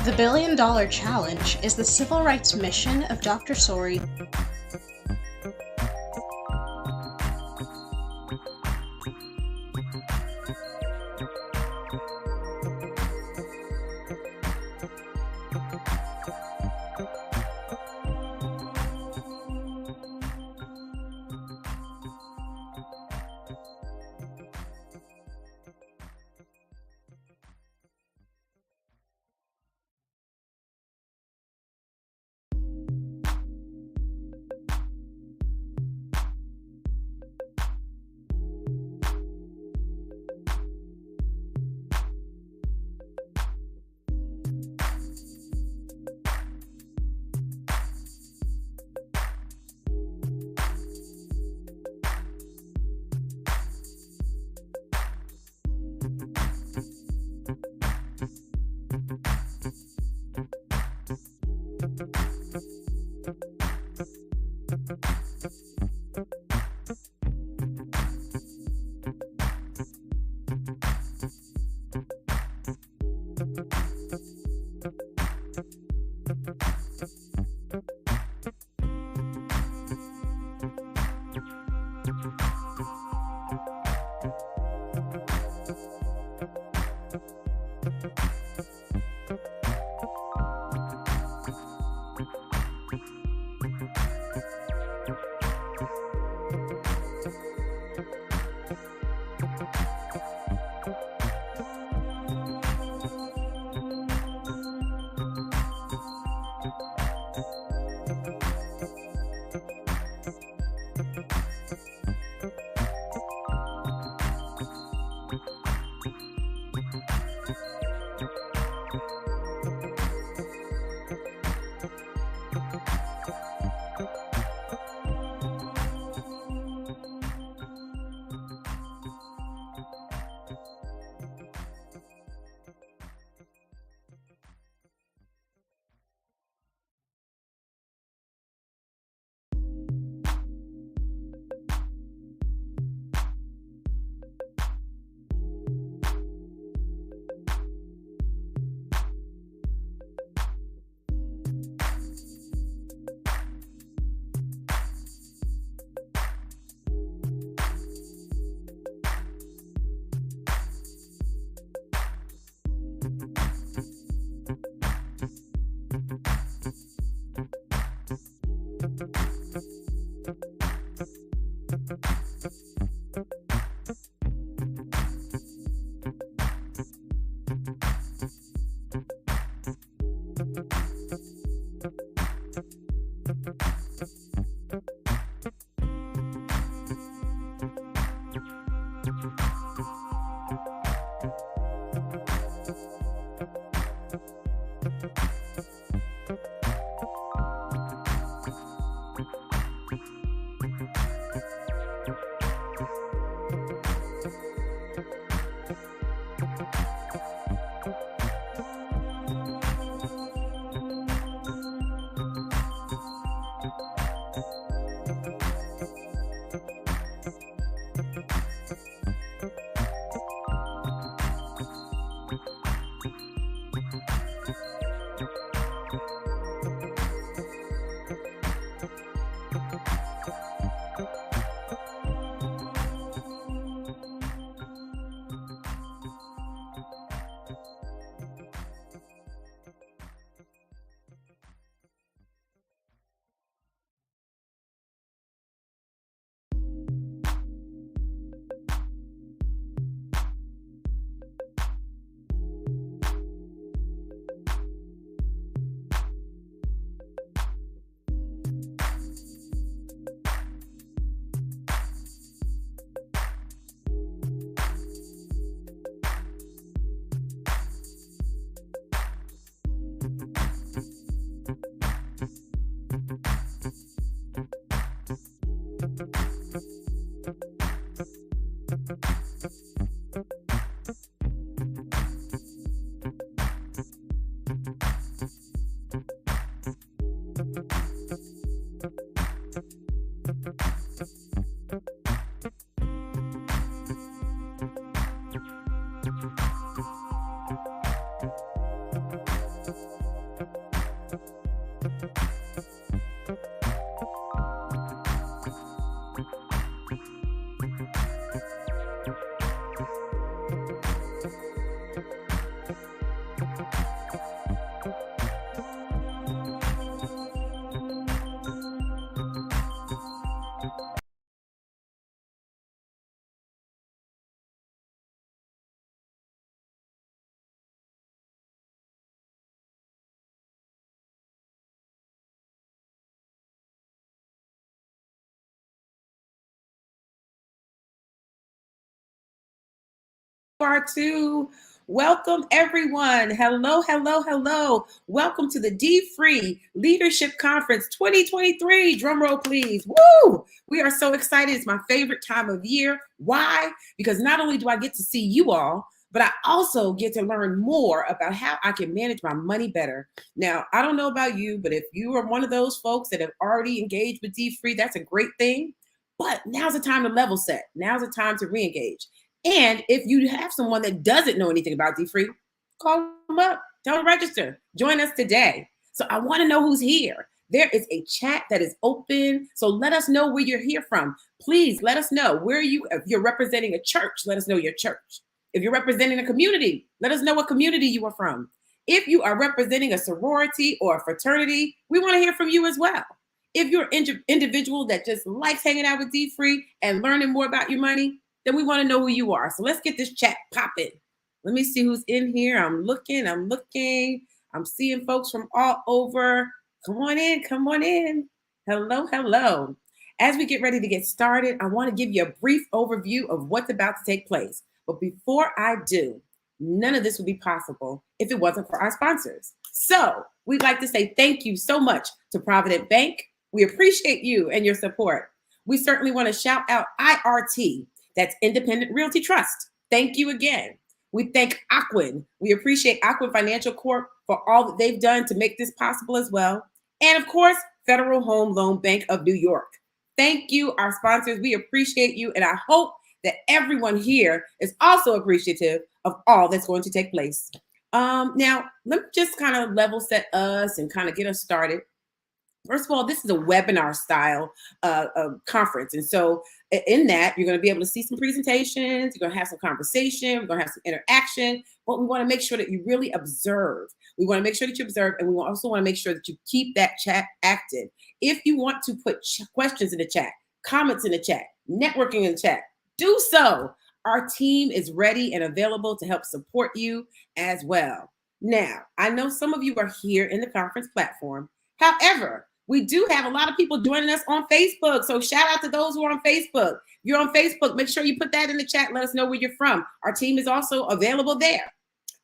The $1 Billion Challenge is the civil rights mission of Dr. Sori. Part two. Welcome, everyone. Hello, hello, hello. Welcome to the dfree Leadership Conference 2023. Drum roll, please. Woo! We are so excited. It's my favorite time of year. Why? Because not only do I get to see you all, but I also get to learn more about how I can manage my money better. Now, I don't know about you, but if you are one of those folks that have already engaged with dfree, that's a great thing. But now's the time to level set. Now's the time to re-engage. And if you have someone that doesn't know anything about dfree, call them up, tell them to register, join us today. So I want to know who's here. There is a chat that is open. So let us know where you're here from. Please let us know where you, if you're representing a church, let us know your church. If you're representing a community, let us know what community you are from. If you are representing a sorority or a fraternity, we want to hear from you as well. If you're an individual that just likes hanging out with dfree and learning more about your money, then we want to know who you are. So let's get this chat popping. Let me see who's in here. I'm looking. I'm seeing folks from all over. Come on in. Come on in. Hello, hello. As we get ready to get started, I want to give you a brief overview of what's about to take place. But before I do, none of this would be possible if it wasn't for our sponsors. So we'd like to say thank you so much to Provident Bank. We appreciate you and your support. We certainly want to shout out IRT. That's Independent Realty Trust. Thank you again. We thank Aquin. We appreciate Aquin Financial Corp for all that they've done to make this possible as well. And of course, Federal Home Loan Bank of New York. Thank you, our sponsors. We appreciate you. And I hope that everyone here is also appreciative of all that's going to take place. Now, let me just kind of level set us and kind of get us started. First of all, this is a webinar style conference. And so in that, you're going to be able to see some presentations. You're going to have some conversation. We're going to have some interaction. But we want to make sure that you really observe. We want to make sure that you observe. And we also want to make sure that you keep that chat active. If you want to put questions in the chat, comments in the chat, networking in the chat, do so. Our team is ready and available to help support you as well. Now, I know some of you are here in the conference platform. However, we do have a lot of people joining us on Facebook. So shout out to those who are on Facebook. If you're on Facebook, make sure you put that in the chat. Let us know where you're from. Our team is also available there.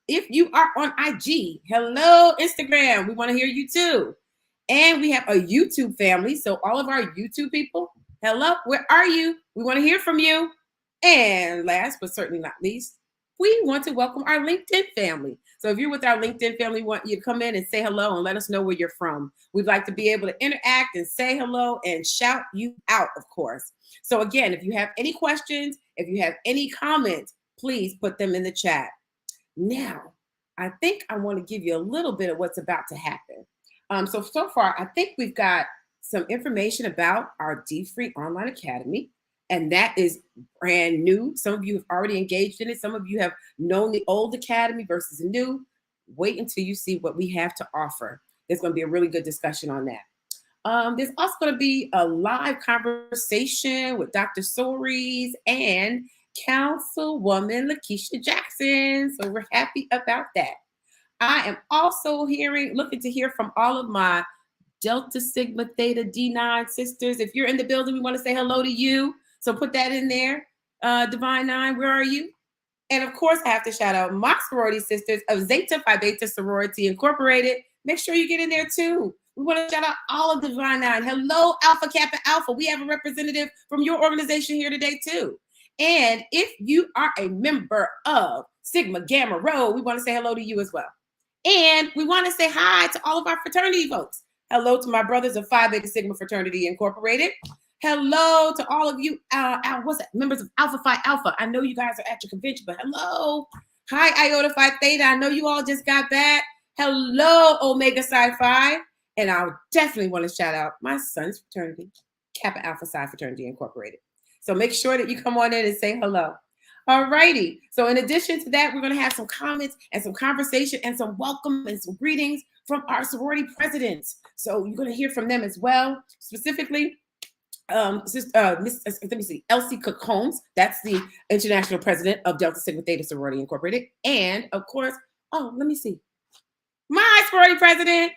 If you are on IG, hello, Instagram. We want to hear you too. And we have a YouTube family. So all of our YouTube people, hello, where are you? We want to hear from you. And last but certainly not least, we want to welcome our LinkedIn family. So if you're with our LinkedIn family, we want you to come in and say hello and let us know where you're from. We'd like to be able to interact and say hello and shout you out, of course. So again, if you have any questions, if you have any comments, please put them in the chat. Now, I think I want to give you a little bit of what's about to happen. So far, I think we've got some information about our dfree Online Academy. And that is brand new. Some of you have already engaged in it. Some of you have known the old academy versus the new. Wait until you see what we have to offer. There's going to be a really good discussion on that. There's also going to be a live conversation with Dr. Soaries and Councilwoman Lakeisha Jackson. So we're happy about that. I am also looking to hear from all of my Delta Sigma Theta D9 sisters. If you're in the building, we want to say hello to you. So put that in there. Divine Nine, where are you? And of course, I have to shout out my sorority sisters of Zeta Phi Beta Sorority Incorporated. Make sure you get in there too. We want to shout out all of Divine Nine. Hello, Alpha Kappa Alpha. We have a representative from your organization here today too. And if you are a member of Sigma Gamma Rho, we want to say hello to you as well. And we want to say hi to all of our fraternity folks. Hello to my brothers of Phi Beta Sigma Fraternity Incorporated. Hello to all of you, members of Alpha Phi Alpha. I know you guys are at your convention, but hello. Hi, Iota Phi Theta. I know you all just got back. Hello, Omega Psi Phi. And I definitely want to shout out my son's fraternity, Kappa Alpha Psi Fraternity Incorporated. So make sure that you come on in and say hello. All righty. So in addition to that, we're going to have some comments and some conversation and some welcome and some greetings from our sorority presidents. So you're going to hear from them as well. Specifically, let me see, Elsie Cook Holmes, that's the international president of Delta Sigma Theta Sorority Incorporated. And of course, let me see, my sorority president,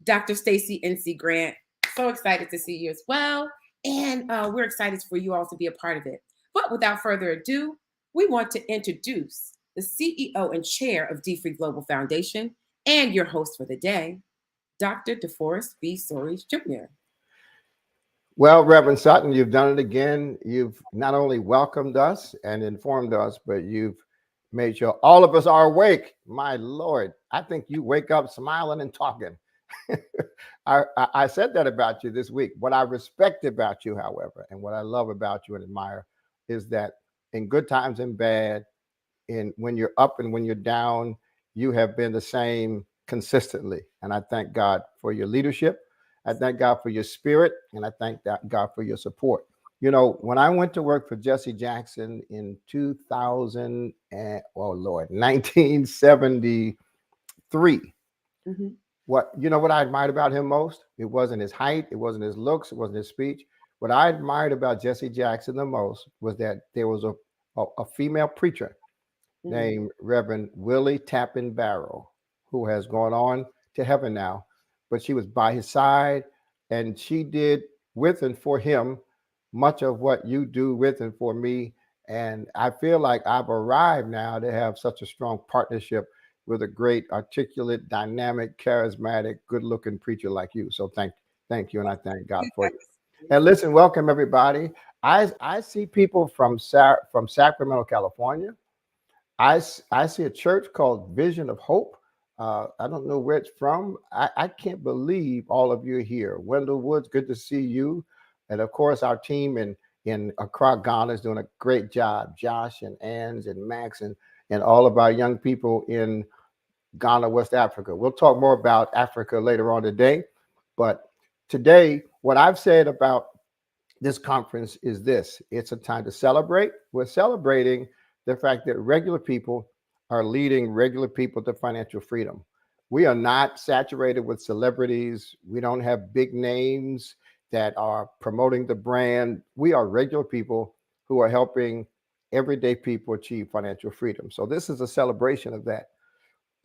Dr. Stacy NC Grant. So excited to see you as well. And we're excited for you all to be a part of it. But without further ado, we want to introduce the CEO and chair of dfree Global Foundation, and your host for the day, Dr. DeForest B. Soaries Jr. Well, Reverend Sutton, you've done it again. You've not only welcomed us and informed us, but you've made sure all of us are awake. My Lord, I think you wake up smiling and talking. I said that about you this week. What I respect about you, however, and what I love about you and admire is that in good times and bad, in when you're up and when you're down, you have been the same consistently. And I thank God for your leadership. I thank God for your spirit, and I thank God for your support. You know, when I went to work for Jesse Jackson in 2000 and oh Lord, 1973, Mm-hmm. what I admired about him most? It wasn't his height, it wasn't his looks, it wasn't his speech. What I admired about Jesse Jackson the most was that there was a female preacher Mm-hmm. named Reverend Willie Tappan Barrow, who has gone on to heaven now. But she was by his side, and she did with and for him much of what you do with and for me. And I feel like I've arrived now to have such a strong partnership with a great, articulate, dynamic, charismatic, good-looking preacher like you. So thank you, and I thank God for you. And listen, welcome everybody. I see people from Sacramento, California. I see a church called Vision of Hope. I don't know where it's from. I can't believe all of you are here. Wendell Woods, good to see you. And of course, our team in Accra, Ghana is doing a great job. Josh and Anns and Max and all of our young people in Ghana, West Africa. We'll talk more about Africa later on today. But today, what I've said about this conference is this: it's a time to celebrate. We're celebrating the fact that regular people are leading regular people to financial freedom. We are not saturated with celebrities. We don't have big names that are promoting the brand. We are regular people who are helping everyday people achieve financial freedom. So this is a celebration of that.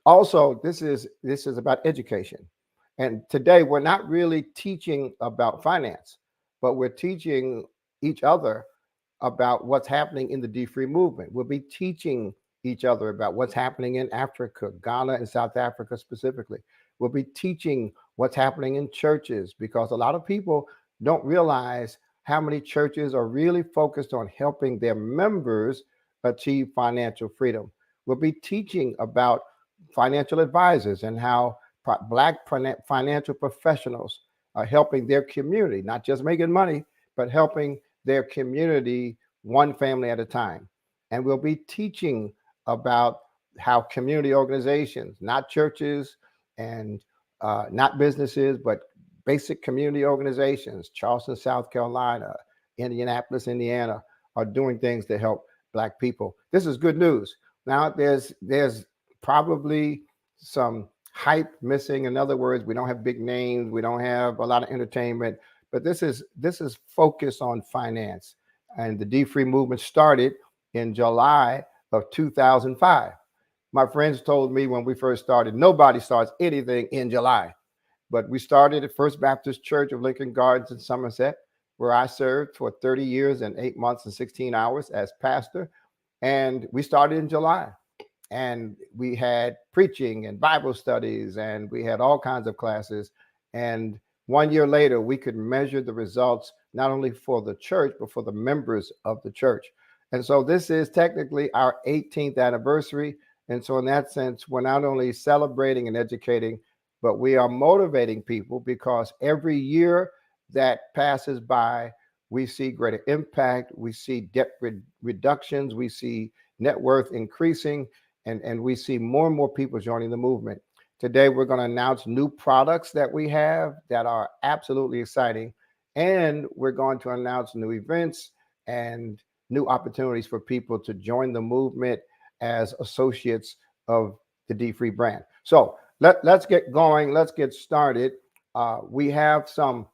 Also, this is about education. And today we're not really teaching about finance, but we're teaching each other about what's happening in the dfree movement. We'll be teaching each other about what's happening in Africa, Ghana and South Africa specifically. We'll be teaching what's happening in churches, because a lot of people don't realize how many churches are really focused on helping their members achieve financial freedom. We'll be teaching about financial advisors and how Black financial professionals are helping their community, not just making money, but helping their community one family at a time. And we'll be teaching about how community organizations, not churches and not businesses, but basic community organizations, Charleston, South Carolina, Indianapolis, Indiana, are doing things to help Black people. This is good news. Now there's probably some hype missing. In other words, we don't have big names, we don't have a lot of entertainment, but this is focused on finance. And the dfree movement started in July of 2005. My friends told me when we first started, nobody starts anything in July. But we started at First Baptist Church of Lincoln Gardens in Somerset, where I served for 30 years and 8 months and 16 hours as pastor. And we started in July. And we had preaching and Bible studies, and we had all kinds of classes. And 1 year later, we could measure the results, not only for the church, but for the members of the church. And so this is technically our 18th anniversary. And so in that sense, we're not only celebrating and educating, but we are motivating people, because every year that passes by, we see greater impact, we see debt reductions, we see net worth increasing, and we see more and more people joining the movement. Today, we're going to announce new products that we have that are absolutely exciting. And we're going to announce new events and new opportunities for people to join the movement as associates of the dfree brand. So let's get going. Let's get started. We have some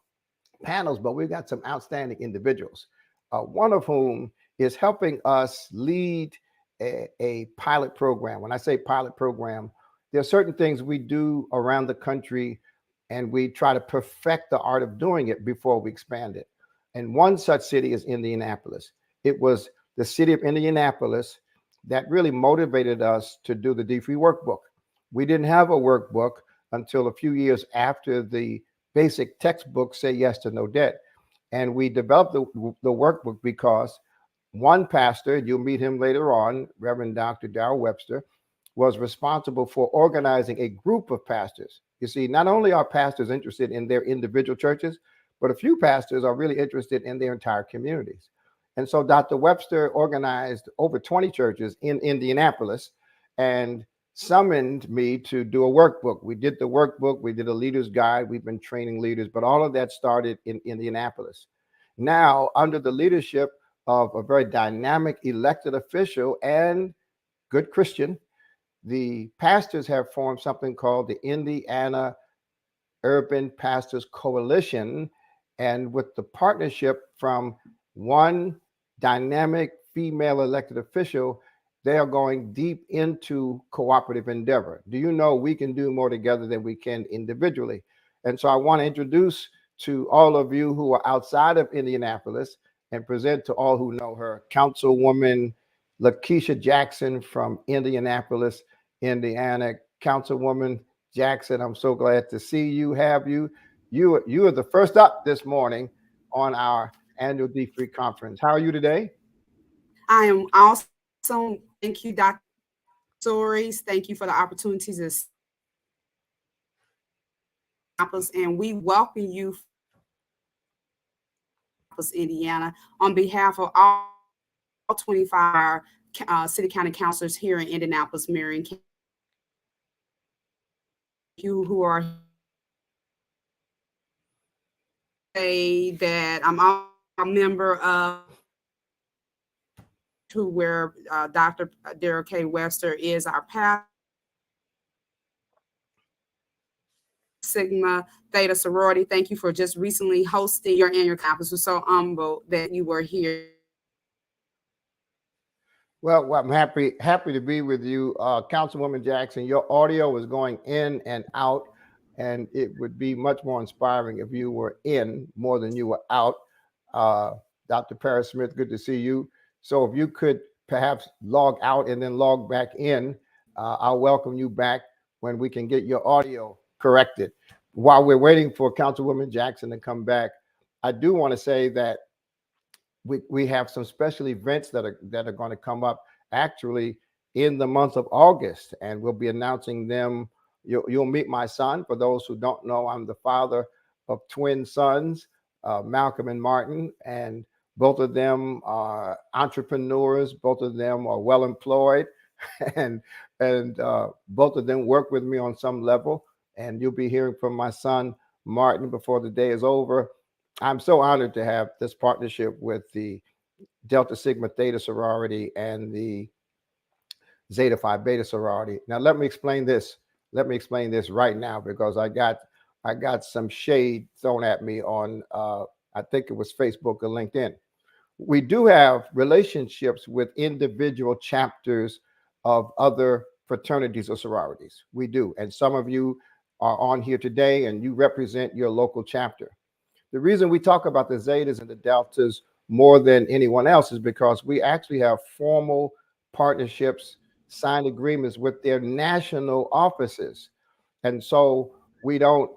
panels, but we've got some outstanding individuals, one of whom is helping us lead a pilot program. When I say pilot program, there are certain things we do around the country, and we try to perfect the art of doing it before we expand it. And one such city is Indianapolis. It was the city of Indianapolis that really motivated us to do the dfree workbook. We didn't have a workbook until a few years after the basic textbook, Say Yes to No Debt. And we developed the workbook because one pastor, you'll meet him later on, Reverend Dr. Darrell Webster, was responsible for organizing a group of pastors. You see, not only are pastors interested in their individual churches, but a few pastors are really interested in their entire communities. And so Dr. Webster organized over 20 churches in Indianapolis and summoned me to do a workbook. We did the workbook, we did a leader's guide, we've been training leaders, but all of that started in Indianapolis. Now, under the leadership of a very dynamic elected official and good Christian, the pastors have formed something called the Indiana Urban Pastors Coalition. And with the partnership from one dynamic female elected official, they are going deep into cooperative endeavor. Do you know we can do more together than we can individually? And so I want to introduce to all of you who are outside of Indianapolis and present to all who know her, Councilwoman Lakeisha Jackson from Indianapolis, Indiana. Councilwoman Jackson, I'm so glad to see you, have you. You are the first up this morning on our annual dfree conference. How are you today? I am awesome. Thank you, Dr. Stories. Thank you for the opportunities and we welcome you, Indiana, on behalf of all 25 city county councilors here in Indianapolis, Marion. You who are say that I'm a member of where Dr. Darrell K. Webster is our pastor. Sigma Theta sorority. Thank you for just recently hosting your annual conference. We're so humbled that you were here. Well, I'm happy to be with you, Councilwoman Jackson. Your audio was going in and out, and it would be much more inspiring if you were in more than you were out. Dr. Paris Smith, good to see you. So if you could perhaps log out and then log back in, I'll welcome you back when we can get your audio corrected. While we're waiting for Councilwoman Jackson to come back, I do want to say that we have some special events that are going to come up actually in the month of August, and we'll be announcing them. You'll meet my son. For those who don't know, I'm the father of twin sons, Malcolm and Martin, and both of them are entrepreneurs. Both of them are well employed, and both of them work with me on some level. And you'll be hearing from my son Martin before the day is over. I'm so honored to have this partnership with the Delta Sigma Theta sorority and the Zeta Phi Beta sorority. Now, let me explain this. Let me explain this right now, because I got some shade thrown at me on I think it was Facebook or LinkedIn. We do have relationships with individual chapters of other fraternities or sororities. We do, and some of you are on here today, and you represent your local chapter. The reason we talk about the Zetas and the Deltas more than anyone else is because we actually have formal partnerships, signed agreements with their national offices. And so we don't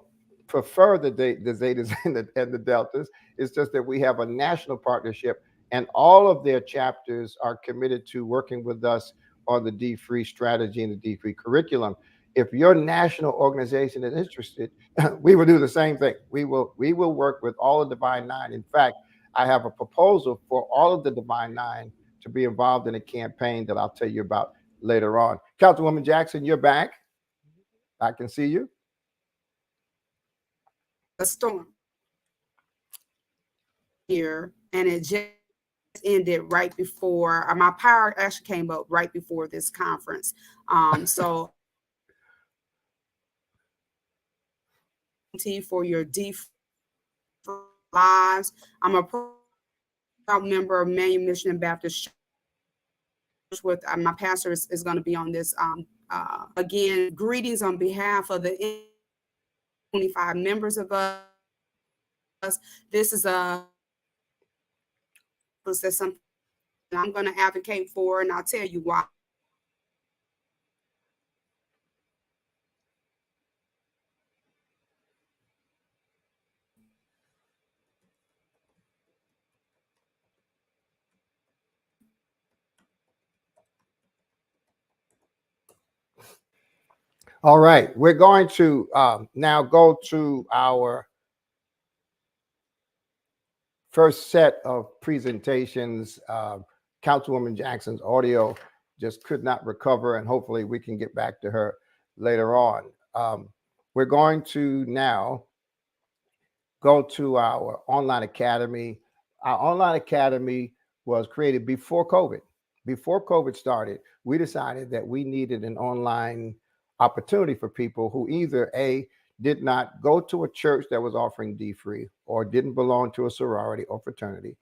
prefer the Zetas and the Deltas. It's just that we have a national partnership, and all of their chapters are committed to working with us on the dfree strategy and the dfree curriculum. If your national organization is interested, we will do the same thing. We will work with all of Divine Nine. In fact, I have a proposal for all of the Divine Nine to be involved in a campaign that I'll tell you about later on. Councilwoman Jackson, you're back. I can see you. A storm here, and it just ended right before my power actually came up right before this conference. So for your dfree lives. I'm a proud member of Manual Mission and Baptist Church. With my pastor is going to be on this. Again, greetings on behalf of the 25 members of us. This is that's something I'm going to advocate for, and I'll tell you why. All right, we're going to now go to our first set of presentations. Councilwoman Jackson's audio just could not recover, and hopefully we can get back to her later on. We're going to now go to our online academy. Our online academy was created before COVID. Before COVID started, we decided that we needed an online opportunity for people who either A, did not go to a church that was offering dfree, or didn't belong to a sorority or fraternity,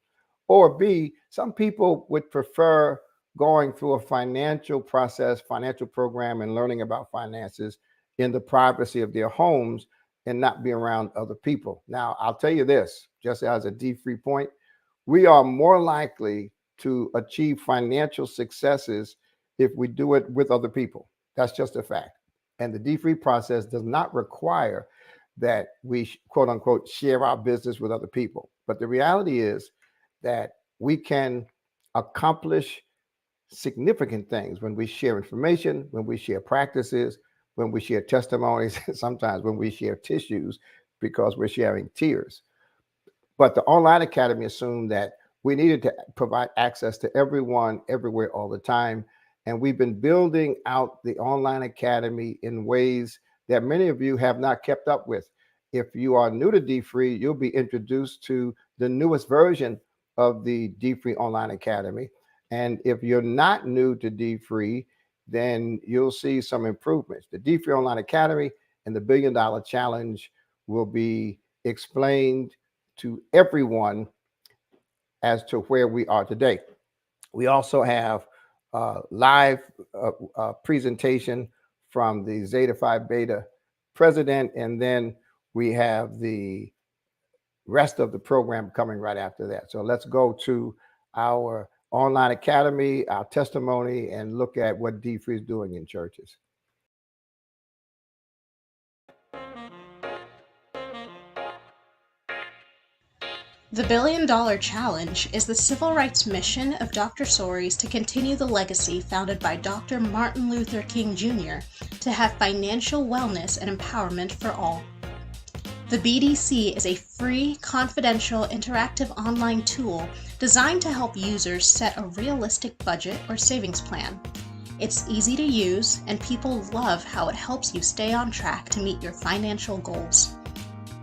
or B, some people would prefer going through a financial process, financial program, and learning about finances in the privacy of their homes and not be around other people. Now, I'll tell you this, just as a dfree point, we are more likely to achieve financial successes if we do it with other people. That's just a fact. And the dfree process does not require that we quote unquote share our business with other people. But the reality is that we can accomplish significant things when we share information, when we share practices, when we share testimonies, sometimes when we share tissues, because we're sharing tears. But the online academy assumed that we needed to provide access to everyone, everywhere, all the time. And we've been building out the online academy in ways that many of you have not kept up with. If you are new to dfree, you'll be introduced to the newest version of the dfree online academy. And if you're not new to dfree, then you'll see some improvements. The dfree online academy and the $1 Billion Challenge will be explained to everyone as to where we are today. We also have live presentation from the Zeta Phi Beta president, and then we have the rest of the program coming right after that. So let's go to our online academy, our testimony, and look at what dfree is doing in churches. The $1 Billion Challenge is the civil rights mission of Dr. Soaries to continue the legacy founded by Dr. Martin Luther King Jr. to have financial wellness and empowerment for all. The BDC is a free, confidential, interactive online tool designed to help users set a realistic budget or savings plan. It's easy to use, and people love how it helps you stay on track to meet your financial goals.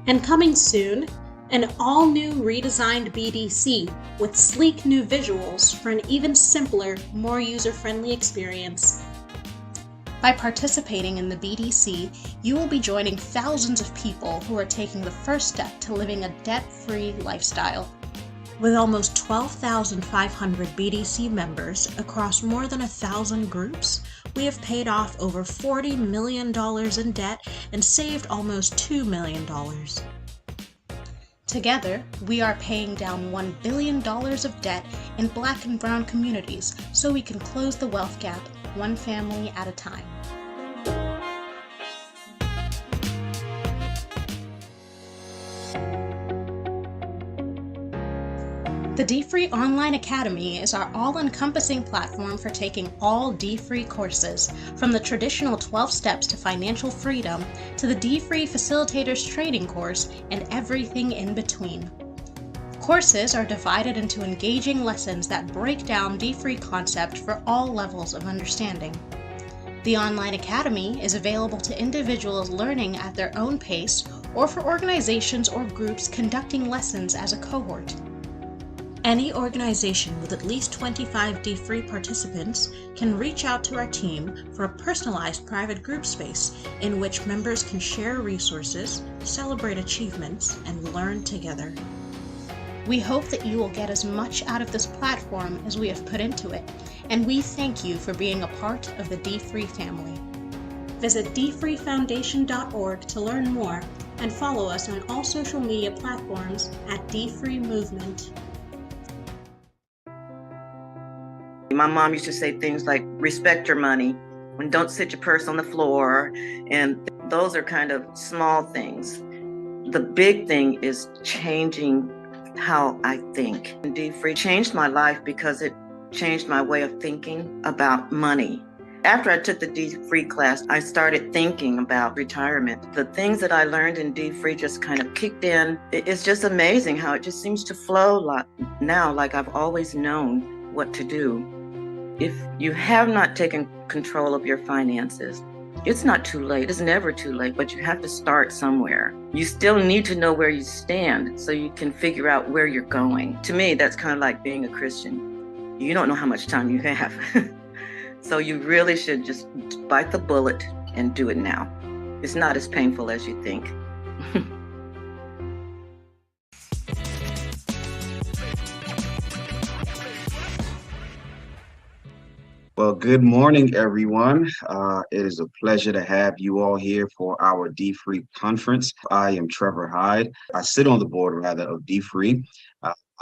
And coming soon, an all-new redesigned BDC with sleek new visuals for an even simpler, more user-friendly experience. By participating in the BDC, you will be joining thousands of people who are taking the first step to living a debt-free lifestyle. With almost 12,500 BDC members across more than 1,000 groups, we have paid off over $40 million in debt and saved almost $2 million. Together, we are paying down $1 billion of debt in Black and Brown communities so we can close the wealth gap one family at a time. The dfree Online Academy is our all-encompassing platform for taking all dfree courses, from the traditional 12 steps to financial freedom to the dfree Facilitators Training course and everything in between. Courses are divided into engaging lessons that break down dfree concept for all levels of understanding. The Online Academy is available to individuals learning at their own pace or for organizations or groups conducting lessons as a cohort. Any organization with at least 25 dfree participants can reach out to our team for a personalized private group space in which members can share resources, celebrate achievements, and learn together. We hope that you will get as much out of this platform as we have put into it, and we thank you for being a part of the dfree family. Visit dfreefoundation.org to learn more and follow us on all social media platforms at dfree movement. My mom used to say things like, respect your money and don't sit your purse on the floor. And those are kind of small things. The big thing is changing how I think. And dfree changed my life because it changed my way of thinking about money. After I took the dfree class, I started thinking about retirement. The things that I learned in dfree just kind of kicked in. It's just amazing how it just seems to flow now, like I've always known what to do. If you have not taken control of your finances, it's not too late. It's never too late, but you have to start somewhere. You still need to know where you stand so you can figure out where you're going. To me, that's kind of like being a Christian. You don't know how much time you have. So you really should just bite the bullet and do it now. It's not as painful as you think. Well, good morning, everyone. It is a pleasure to have you all here for our dfree conference. I am Trevor Hyde. I sit on the board, rather, of dfree.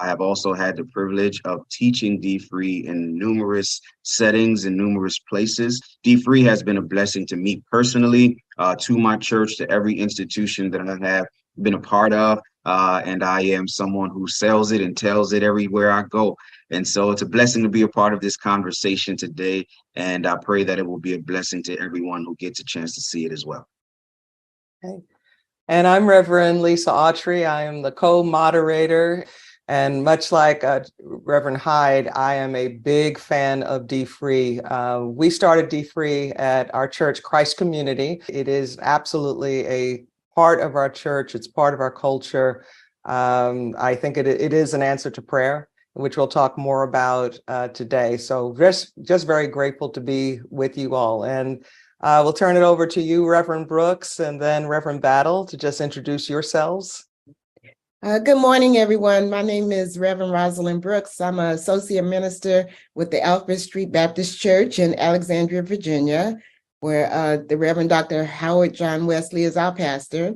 I have also had the privilege of teaching dfree in numerous settings in numerous places. dfree has been a blessing to me personally, to my church, to every institution that I have been a part of. And I am someone who sells it and tells it everywhere I go. And so it's a blessing to be a part of this conversation today. And I pray that it will be a blessing to everyone who gets a chance to see it as well. Okay. And I'm Reverend Lisa Autry. I am the co-moderator. And much like Reverend Hyde, I am a big fan of dfree. We started dfree at our church, Christ Community. It is absolutely a part of our church. It's part of our culture. I think it is an answer to prayer, which we'll talk more about today. So just very grateful to be with you all. And we'll turn it over to you, Reverend Brooks, and then Reverend Battle, to just introduce yourselves. Good morning, everyone. My name is Reverend Rosalind Brooks. I'm an associate minister with the Alfred Street Baptist Church in Alexandria, Virginia, where the Reverend Dr. Howard John Wesley is our pastor.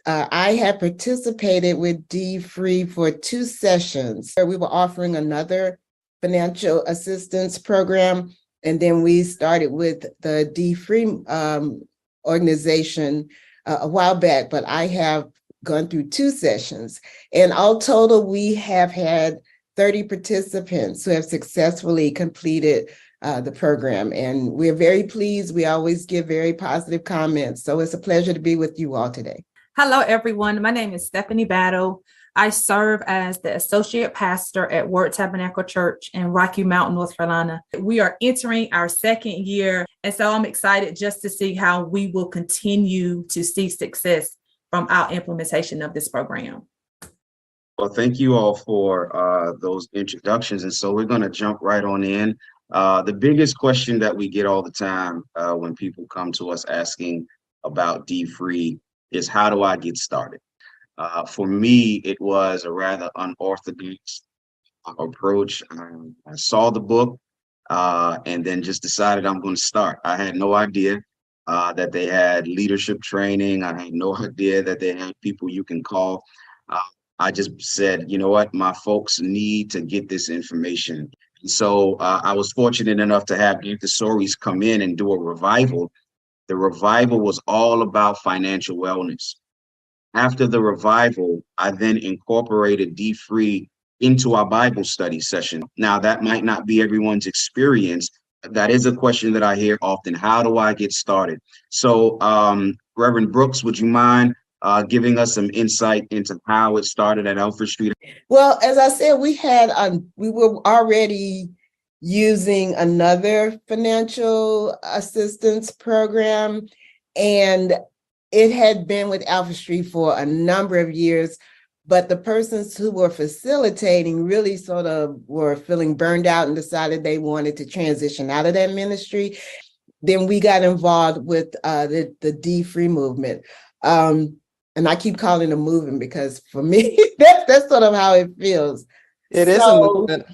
I have participated with dfree for 2 sessions where we were offering another financial assistance program. And then we started with the dfree organization a while back, but I have gone through 2 sessions. And all total, we have had 30 participants who have successfully completed the program. And we're very pleased. We always give very positive comments. So it's a pleasure to be with you all today. Hello, everyone. My name is Stephanie Battle. I serve as the associate pastor at Word Tabernacle Church in Rocky Mount, North Carolina. We are entering our 2nd year, and so I'm excited just to see how we will continue to see success from our implementation of this program. Well, thank you all for those introductions. And so we're going to jump right on in. The biggest question that we get all the time when people come to us asking about dfree is, how do I get started? For me, it was a rather unorthodox approach. I saw the book and then just decided I'm going to start. I had no idea that they had leadership training. I had no idea that they had people you can call. I just said, you know what, my folks need to get this information. So I was fortunate enough to have Youth Stories come in and do a revival. The revival was all about financial wellness. After the revival, I then incorporated dfree into our Bible study session. Now, that might not be everyone's experience. That is a question that I hear often. How do I get started? So, Reverend Brooks, would you mind giving us some insight into how it started at Alfred Street? Well, as I said, we were already using another financial assistance program, and it had been with Alfred Street for a number of years, but the persons who were facilitating really sort of were feeling burned out and decided they wanted to transition out of that ministry. Then we got involved with the dfree movement. And I keep calling it a movement because for me, that's sort of how it feels. It is a movement.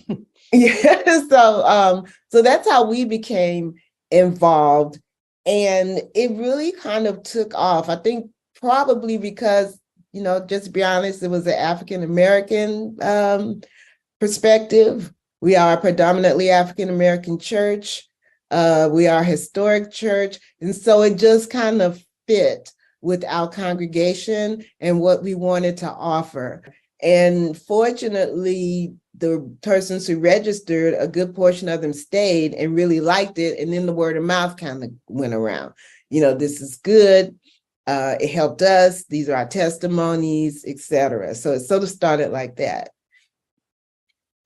Yeah, so that's how we became involved, and it really kind of took off. I think probably because, just to be honest, it was an African American perspective. We are a predominantly African American church. We are a historic church, and so it just kind of fit with our congregation and what we wanted to offer. And fortunately, the persons who registered, a good portion of them stayed and really liked it. And then the word of mouth kind of went around. This is good. It helped us. These are our testimonies, etc. So it sort of started like that.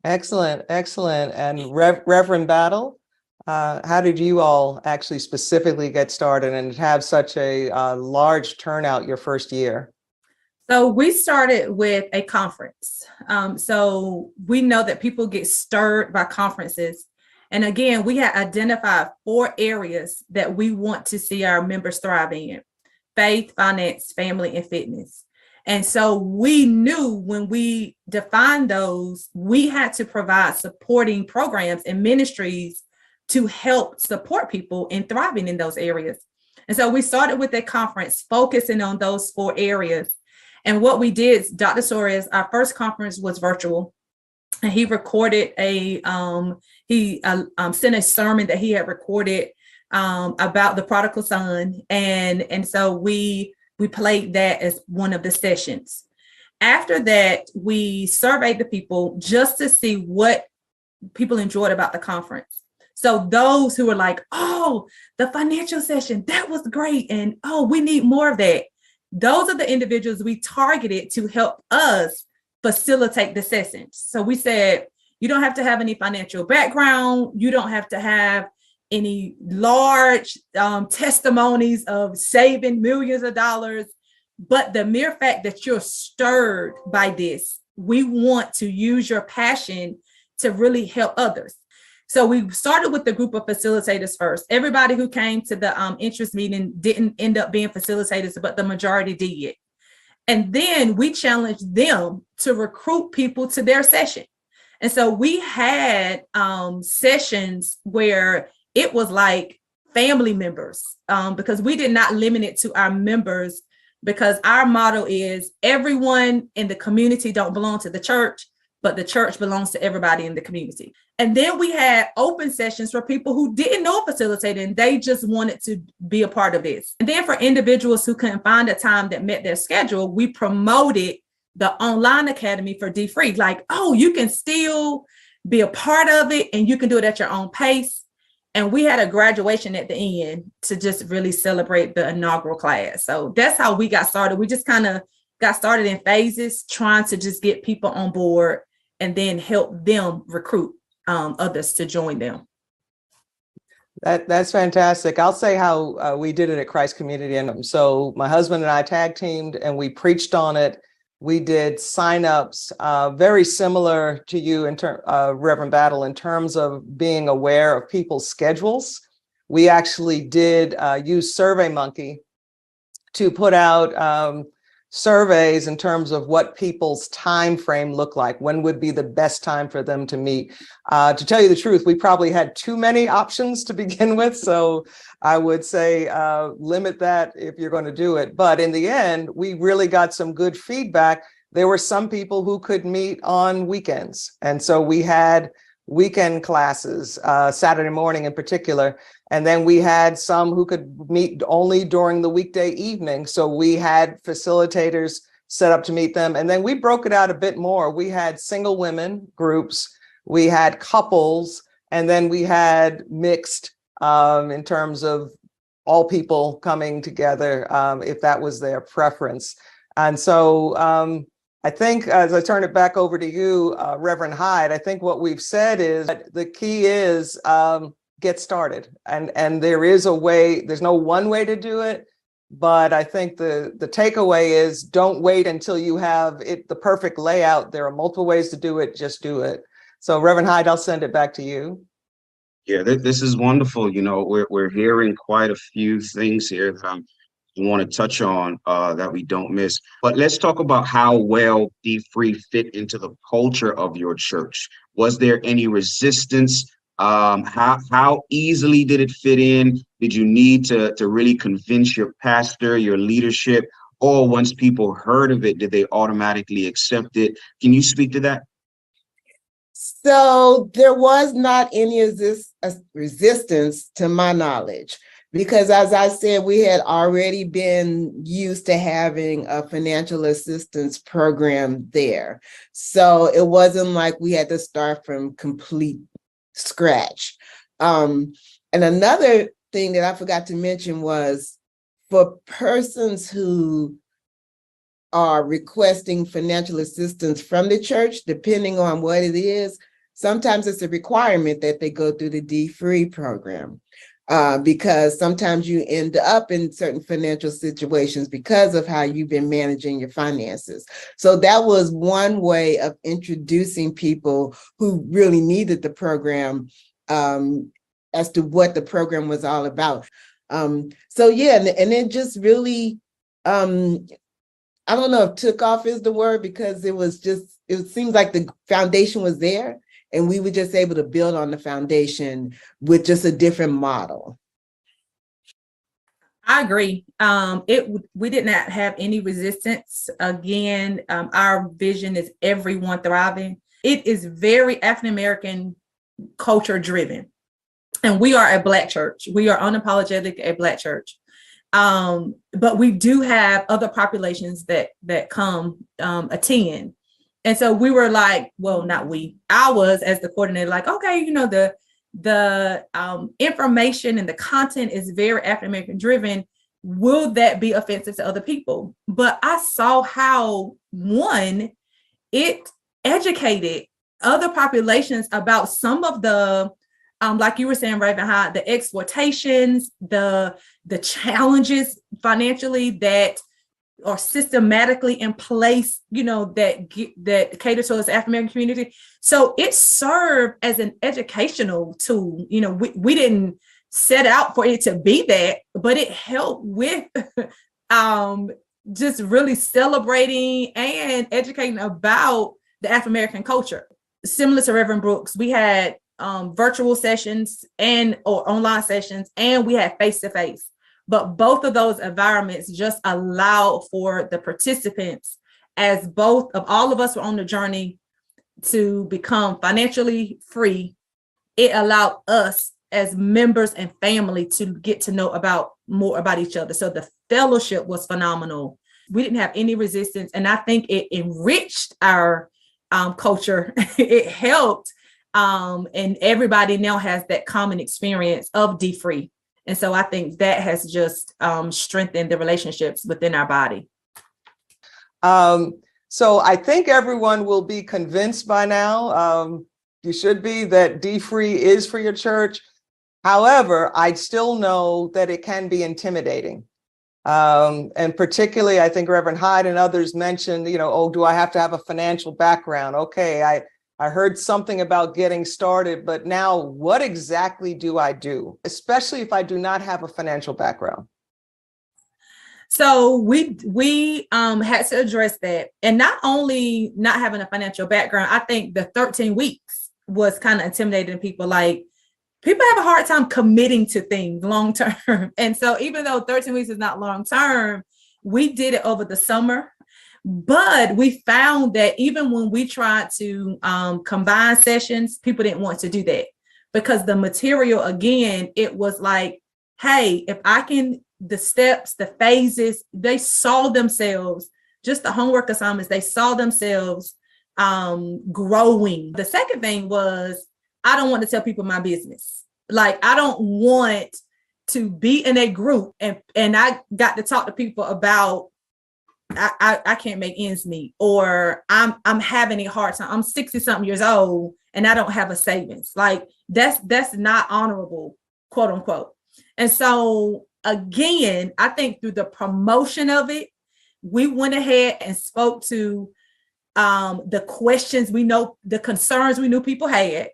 Excellent, excellent. And Reverend Battle, how did you all actually specifically get started and have such a large turnout your first year? So we started with a conference. So we know that people get stirred by conferences. And again, we had identified 4 areas that we want to see our members thrive in: faith, finance, family, and fitness. And so we knew when we defined those, we had to provide supporting programs and ministries to help support people in thriving in those areas. And so we started with a conference focusing on those 4 areas. And what we did, Dr. Soares, our first conference was virtual, and he recorded sent a sermon that he had recorded about the prodigal son. And so we played that as one of the sessions. After that, we surveyed the people just to see what people enjoyed about the conference. So those who were like, oh, the financial session, that was great. And oh, we need more of that. Those are the individuals we targeted to help us facilitate the sessions. So we said, you don't have to have any financial background. You don't have to have any large testimonies of saving millions of dollars. But the mere fact that you're stirred by this, we want to use your passion to really help others. So we started with the group of facilitators first. Everybody who came to the interest meeting didn't end up being facilitators, but the majority did. And then we challenged them to recruit people to their session. And so we had sessions where it was like family members, because we did not limit it to our members, because our motto is everyone in the community don't belong to the church, but the church belongs to everybody in the community. And then we had open sessions for people who didn't know facilitating, and they just wanted to be a part of this. And then for individuals who couldn't find a time that met their schedule, we promoted the online academy for dfree. Like, oh, you can still be a part of it and you can do it at your own pace. And we had a graduation at the end to just really celebrate the inaugural class. So that's how we got started. We just kind of got started in phases, trying to just get people on board and then help them recruit others to join them. That's fantastic. I'll say how we did it at Christ Community. And so my husband and I tag teamed and we preached on it. We did signups, very similar to you, Reverend Battle, in terms of being aware of people's schedules. We actually did use SurveyMonkey to put out surveys in terms of what people's time frame looked like. When would be the best time for them to meet? To tell you the truth, we probably had too many options to begin with. So I would say limit that if you're going to do it. But in the end, we really got some good feedback. There were some people who could meet on weekends. And so we had weekend classes, Saturday morning in particular. And then we had some who could meet only during the weekday evening. So we had facilitators set up to meet them. And then we broke it out a bit more. We had single women groups, we had couples, and then we had mixed in terms of all people coming together, if that was their preference. And so I think as I turn it back over to you, Reverend Hyde, I think what we've said is that the key is get started. And there is a way, there's no one way to do it, but I think the takeaway is don't wait until you have it the perfect layout. There are multiple ways to do it, just do it. So Reverend Hyde, I'll send it back to you. Yeah, this is wonderful. You know, we're hearing quite a few things here that I want to touch on that we don't miss. But let's talk about how well dfree fit into the culture of your church. Was there any resistance? How easily did it fit in? Did you need to really convince your pastor, your leadership, or once people heard of it, did they automatically accept it? Can you speak to that? So there was not any resistance to my knowledge. because as I said, we had already been used to having a financial assistance program there. So it wasn't like we had to start from complete scratch. And another thing that I forgot to mention was for persons who are requesting financial assistance from the church, depending on what it is, sometimes it's a requirement that they go through the dfree program. Because sometimes you end up in certain financial situations because of how you've been managing your finances. So that was one way of introducing people who really needed the program as to what the program was all about. So yeah, and it just really, I don't know if took off is the word, because it seems like the foundation was there and we were just able to build on the foundation with just a different model. I agree. We did not have any resistance. Again, our vision is everyone thriving. It is very African-American culture driven. And we are a Black church. We are unapologetic a Black church. But we do have other populations that come attend. And so we were like, well, not we, I was as the coordinator, like, okay, you know, the information and the content is very African-American driven. Will that be offensive to other people? But I saw how, one, it educated other populations about some of the, like you were saying, Raven, how the exploitations, the challenges financially that are systematically in place, you know, that cater to us African-American community. So it served as an educational tool. You know, we didn't set out for it to be that, but it helped with just really celebrating and educating about the African-American culture. Similar to Reverend Brooks, we had virtual sessions or online sessions, and we had face-to-face. But both of those environments just allowed for the participants, as both of all of us were on the journey to become financially free. It allowed us as members and family to get to know more about each other. So the fellowship was phenomenal. We didn't have any resistance. And I think it enriched our culture. It helped. And everybody now has that common experience of dfree. And so I think that has just strengthened the relationships within our body. So I think everyone will be convinced by now, you should be, that dfree is for your church. However, I still know that it can be intimidating. And particularly, I think Reverend Hyde and others mentioned, you know, oh, do I have to have a financial background? Okay, I heard something about getting started, but now what exactly do I do, especially if I do not have a financial background? So we had to address that. And not only not having a financial background, I think the 13 weeks was kind of intimidating people. Like, people have a hard time committing to things long term. And so even though 13 weeks is not long term, we did it over the summer. But we found that even when we tried to combine sessions, people didn't want to do that, because the material, again, it was like, hey, if I can, the steps, the phases, they saw themselves, just the homework assignments, they saw themselves growing. The second thing was, I don't want to tell people my business. Like, I don't want to be in a group and I got to talk to people about, I can't make ends meet, or I'm having a hard time. I'm 60 something years old and I don't have a savings. Like, that's not honorable, quote unquote. And so again, I think through the promotion of it, we went ahead and spoke to the questions we know, the concerns we knew people had.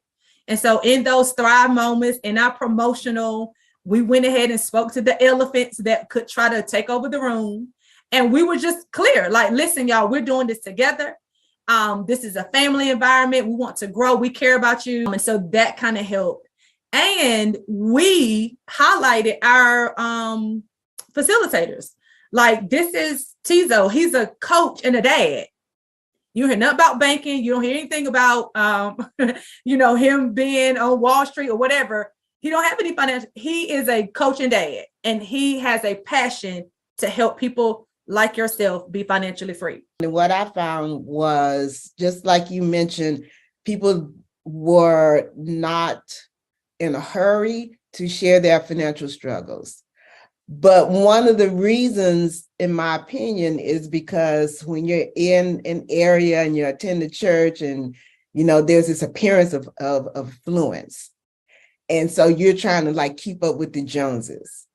And so in those Thrive moments, in our promotional, we went ahead and spoke to the elephants that could try to take over the room. And we were just clear, like, listen, y'all, we're doing this together. This is a family environment. We want to grow. We care about you. And so that kind of helped. And we highlighted our facilitators. Like, this is Tizo. He's a coach and a dad. You hear nothing about banking. You don't hear anything about, him being on Wall Street or whatever. he don't have any financial. He is a coaching dad, and he has a passion to help people like yourself be financially free. And what I found was, just like you mentioned, people were not in a hurry to share their financial struggles. But one of the reasons, in my opinion, is because when you're in an area and you attend the church and, there's this appearance of affluence. And so you're trying to like keep up with the Joneses.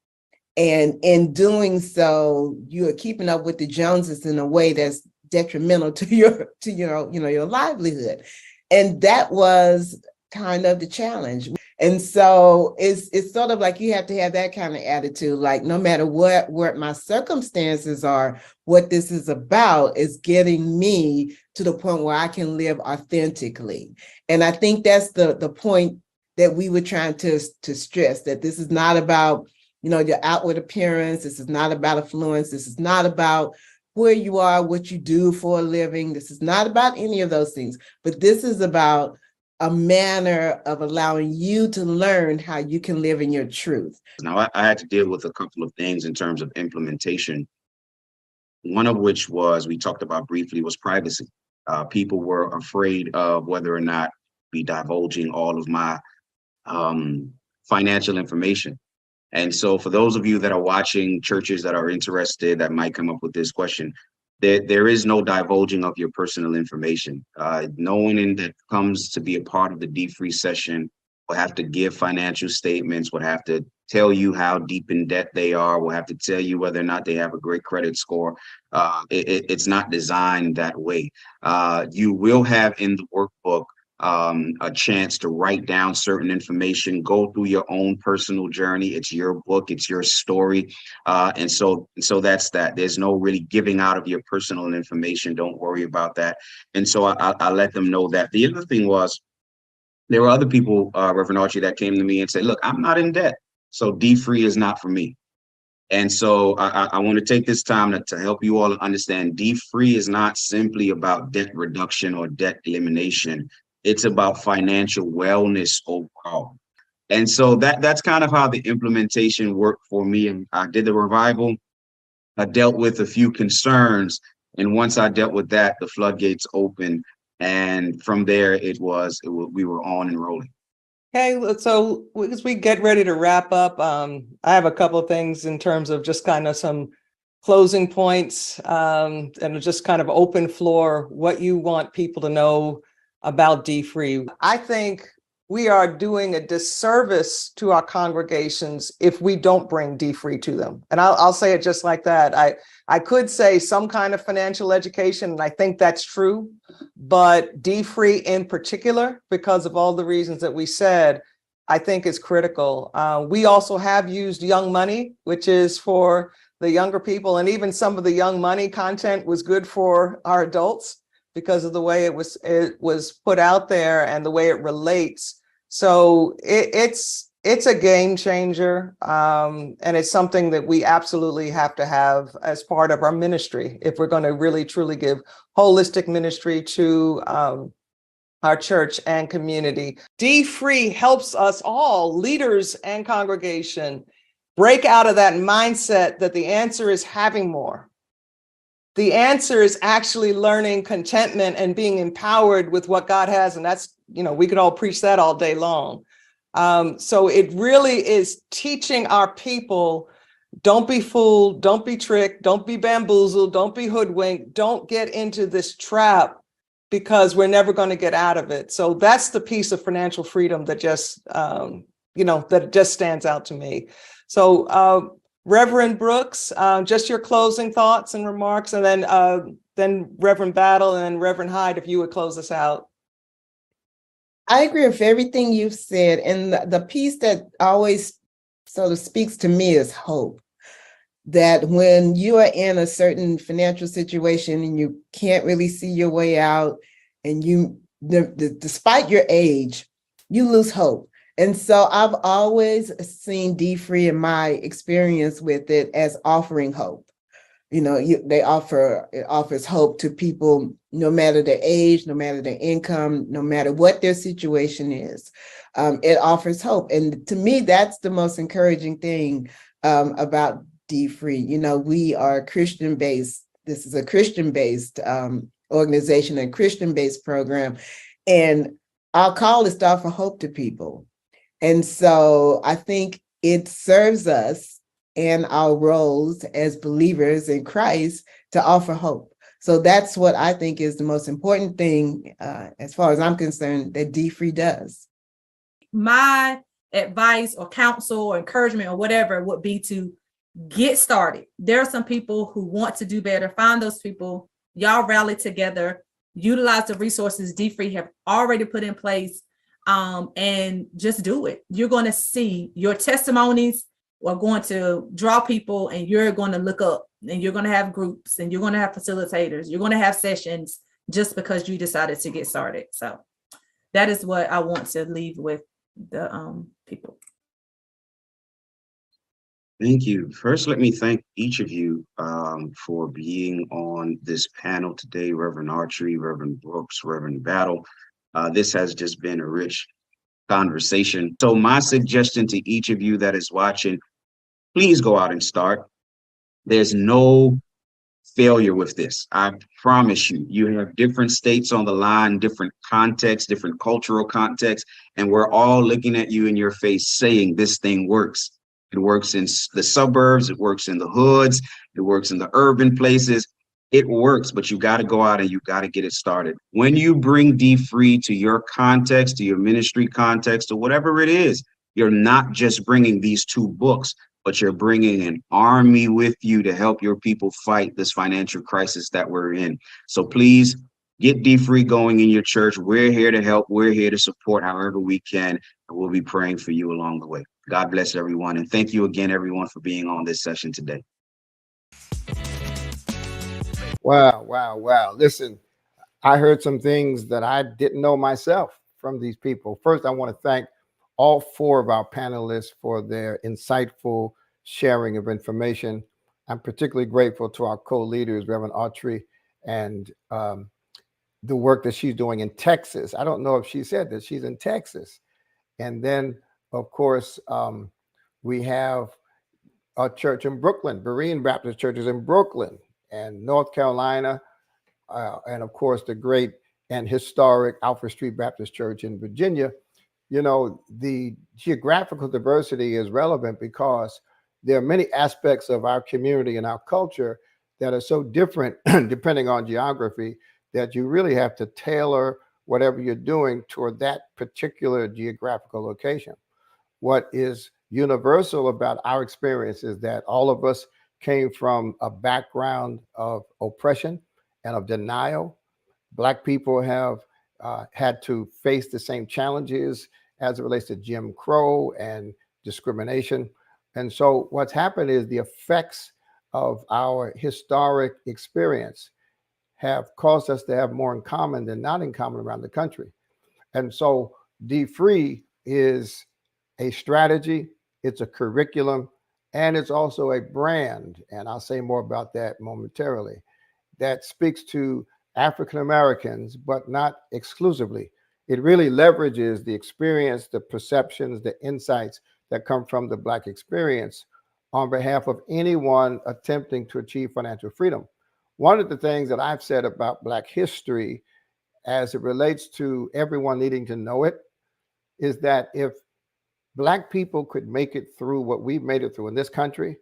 And in doing so, you are keeping up with the Joneses in a way that's detrimental to your livelihood. And that was kind of the challenge. And so it's sort of like you have to have that kind of attitude, like no matter what my circumstances are, what this is about is getting me to the point where I can live authentically. And I think that's the point that we were trying to stress, that this is not about, your outward appearance. This is not about affluence. This is not about where you are, what you do for a living. This is not about any of those things, but this is about a manner of allowing you to learn how you can live in your truth. Now, I had to deal with a couple of things in terms of implementation. One of which we talked about briefly, was privacy. People were afraid of whether or not be divulging all of my financial information. And so for those of you that are watching, churches that are interested, that might come up with this question, there is no divulging of your personal information. No one that comes to be a part of the dfree session will have to give financial statements, will have to tell you how deep in debt they are, will have to tell you whether or not they have a great credit score. It's not designed that way. You will have in the workbook a chance to write down certain information, go through your own personal journey. It's your book, it's your story. And so that's that. There's no really giving out of your personal information. Don't worry about that. And so I let them know that. The other thing was, there were other people, Reverend Archie, that came to me and said, look, I'm not in debt, so dfree is not for me. And so I want to take this time to help you all understand dfree is not simply about debt reduction or debt elimination. It's about financial wellness overall. And so that's kind of how the implementation worked for me. And I did the revival. I dealt with a few concerns. And once I dealt with that, the floodgates opened. And from there, we were on and rolling. Okay, so as we get ready to wrap up, I have a couple of things in terms of just kind of some closing points, and just kind of open floor, what you want people to know about dfree. I think we are doing a disservice to our congregations if we don't bring dfree to them. And I'll say it just like that. I could say some kind of financial education, and I think that's true, but dfree in particular, because of all the reasons that we said, I think is critical. We also have used Young Money, which is for the younger people, and even some of the Young Money content was good for our adults because of the way it was put out there and the way it relates. So it's a game changer, and it's something that we absolutely have to have as part of our ministry if we're going to really truly give holistic ministry to our church and community. dfree helps us all, leaders and congregation, break out of that mindset that the answer is having more. The answer is actually learning contentment and being empowered with what God has. And that's, we could all preach that all day long. So it really is teaching our people, don't be fooled, don't be tricked, don't be bamboozled, don't be hoodwinked, don't get into this trap because we're never going to get out of it. So that's the piece of financial freedom that just, that just stands out to me. So Reverend Brooks, just your closing thoughts and remarks, and then Reverend Battle and then Reverend Hyde, if you would close us out. I agree with everything you've said. And the piece that always sort of speaks to me is hope. That when you are in a certain financial situation and you can't really see your way out, and despite your age, you lose hope. And so I've always seen dfree in my experience with it as offering hope. it offers hope to people, no matter their age, no matter their income, no matter what their situation is. It offers hope. And to me, that's the most encouraging thing about dfree. We are Christian-based. This is a Christian-based organization, a Christian-based program. And our call is to offer hope to people. And so I think it serves us and our roles as believers in Christ to offer hope. So that's what I think is the most important thing, as far as I'm concerned, that dfree does. My advice or counsel or encouragement or whatever would be to get started. There are some people who want to do better. Find those people. Y'all rally together. Utilize the resources dfree have already put in place, and just do it. You're going to see your testimonies are going to draw people, and you're going to look up, and you're going to have groups, and you're going to have facilitators. You're going to have sessions just because you decided to get started. So that is what I want to leave with the people. Thank you. First, let me thank each of you for being on this panel today, Reverend Archery, Reverend Brooks, Reverend Battle. This has just been a rich conversation. So my suggestion to each of you that is watching, please go out and start. There's no failure with this. I promise you. You have different states on the line, different contexts, different cultural contexts, and we're all looking at you in your face saying this thing works. It works in the suburbs, it works in the hoods, it works in the urban places. It works, but you got to go out and you got to get it started. When you bring dfree to your context, to your ministry context, or whatever it is, you're not just bringing these 2 books, but you're bringing an army with you to help your people fight this financial crisis that we're in. So please get dfree going in your church. We're here to help. We're here to support however we can. And we'll be praying for you along the way. God bless everyone. And thank you again, everyone, for being on this session today. Wow. Listen, I heard some things that I didn't know myself from these people. First, I want to thank all 4 of our panelists for their insightful sharing of information. I'm particularly grateful to our co-leaders, Reverend Autry, and the work that she's doing in Texas. I don't know if she said that she's in Texas. And then, of course, we have a church in Brooklyn. Berean Baptist Church is in Brooklyn and North Carolina. And of course, the great and historic Alfred Street Baptist Church in Virginia. The geographical diversity is relevant because there are many aspects of our community and our culture that are so different depending on geography that you really have to tailor whatever you're doing toward that particular geographical location. What is universal about our experience is that all of us came from a background of oppression and of denial. Black people have had to face the same challenges as it relates to Jim Crow and discrimination. And so what's happened is the effects of our historic experience have caused us to have more in common than not in common around the country. And so dfree is a strategy, it's a curriculum, and it's also a brand. And I'll say more about that momentarily. That speaks to African Americans, but not exclusively. It really leverages the experience, the perceptions, the insights that come from the Black experience on behalf of anyone attempting to achieve financial freedom. One of the things that I've said about Black history as it relates to everyone needing to know it is that if Black people could make it through what we've made it through in this country,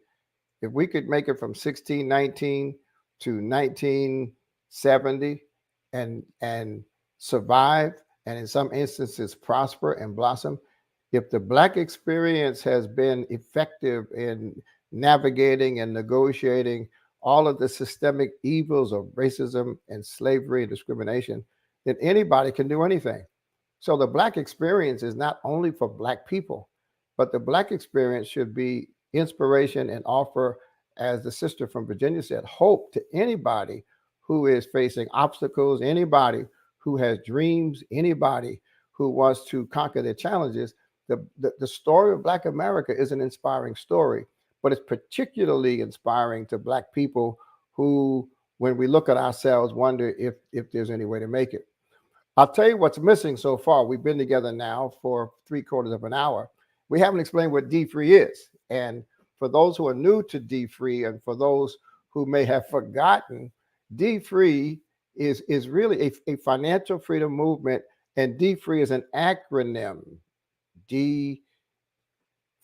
if we could make it from 1619 to 1970 and survive, and in some instances prosper and blossom, if the Black experience has been effective in navigating and negotiating all of the systemic evils of racism and slavery and discrimination, then anybody can do anything. So the Black experience is not only for Black people, but the Black experience should be inspiration and offer, as the sister from Virginia said, hope to anybody who is facing obstacles, anybody who has dreams, anybody who wants to conquer their challenges. The story of Black America is an inspiring story, but it's particularly inspiring to Black people who, when we look at ourselves, wonder if there's any way to make it. I'll tell you what's missing so far. We've been together now for 3/4 of an hour. We haven't explained what dfree is. And for those who are new to dfree, and for those who may have forgotten, dfree is really a financial freedom movement, and dfree is an acronym. D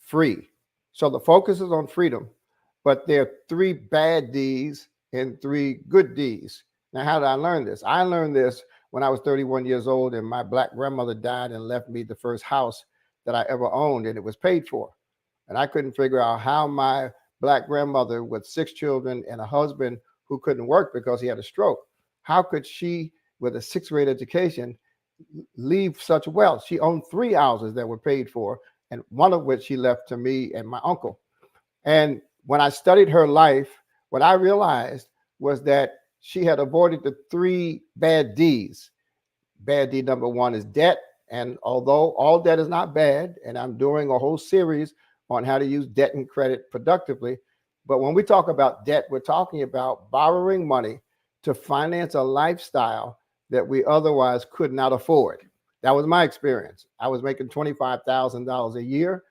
free. So the focus is on freedom, but there are 3 bad D's and 3 good D's. Now, how did I learn this? I learned this when I was 31 years old and my Black grandmother died and left me the first house that I ever owned, and it was paid for. And I couldn't figure out how my Black grandmother, with 6 children and a husband who couldn't work because he had a stroke, how could she, with a 6th grade education, leave such wealth? She owned 3 houses that were paid for, and one of which she left to me and my uncle. And when I studied her life, what I realized was that she had avoided the 3 bad D's. Bad D number 1 is debt. And although all debt is not bad, and I'm doing a whole series on how to use debt and credit productively, but when we talk about debt, we're talking about borrowing money to finance a lifestyle that we otherwise could not afford. That was my experience. I was making $25,000 a year.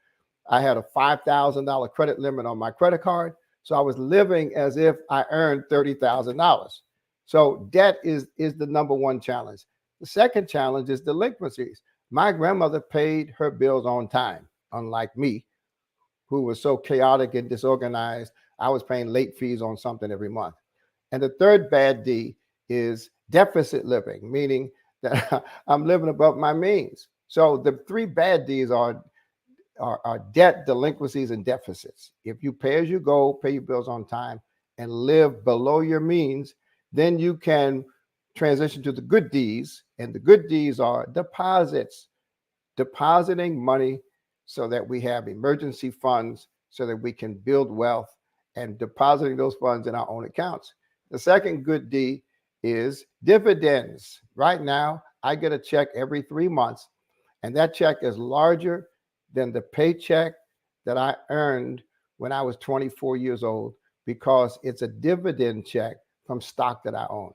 I had a $5,000 credit limit on my credit card. So I was living as if I earned $30,000. So debt is the number 1 challenge. The second challenge is delinquencies. My grandmother paid her bills on time, unlike me, who was so chaotic and disorganized. I was paying late fees on something every month. And the third bad D is deficit living, meaning that I'm living above my means. So the 3 bad D's are debt, delinquencies, and deficits. If you pay as you go, pay your bills on time, and live below your means, then you can transition to the good D's. And the good D's are deposits, depositing money so that we have emergency funds so that we can build wealth, and depositing those funds in our own accounts. The second good D is dividends. Right now, I get a check every 3 months, and that check is larger than the paycheck that I earned when I was 24 years old, because it's a dividend check from stock that I own.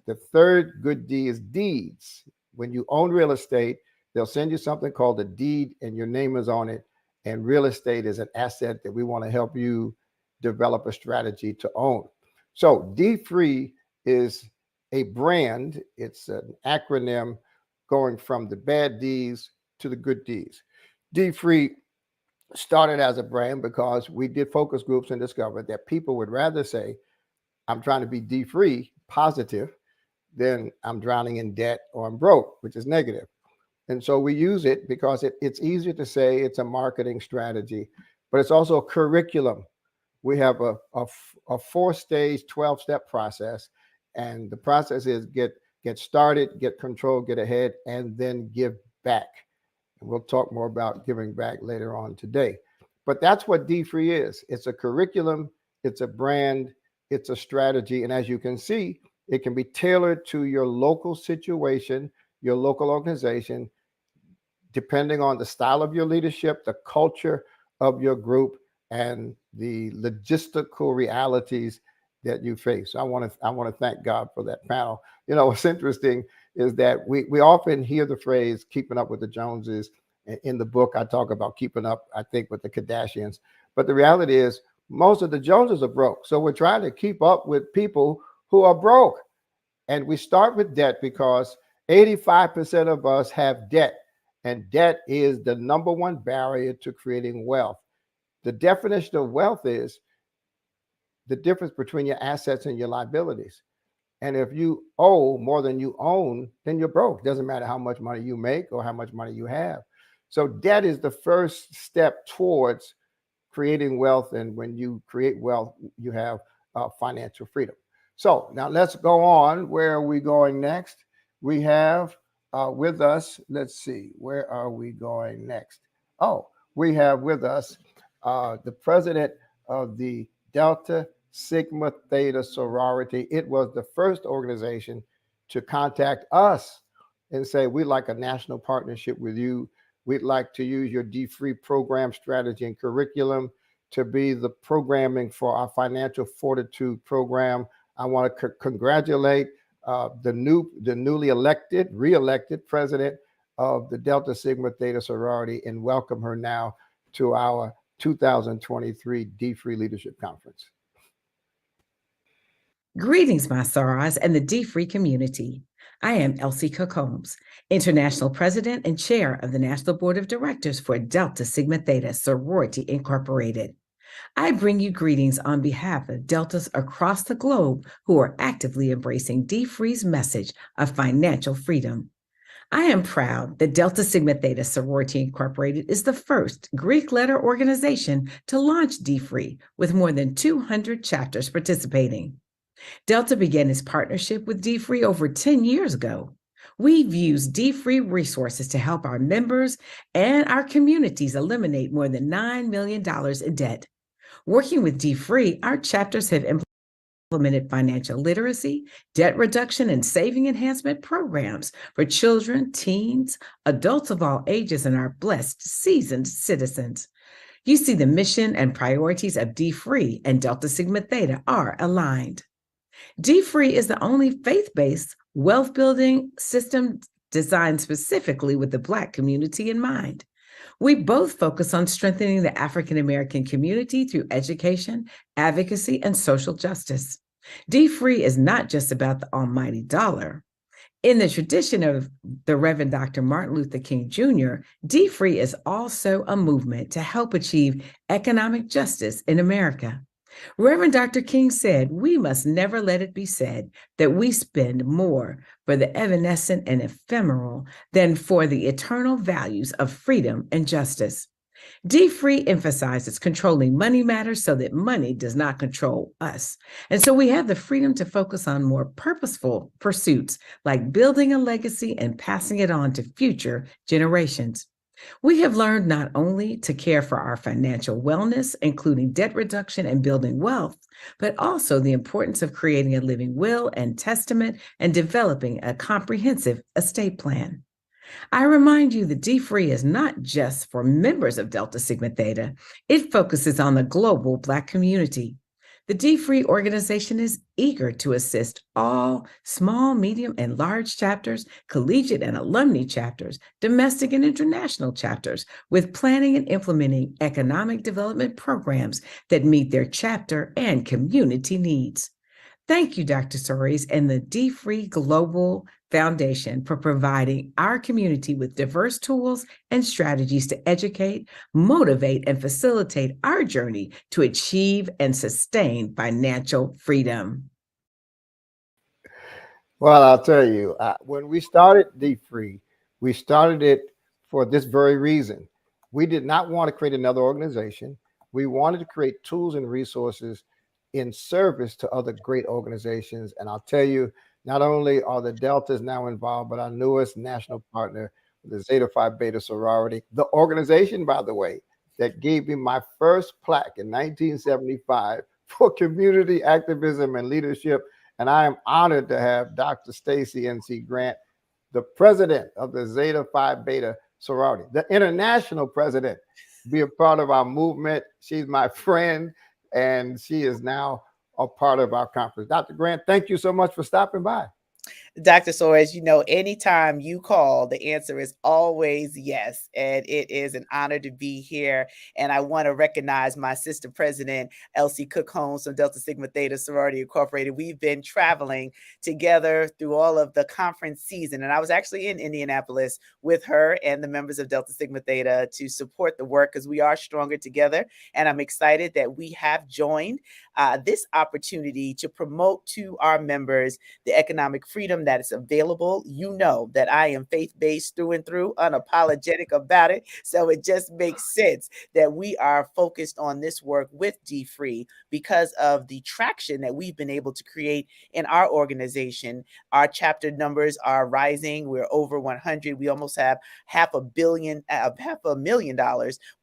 The third good D is deeds. When you own real estate, they'll send you something called a deed, and your name is on it. And real estate is an asset that we want to help you develop a strategy to own. So dfree is a brand. It's an acronym going from the bad D's to the good D's. dfree started as a brand because we did focus groups and discovered that people would rather say, I'm trying to be dfree, positive, than I'm drowning in debt or I'm broke, which is negative. And so we use it because it's easier to say it's a marketing strategy, but it's also a curriculum. We have a 4-stage, 12-step process. And the process is get started, get control, get ahead, and then give back. And we'll talk more about giving back later on today. But that's what dfree is. It's a curriculum, it's a brand, it's a strategy. And as you can see, it can be tailored to your local situation, your local organization, depending on the style of your leadership, the culture of your group, and the logistical realities that you face. I want to thank God for that panel. You know, what's interesting is that we often hear the phrase keeping up with the Joneses. In the book, I talk about keeping up, I think, with the Kardashians. But the reality is most of the Joneses are broke. So we're trying to keep up with people who are broke. And we start with debt because 85% of us have debt. And debt is the number 1 barrier to creating wealth. The definition of wealth is the difference between your assets and your liabilities. And if you owe more than you own, then you're broke. Doesn't matter how much money you make or how much money you have. So debt is the first step towards creating wealth. And when you create wealth, you have financial freedom. So now let's go on. Where are we going next? We have with us, let's see, where are we going next? Oh, we have with us the president of the Delta Sigma Theta sorority. It was the first organization to contact us and say, we'd like a national partnership with you. We'd like to use your dfree program, strategy, and curriculum to be the programming for our Financial Fortitude program. I want to congratulate the newly re-elected president of the Delta Sigma Theta sorority and welcome her now to our 2023 dfree Leadership Conference. Greetings, my sorors and the dfree community. I am Elsie Cook Holmes, International President and Chair of the National Board of Directors for Delta Sigma Theta Sorority Incorporated. I bring you greetings on behalf of Deltas across the globe who are actively embracing dfree's message of financial freedom. I am proud that Delta Sigma Theta Sorority Incorporated is the first Greek letter organization to launch dfree with more than 200 chapters participating. Delta began its partnership with dfree over 10 years ago. We've used dfree resources to help our members and our communities eliminate more than $9 million in debt. Working with dfree, our chapters have implemented financial literacy, debt reduction, and saving enhancement programs for children, teens, adults of all ages, and our blessed, seasoned citizens. You see, the mission and priorities of dfree and Delta Sigma Theta are aligned. dfree is the only faith-based wealth building system designed specifically with the Black community in mind. We both focus on strengthening the African American community through education, advocacy, and social justice. dfree is not just about the almighty dollar. In the tradition of the Reverend Dr. Martin Luther King Jr., dfree is also a movement to help achieve economic justice in America. Reverend Dr. King said, "We must never let it be said that we spend more for the evanescent and ephemeral than for the eternal values of freedom and justice." dfree emphasizes controlling money matters so that money does not control us. And so we have the freedom to focus on more purposeful pursuits like building a legacy and passing it on to future generations. We have learned not only to care for our financial wellness, including debt reduction and building wealth, but also the importance of creating a living will and testament and developing a comprehensive estate plan. I remind you that dfree is not just for members of Delta Sigma Theta. It focuses on the global Black community. The dfree organization is eager to assist all small, medium, and large chapters, collegiate and alumni chapters, domestic and international chapters, with planning and implementing economic development programs that meet their chapter and community needs. Thank you, Dr. Soares and the dfree Global Foundation for providing our community with diverse tools and strategies to educate, motivate, and facilitate our journey to achieve and sustain financial freedom. Well, I'll tell you, when we started dfree, we started it for this very reason. We did not want to create another organization. We wanted to create tools and resources in service to other great organizations. And I'll tell you, not only are the Deltas now involved, but our newest national partner, the Zeta Phi Beta sorority, the organization, by the way, that gave me my first plaque in 1975 for community activism and leadership. And I am honored to have Dr. Stacy N.C. Grant, the president of the Zeta Phi Beta sorority, the international president, be a part of our movement. She's my friend, and she is now a part of our conference. Dr. Grant, thank you so much for stopping by. Dr. Soares, you know, anytime you call, the answer is always yes. And it is an honor to be here. And I want to recognize my sister president, Elsie Cook Holmes from Delta Sigma Theta Sorority Incorporated. We've been traveling together through all of the conference season. And I was actually in Indianapolis with her and the members of Delta Sigma Theta to support the work because we are stronger together. And I'm excited that we have joined this opportunity to promote to our members the economic freedom that is available. You know that I am faith-based through and through, unapologetic about it. So it just makes sense that we are focused on this work with dfree because of the traction that we've been able to create in our organization. Our chapter numbers are rising. We're over 100. We almost have $500 million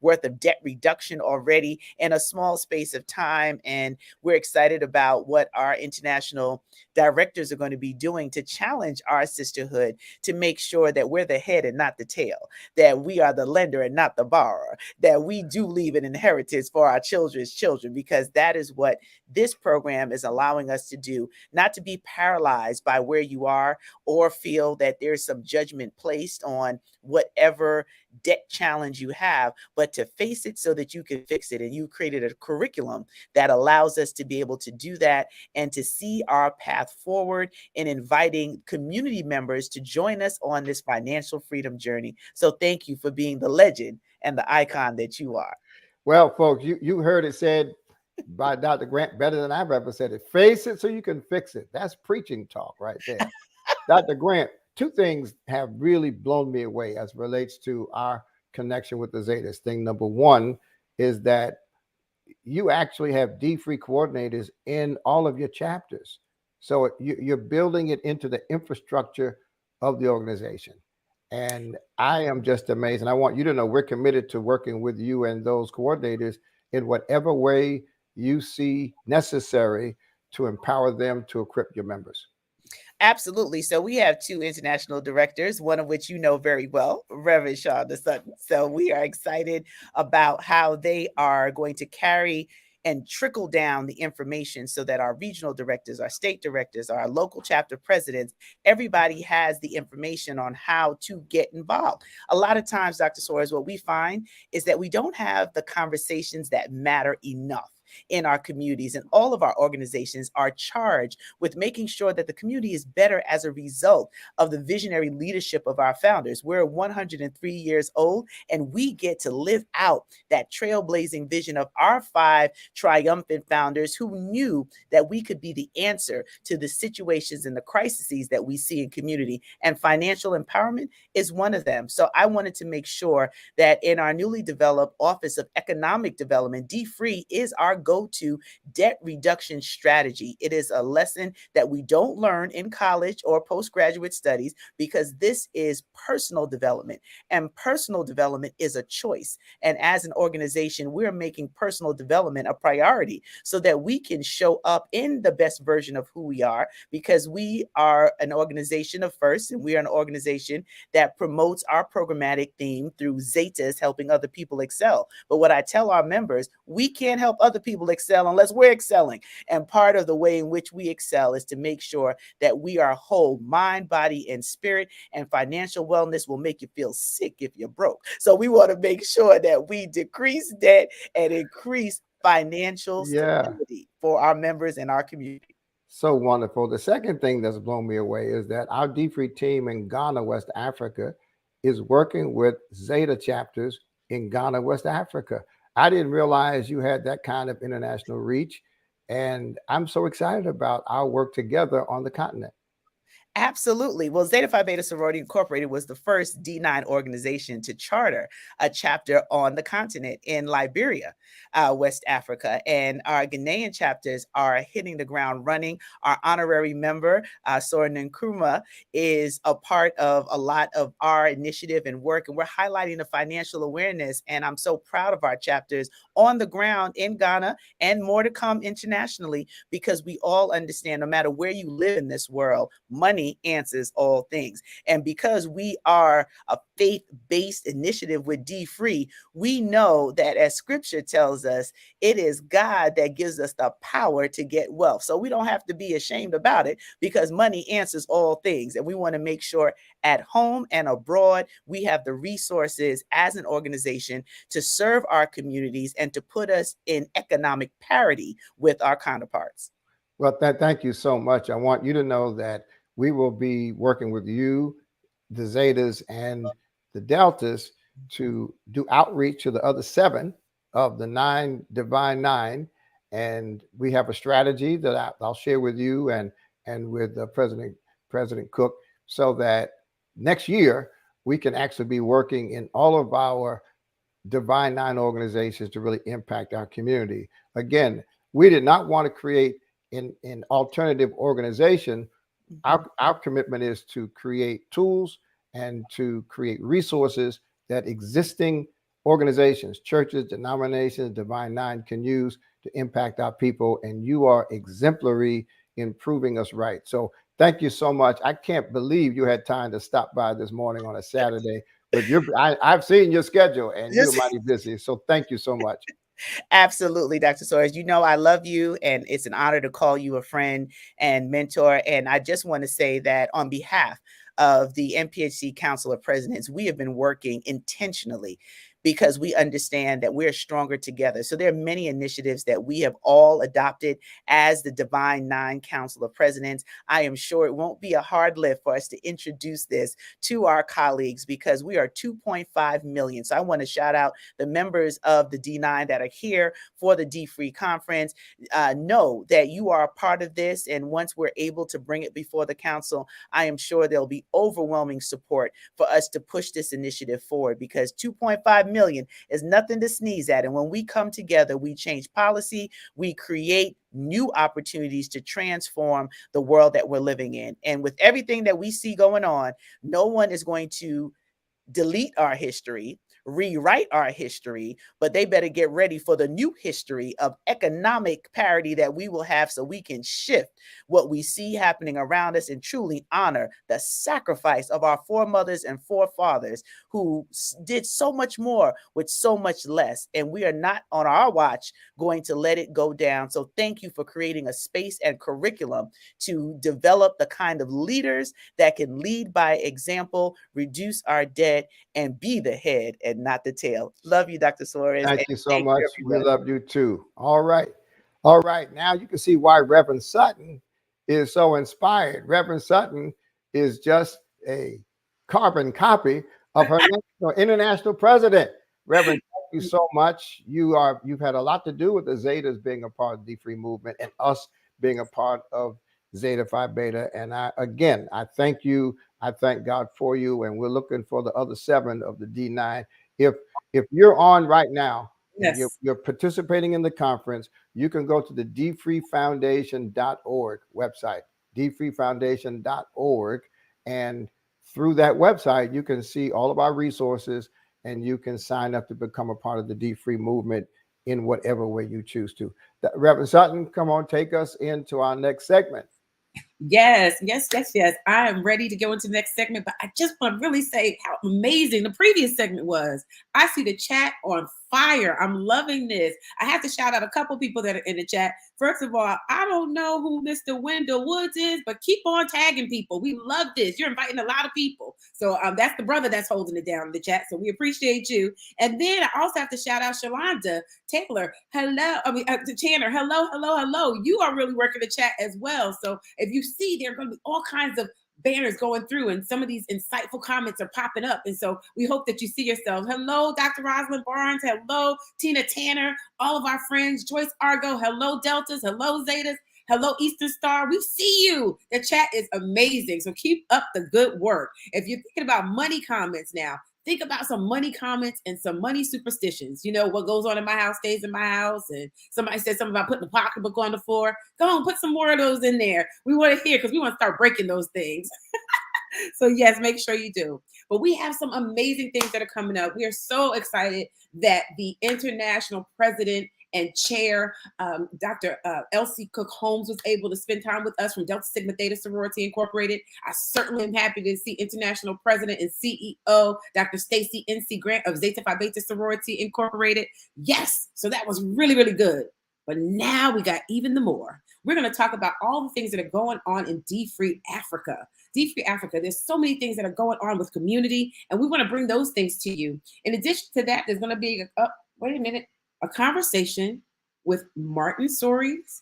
worth of debt reduction already in a small space of time. And We're excited about what our international directors are going to be doing to challenge our sisterhood to make sure that we're the head and not the tail, that we are the lender and not the borrower, that we do leave an inheritance for our children's children, because that is what this program is allowing us to do, not to be paralyzed by where you are or feel that there's some judgment placed on whatever debt challenge you have, but to face it so that you can fix it. And you created a curriculum that allows us to be able to do that and to see our path forward in inviting community members to join us on this financial freedom journey. So thank you for being the legend and the icon that you are. Well, folks, you heard it said by Dr. Grant better than I've ever said it. Face it so you can fix it. That's preaching talk right there. Dr. Grant, two things have really blown me away as it relates to our connection with the Zetas. Thing number one is that you actually have dfree coordinators in all of your chapters. So you're building it into the infrastructure of the organization. And I am just amazed. And I want you to know we're committed to working with you and those coordinators in whatever way you see necessary to empower them to equip your members. Absolutely. So we have two international directors, one of which you know very well, Reverend Shonda Sutton. So we are excited about how they are going to carry and trickle down the information so that our regional directors, our state directors, our local chapter presidents, everybody has the information on how to get involved. A lot of times, Dr. Suarez, what we find is that we don't have the conversations that matter enough in our communities, and all of our organizations are charged with making sure that the community is better as a result of the visionary leadership of our founders. We're 103 years old, and we get to live out that trailblazing vision of our 5 triumphant founders who knew that we could be the answer to the situations and the crises that we see in community, and financial empowerment is one of them. So I wanted to make sure that in our newly developed Office of Economic Development, dfree is our go-to debt reduction strategy. It is a lesson that we don't learn in college or postgraduate studies, because this is personal development, and personal development is a choice. And as an organization, we're making personal development a priority so that we can show up in the best version of who we are, because we are an organization of first, and we are an organization that promotes our programmatic theme through Zetas, helping other people excel. But what I tell our members, we can't help other people excel unless we're excelling. And part of the way in which we excel is to make sure that we are whole, mind, body, and spirit. And financial wellness will make you feel sick if you're broke. So we want to make sure that we decrease debt and increase financial stability for our members and our community. So wonderful. The second thing that's blown me away is that our dfree team in Ghana, West Africa, is working with Zeta chapters in Ghana, West Africa. I didn't realize you had that kind of international reach, and I'm so excited about our work together on the continent. Absolutely. Well, Zeta Phi Beta Sorority Incorporated was the first D9 organization to charter a chapter on the continent in Liberia, West Africa. And our Ghanaian chapters are hitting the ground running. Our honorary member, Sora Nkrumah, is a part of a lot of our initiative and work. And we're highlighting the financial awareness. And I'm so proud of our chapters on the ground in Ghana, and more to come internationally, because we all understand, no matter where you live in this world, money answers all things. And because we are a faith-based initiative with dfree, we know that, as scripture tells us, it is God that gives us the power to get wealth. So we don't have to be ashamed about it, because money answers all things. And we want to make sure at home and abroad, we have the resources as an organization to serve our communities and to put us in economic parity with our counterparts. Well, thank you so much. I want you to know that we will be working with you, the Zetas, and the Deltas to do outreach to the other 7 of the 9 Divine 9. And we have a strategy that I'll share with you and with President Cook, so that next year we can actually be working in all of our Divine 9 organizations to really impact our community. Again, we did not want to create an alternative organization. Our commitment is to create tools and to create resources that existing organizations, churches, denominations, Divine 9 can use to impact our people, and you are exemplary in proving us right. So thank you so much. I can't believe you had time to stop by this morning on a Saturday, but I've seen your schedule and you're Yes. mighty busy. So thank you so much. Absolutely, Dr. Soares. You know, I love you, and it's an honor to call you a friend and mentor. And I just want to say that on behalf of the NPHC Council of Presidents, we have been working intentionally because we understand that we're stronger together. So there are many initiatives that we have all adopted as the Divine Nine Council of Presidents. I am sure it won't be a hard lift for us to introduce this to our colleagues because we are 2.5 million. So I want to shout out the members of the D9 that are here for the dfree conference. Know that you are a part of this. And once we're able to bring it before the council, I am sure there'll be overwhelming support for us to push this initiative forward, because 2.5 million is nothing to sneeze at. And when we come together, we change policy, we create new opportunities to transform the world that we're living in. And with everything that we see going on, no one is going to delete our history, rewrite our history, but they better get ready for the new history of economic parity that we will have, so we can shift what we see happening around us and truly honor the sacrifice of our foremothers and forefathers who did so much more with so much less. And we are not on our watch going to let it go down. So thank you for creating a space and curriculum to develop the kind of leaders that can lead by example, reduce our debt, and be the head and not the tail. Love you, Dr. Soares. Thank you so thank much. you, We everyone. love you too. All right. All right. Now you can see why Reverend Sutton is so inspired. Reverend Sutton is just a carbon copy of her international president. Reverend, thank you so much. You've had a lot to do with the Zetas being a part of the free movement and us being a part of Zeta Phi Beta. And I thank you. I thank God for you. And we're looking for the other 7 of the D9. If you're on right now, and Yes. you're participating in the conference, you can go to the dfreefoundation.org website, dfreefoundation.org, and through that website, you can see all of our resources, and you can sign up to become a part of the D-Free movement in whatever way you choose to. Reverend Sutton, come on, take us into our next segment. Yes. I am ready to go into the next segment, but I just want to really say how amazing the previous segment was. I see the chat on fire. I'm loving this. I have to shout out a couple people that are in the chat. First of all, I don't know who Mr. Wendell Woods is, but keep on tagging people. We love this. You're inviting a lot of people. So that's the brother that's holding it down in the chat. So we appreciate you. And then I also have to shout out Shalonda Taylor. Hello. Tanner. Hello. You are really working the chat as well. So if you see, there are going to be all kinds of banners going through, and some of these insightful comments are popping up. And so we hope that you see yourself. Hello, Dr. Rosalind Barnes. Hello, Tina Tanner. All of our friends, Joyce Argo. Hello, Deltas. Hello, Zetas. Hello, Eastern Star. We see you. The chat is amazing. So keep up the good work. If you're thinking about money comments now, think about some money comments and some money superstitions. You know, what goes on in my house stays in my house. And somebody said something about putting the pocketbook on the floor. Go on, put some more of those in there. We want to hear, because we want to start breaking those things. So yes, make sure you do. But we have some amazing things that are coming up. We are so excited that the international president and chair, Dr. Elsie Cook Holmes, was able to spend time with us from Delta Sigma Theta Sorority Incorporated. I certainly am happy to see international president and CEO, Dr. Stacy NC Grant of Zeta Phi Beta Sorority Incorporated. Yes, so that was really, really good. But now we got even the more. We're going to talk about all the things that are going on in D-Free Africa. D-Free Africa, there's so many things that are going on with community, and we want to bring those things to you. In addition to that, there's going to be a conversation with Martin Soares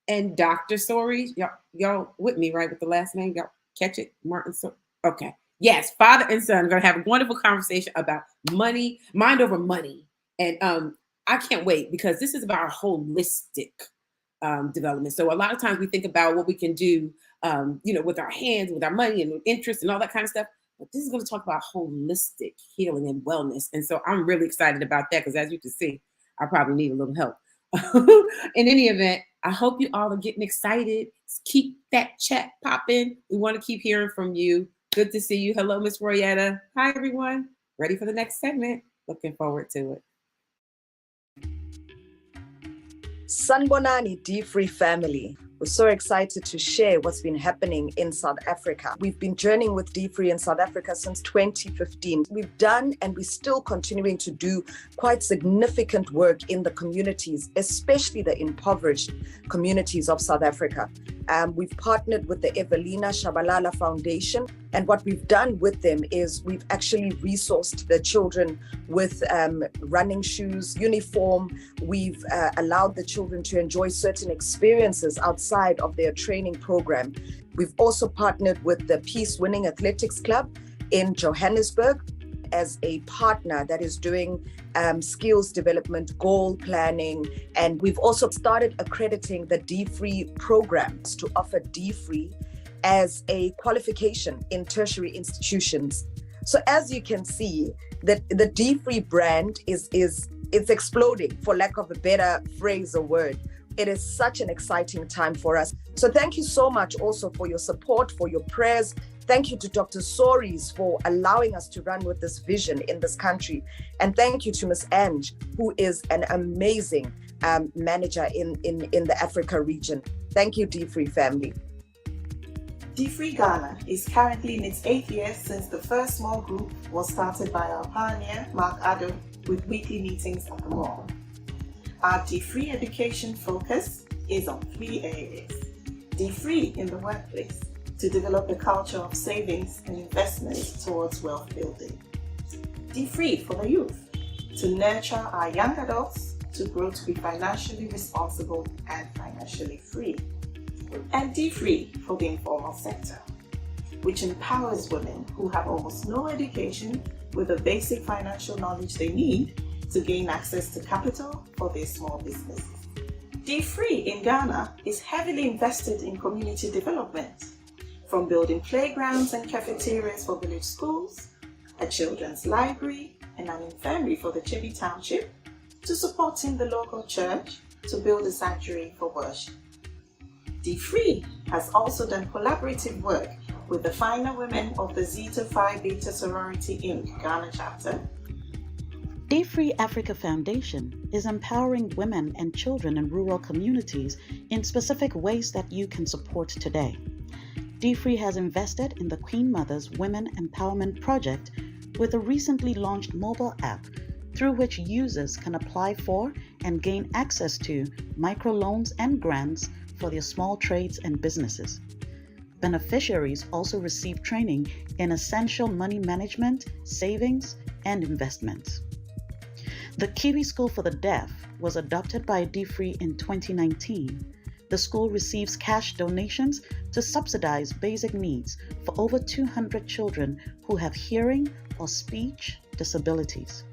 and Dr. Soares. Y'all with me, right, with the last name? Y'all catch it? Martin Soares. Okay. Yes, father and son are going to have a wonderful conversation about money, mind over money. And I can't wait, because this is about our holistic development. So a lot of times we think about what we can do, with our hands, with our money and interest and all that kind of stuff. But this is going to talk about holistic healing and wellness. And so I'm really excited about that, because as you can see, I probably need a little help. In any event, I hope you all are getting excited. Keep that chat popping. We want to keep hearing from you. Good to see you. Hello, Miss Royetta. Hi, everyone. Ready for the next segment. Looking forward to it. Sanbonani dfree family. We're so excited to share what's been happening in South Africa. We've been journeying with dfree in South Africa since 2015. We've done and we're still continuing to do quite significant work in the communities, especially the impoverished communities of South Africa. We've partnered with the Evelina Shabalala Foundation, and what we've done with them is we've actually resourced the children with running shoes, uniform. We've allowed the children to enjoy certain experiences outside of their training program. We've also partnered with the Peace Winning Athletics Club in Johannesburg as a partner that is doing skills development, goal planning, and we've also started accrediting the dfree programs to offer dfree as a qualification in tertiary institutions. So as you can see, that the dfree brand it's exploding, for lack of a better phrase or word. It is such an exciting time for us. So thank you so much also for your support, for your prayers. Thank you to Dr. Soris for allowing us to run with this vision in this country. And thank you to Ms. Ange, who is an amazing manager in the Africa region. Thank you, dfree family. dfree Ghana is currently in its 8th year since the first small group was started by our pioneer, Mark Addo, with weekly meetings at the mall. Our dfree education focus is on 3 areas. dfree in the workplace, to develop a culture of savings and investment towards wealth building. dfree for the youth, to nurture our young adults to grow to be financially responsible and financially free. And dfree for the informal sector, which empowers women who have almost no education with the basic financial knowledge they need to gain access to capital for their small businesses. dfree in Ghana is heavily invested in community development, from building playgrounds and cafeterias for village schools, a children's library, and an infirmary for the Chibi Township, to supporting the local church to build a sanctuary for worship. dfree has also done collaborative work with the finer women of the Zeta Phi Beta Sorority Inc. Ghana chapter. dfree Africa Foundation is empowering women and children in rural communities in specific ways that you can support today. dfree has invested in the Queen Mother's Women Empowerment Project with a recently launched mobile app through which users can apply for and gain access to microloans and grants for their small trades and businesses. Beneficiaries also receive training in essential money management, savings, and investments. The Kiwi School for the Deaf was adopted by dfree in 2019. The school receives cash donations to subsidize basic needs for over 200 children who have hearing or speech disabilities.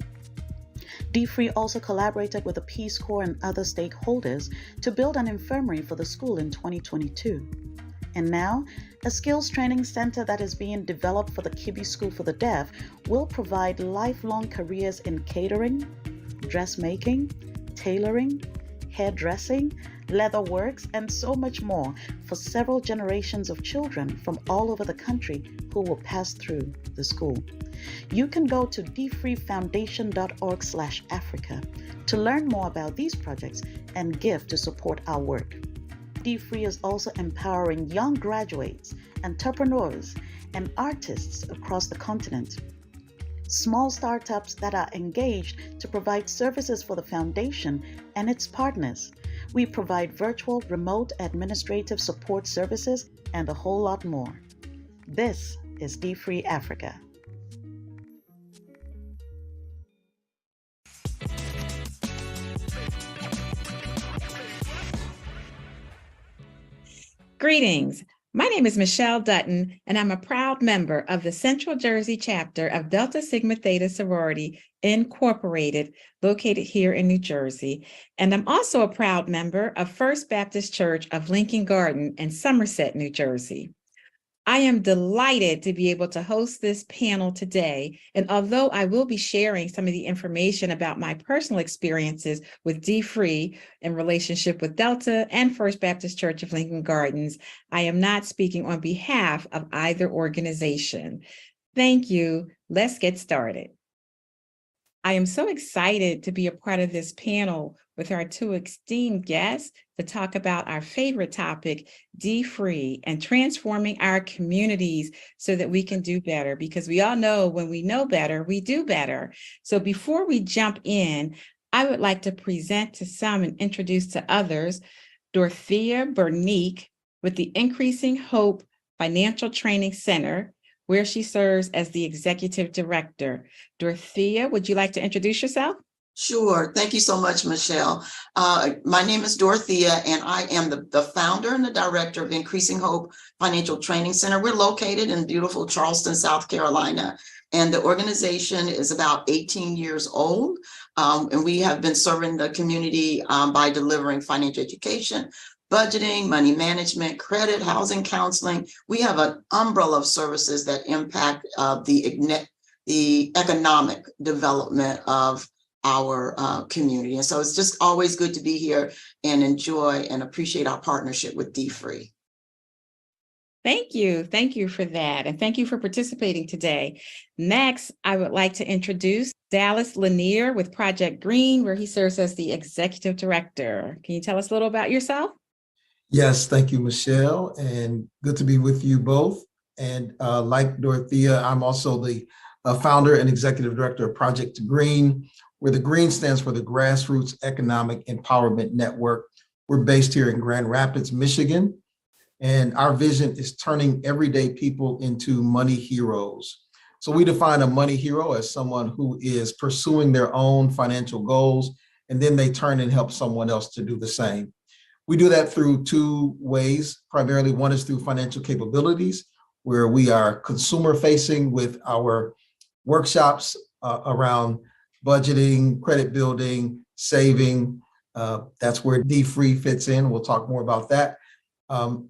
dfree also collaborated with the Peace Corps and other stakeholders to build an infirmary for the school in 2022. And now, a skills training center that is being developed for the Kiwi School for the Deaf will provide lifelong careers in catering, dressmaking, tailoring, hairdressing, leatherworks, and so much more for several generations of children from all over the country who will pass through the school. You can go to dfreefoundation.org/Africa to learn more about these projects and give to support our work. dfree is also empowering young graduates, entrepreneurs, and artists across the continent. Small startups that are engaged to provide services for the foundation and its partners. We provide virtual, remote administrative support services and a whole lot more. This is dfree Africa. Greetings. My name is Michelle Dutton, and I'm a proud member of the Central Jersey chapter of Delta Sigma Theta Sorority Incorporated, located here in New Jersey. And I'm also a proud member of First Baptist Church of Lincoln Garden in Somerset, New Jersey. I am delighted to be able to host this panel today. And although I will be sharing some of the information about my personal experiences with dfree in relationship with Delta and First Baptist Church of Lincoln Gardens, I am not speaking on behalf of either organization. Thank you. Let's get started. I am so excited to be a part of this panel with our two esteemed guests to talk about our favorite topic, dfree, and transforming our communities so that we can do better, because we all know when we know better, we do better. So before we jump in, I would like to present to some and introduce to others Dorothea Bernique with the Increasing Hope Financial Training Center, where she serves as the executive director. Dorothea, would you like to introduce yourself? Sure. Thank you so much, Michelle. My name is Dorothea, and I am the founder and the director of Increasing Hope Financial Training Center. We're located in beautiful Charleston, South Carolina, and the organization is about 18 years old. And we have been serving the community by delivering financial education, budgeting, money management, credit, housing counseling. We have an umbrella of services that impact the economic development of our community. And so it's just always good to be here and enjoy and appreciate our partnership with dfree. Thank you. Thank you for that. And thank you for participating today. Next, I would like to introduce Dallas Lanier with Project Green, where he serves as the executive director. Can you tell us a little about yourself? Yes, thank you, Michelle, and good to be with you both. And like Dorothea, I'm also the founder and executive director of Project Green, where the Green stands for the Grassroots Economic Empowerment Network. We're based here in Grand Rapids, Michigan, and our vision is turning everyday people into money heroes. So we define a money hero as someone who is pursuing their own financial goals, and then they turn and help someone else to do the same. We do that through two ways. Primarily, one is through financial capabilities, where we are consumer facing with our workshops around budgeting, credit building, saving. That's where dfree fits in. We'll talk more about that. And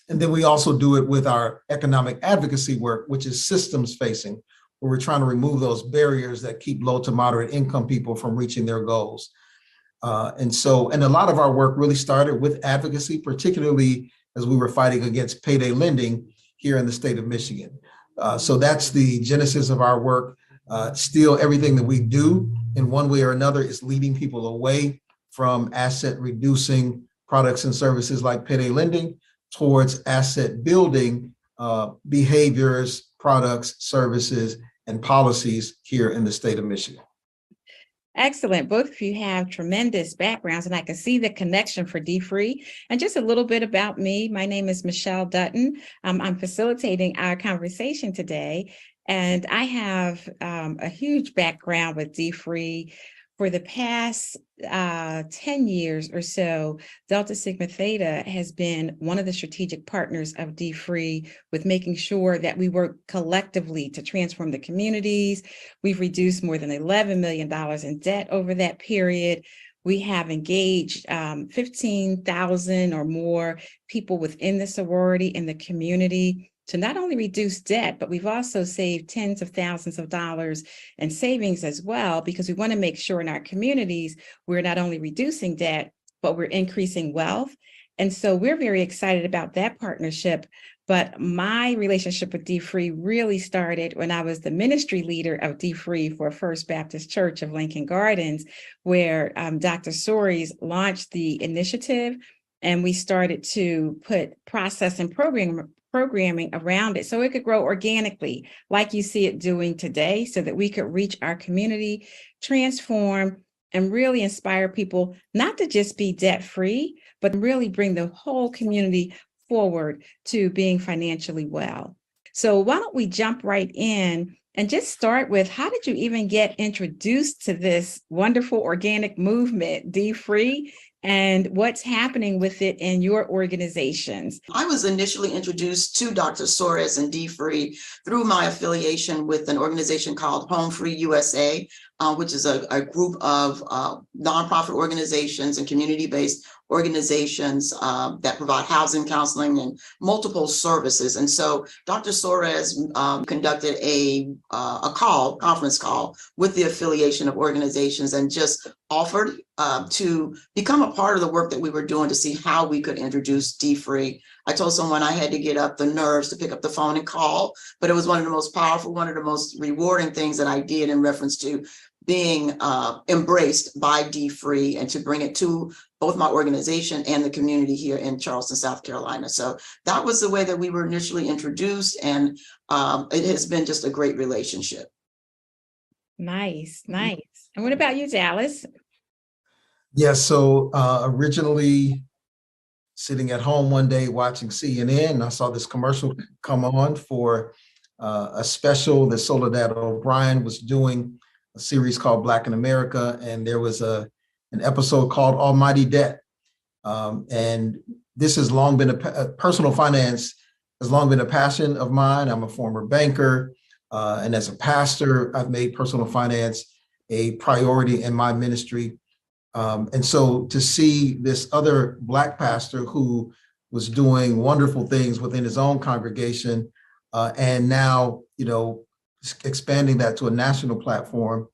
then we also do it with our economic advocacy work, which is systems facing, where we're trying to remove those barriers that keep low to moderate income people from reaching their goals. And a lot of our work really started with advocacy, particularly as we were fighting against payday lending here in the state of Michigan. So that's the genesis of our work. Still, everything that we do in one way or another is leading people away from asset reducing products and services like payday lending towards asset building behaviors, products, services, and policies here in the state of Michigan. Excellent. Both of you have tremendous backgrounds, and I can see the connection for dfree. And just a little bit about me. My name is Michelle Dutton. I'm facilitating our conversation today, and I have a huge background with dfree. For the past 10 years or so, Delta Sigma Theta has been one of the strategic partners of dfree, with making sure that we work collectively to transform the communities. We've reduced more than $11 million in debt over that period. We have engaged 15,000 or more people within the sorority in the community to not only reduce debt, but we've also saved tens of thousands of dollars in savings as well, because we want to make sure in our communities, we're not only reducing debt, but we're increasing wealth. And so we're very excited about that partnership. But my relationship with dfree really started when I was the ministry leader of dfree for First Baptist Church of Lincoln Gardens, where Dr. Soares launched the initiative, and we started to put process and programming around it so it could grow organically, like you see it doing today, so that we could reach our community, transform, and really inspire people not to just be debt-free, but really bring the whole community forward to being financially well. So why don't we jump right in and just start with, how did you even get introduced to this wonderful organic movement, dfree, and what's happening with it in your organizations? I was initially introduced to Dr. Soares and dfree through my affiliation with an organization called Home Free USA, which is a group of nonprofit organizations and community-based organizations that provide housing, counseling, and multiple services. And so Dr. Soares conducted a conference call with the affiliation of organizations, and just offered to become a part of the work that we were doing to see how we could introduce dfree I told someone I had to get up the nerves to pick up the phone and call, but it was one of the most powerful, one of the most rewarding things that I did in reference to being embraced by dfree and to bring it to both my organization and the community here in Charleston, South Carolina. So that was the way that we were initially introduced, and it has been just a great relationship. Nice, nice. And what about you, Dallas? Yeah, so originally sitting at home one day watching CNN, I saw this commercial come on for a special that Soledad O'Brien was doing, a series called Black in America, and there was an episode called Almighty Debt. And this has long been personal finance has long been a passion of mine. I'm a former banker, and as a pastor, I've made personal finance a priority in my ministry. And so to see this other Black pastor who was doing wonderful things within his own congregation, and now, expanding that to a national platform,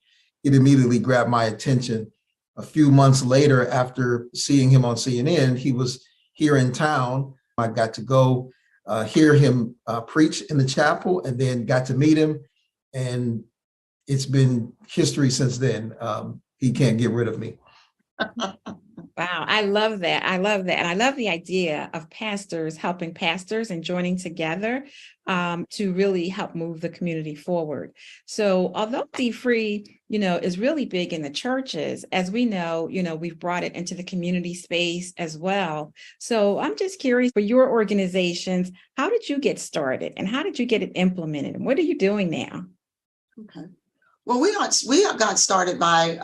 it immediately grabbed my attention. A few months later, after seeing him on CNN, he was here in town. I got to go hear him preach in the chapel, and then got to meet him. And it's been history since then. He can't get rid of me. Wow, I love that. I love that. And I love the idea of pastors helping pastors and joining together to really help move the community forward. So although dfree, is really big in the churches, as we know, we've brought it into the community space as well. So I'm just curious, for your organizations, how did you get started and how did you get it implemented? And what are you doing now? Okay. Well, we got started by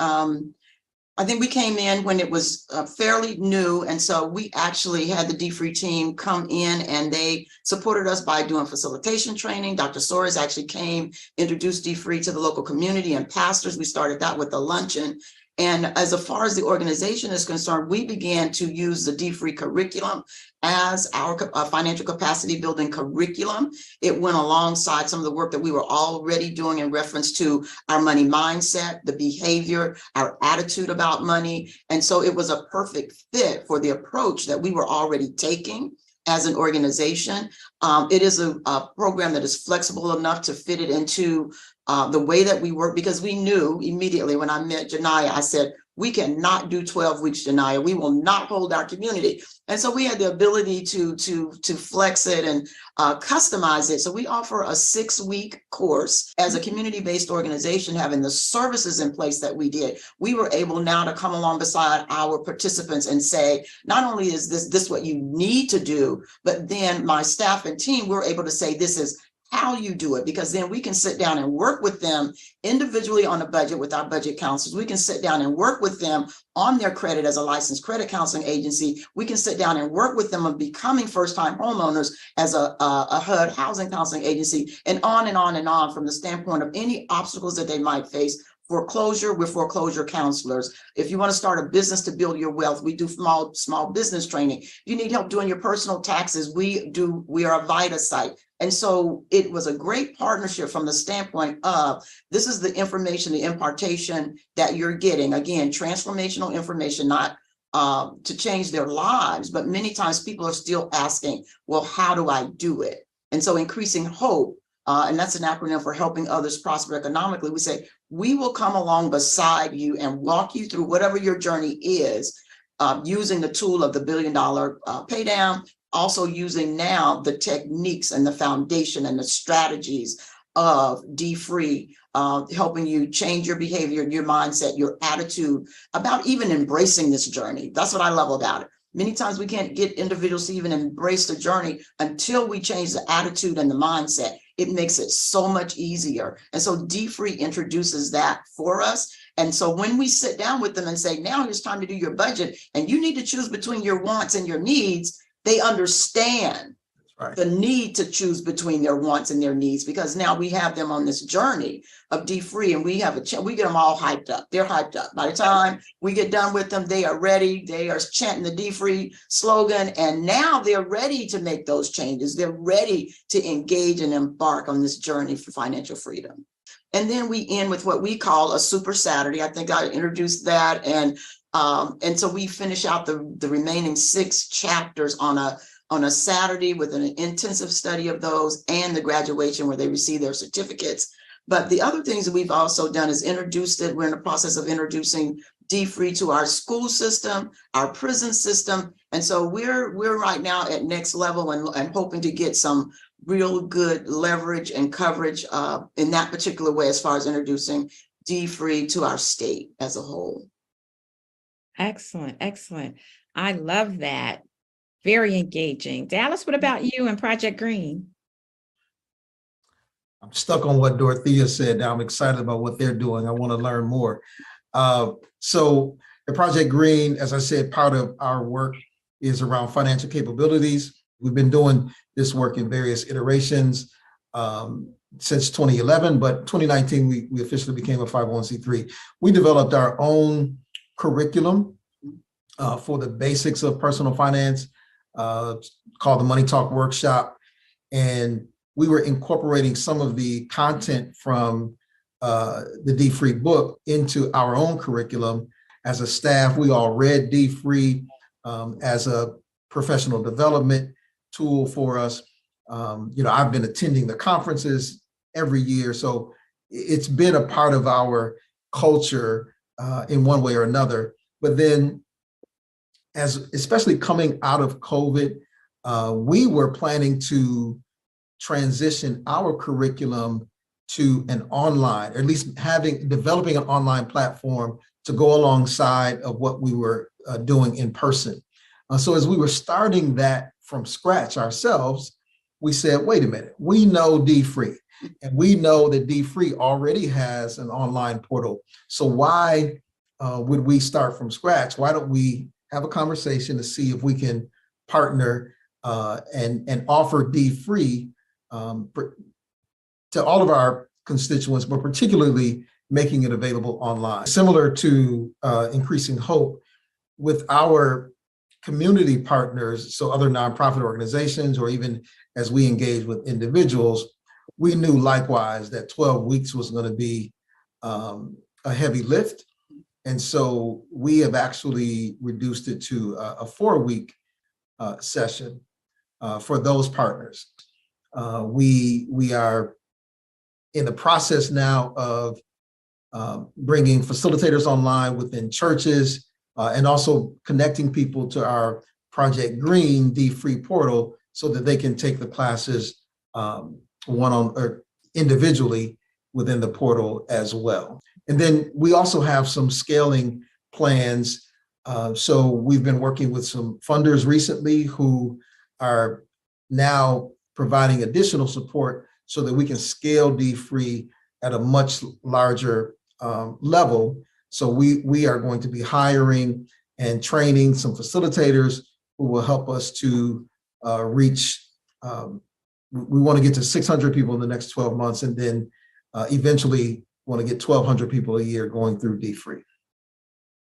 I think we came in when it was fairly new. And so we actually had the dfree team come in and they supported us by doing facilitation training. Dr. Soares actually came, introduced dfree to the local community and pastors. We started that with a luncheon. And as far as the organization is concerned, we began to use the dfree curriculum as our financial capacity building curriculum. It went alongside some of the work that we were already doing in reference to our money mindset, the behavior, our attitude about money. And so it was a perfect fit for the approach that we were already taking as an organization. It is a program that is flexible enough to fit it into the way that we work, because we knew immediately when I met Janiyah, I said, we cannot do 12 weeks, Janiyah. We will not hold our community. And so we had the ability to flex it and customize it. So we offer a 6-week course. As a community-based organization, having the services in place that we did, we were able now to come along beside our participants and say, not only is this what you need to do, but then my staff and team, we're able to say, this is how you do it, because then we can sit down and work with them individually on a budget with our budget counselors. We can sit down and work with them on their credit as a licensed credit counseling agency. We can sit down and work with them on becoming first-time homeowners as a HUD housing counseling agency, and on and on and on, from the standpoint of any obstacles that they might face. Foreclosure, we're foreclosure counselors. If you want to start a business to build your wealth, we do small business training. If you need help doing your personal taxes, we are a VITA site. And so it was a great partnership from the standpoint of, this is the information, the impartation that you're getting. Again, transformational information, not to change their lives, but many times people are still asking, well, how do I do it? And so increasing hope, and that's an acronym for helping others prosper economically. We say, we will come along beside you and walk you through whatever your journey is, using the tool of the $1 billion pay down, also using now the techniques and the foundation and the strategies of dfree, helping you change your behavior, your mindset, your attitude about even embracing this journey. That's what I love about it. Many times we can't get individuals to even embrace the journey until we change the attitude and the mindset. It makes it so much easier. And so dfree introduces that for us. And so when we sit down with them and say, now it's time to do your budget, and you need to choose between your wants and your needs, they understand the need to choose between their wants and their needs, because now we have them on this journey of dfree, and we get them all hyped up. They're hyped up. By the time we get done with them, they are ready. They are chanting the dfree slogan, and now they're ready to make those changes. They're ready to engage and embark on this journey for financial freedom. And then we end with what we call a Super Saturday. I think I introduced that. And so we finish out the remaining 6 chapters on a on a Saturday with an intensive study of those and the graduation where they receive their certificates. But the other things that we've also done is introduced it. We're in the process of introducing dfree to our school system, our prison system. And so we're right now at next level and hoping to get some real good leverage and coverage in that particular way as far as introducing dfree to our state as a whole. Excellent, excellent. I love that. Very engaging. Dallas, what about you and Project Green? I'm stuck on what Dorothea said. Now I'm excited about what they're doing. I want to learn more. So the Project Green, as I said, part of our work is around financial capabilities. We've been doing this work in various iterations since 2011, but 2019, we officially became a 501c3. We developed our own curriculum for the basics of personal finance called the Money Talk Workshop. And we were incorporating some of the content from the dfree book into our own curriculum. As a staff, we all read dfree as a professional development tool for us. I've been attending the conferences every year, so it's been a part of our culture in one way or another. But then, especially coming out of COVID, we were planning to transition our curriculum to an online, or at least developing an online platform to go alongside of what we were doing in person. So as we were starting that from scratch ourselves, we said, wait a minute, we know dfree, and we know that dfree already has an online portal. So why would we start from scratch? Why don't we have a conversation to see if we can partner and offer dfree to all of our constituents, but particularly making it available online. Similar to Increasing Hope, with our community partners, so other nonprofit organizations, or even as we engage with individuals, we knew likewise that 12 weeks was going to be a heavy lift. And so we have actually reduced it to a 4-week session for those partners. We are in the process now of bringing facilitators online within churches and also connecting people to our Project Green dfree portal so that they can take the classes or individually within the portal as well. And then we also have some scaling plans. So we've been working with some funders recently who are now providing additional support so that we can scale dfree at a much larger level. So we are going to be hiring and training some facilitators who will help us to reach, we want to get to 600 people in the next 12 months, and then eventually want to get 1,200 people a year going through dfree.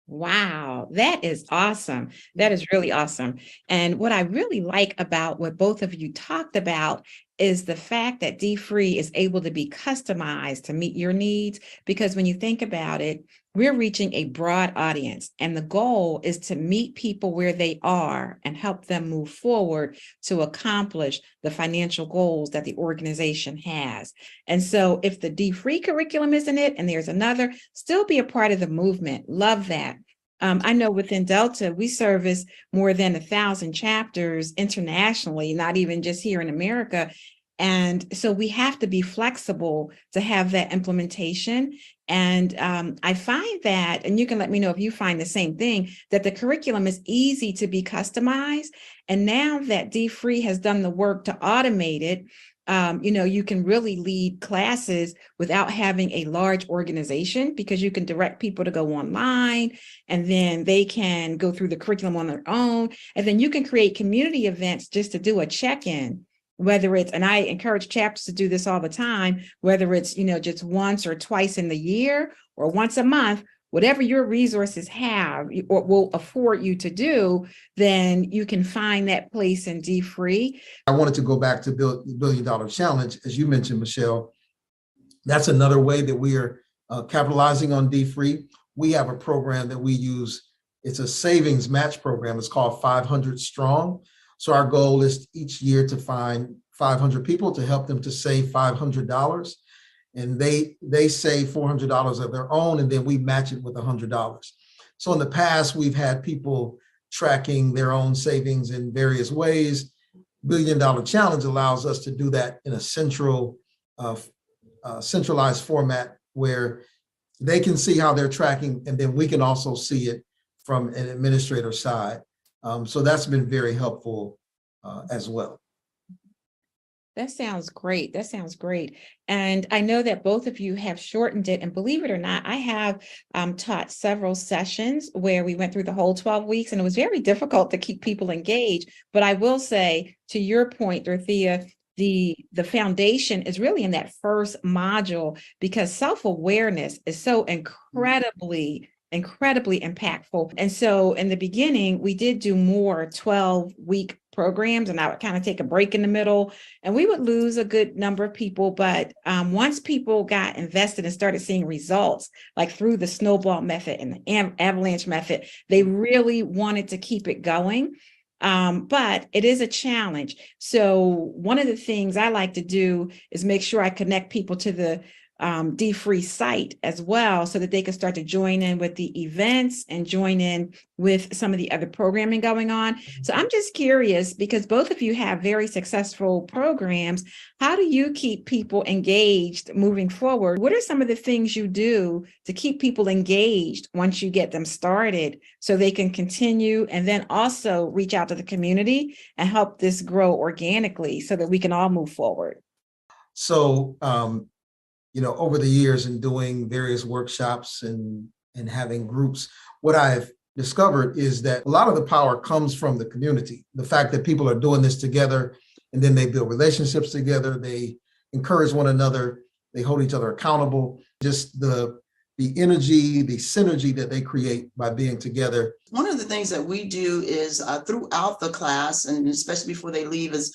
Wow, that is awesome. That is really awesome. And what I really like about what both of you talked about is the fact that dfree is able to be customized to meet your needs. Because when you think about it, we're reaching a broad audience, and the goal is to meet people where they are and help them move forward to accomplish the financial goals that the organization has. And so if the dfree curriculum isn't it and there's another, still be a part of the movement. Love that. I know within Delta, we service more than 1,000 chapters internationally, not even just here in America. And so we have to be flexible to have that implementation. And I find that, and you can let me know if you find the same thing, that the curriculum is easy to be customized. And now that dfree has done the work to automate it, you can really lead classes without having a large organization, because you can direct people to go online and then they can go through the curriculum on their own. And then you can create community events just to do a check-in, whether it's, and I encourage chapters to do this all the time, whether it's, just once or twice in the year or once a month, whatever your resources have or will afford you to do, then you can find that place in dfree. I wanted to go back to the $1 billion challenge, as you mentioned, Michelle. That's another way that we are capitalizing on dfree. We have a program that we use. It's a savings match program. It's called 500 Strong. So our goal is each year to find 500 people to help them to save $500. And they save $400 of their own, and then we match it with $100. So in the past, we've had people tracking their own savings in various ways. $1 Billion Challenge allows us to do that in a centralized format where they can see how they're tracking, and then we can also see it from an administrator side. So that's been very helpful as well. That sounds great. That sounds great. And I know that both of you have shortened it. And believe it or not, I have taught several sessions where we went through the whole 12 weeks, and it was very difficult to keep people engaged. But I will say, to your point, Dorothea, the foundation is really in that first module, because self-awareness is so incredibly impactful. And so in the beginning, we did do more 12-week programs, and I would kind of take a break in the middle, and we would lose a good number of people. But once people got invested and started seeing results, like through the snowball method and the avalanche method, they really wanted to keep it going. But it is a challenge. So one of the things I like to do is make sure I connect people to the dfree site as well, so that they can start to join in with the events and join in with some of the other programming going on. So I'm just curious, because both of you have very successful programs, how do you keep people engaged moving forward? What are some of the things you do to keep people engaged once you get them started, so they can continue and then also reach out to the community and help this grow organically so that we can all move forward? So over the years and doing various workshops and having groups, what I've discovered is that a lot of the power comes from the community. The fact that people are doing this together, and then they build relationships together, they encourage one another, they hold each other accountable, just the energy, the synergy that they create by being together. One of the things that we do is throughout the class, and especially before they leave, is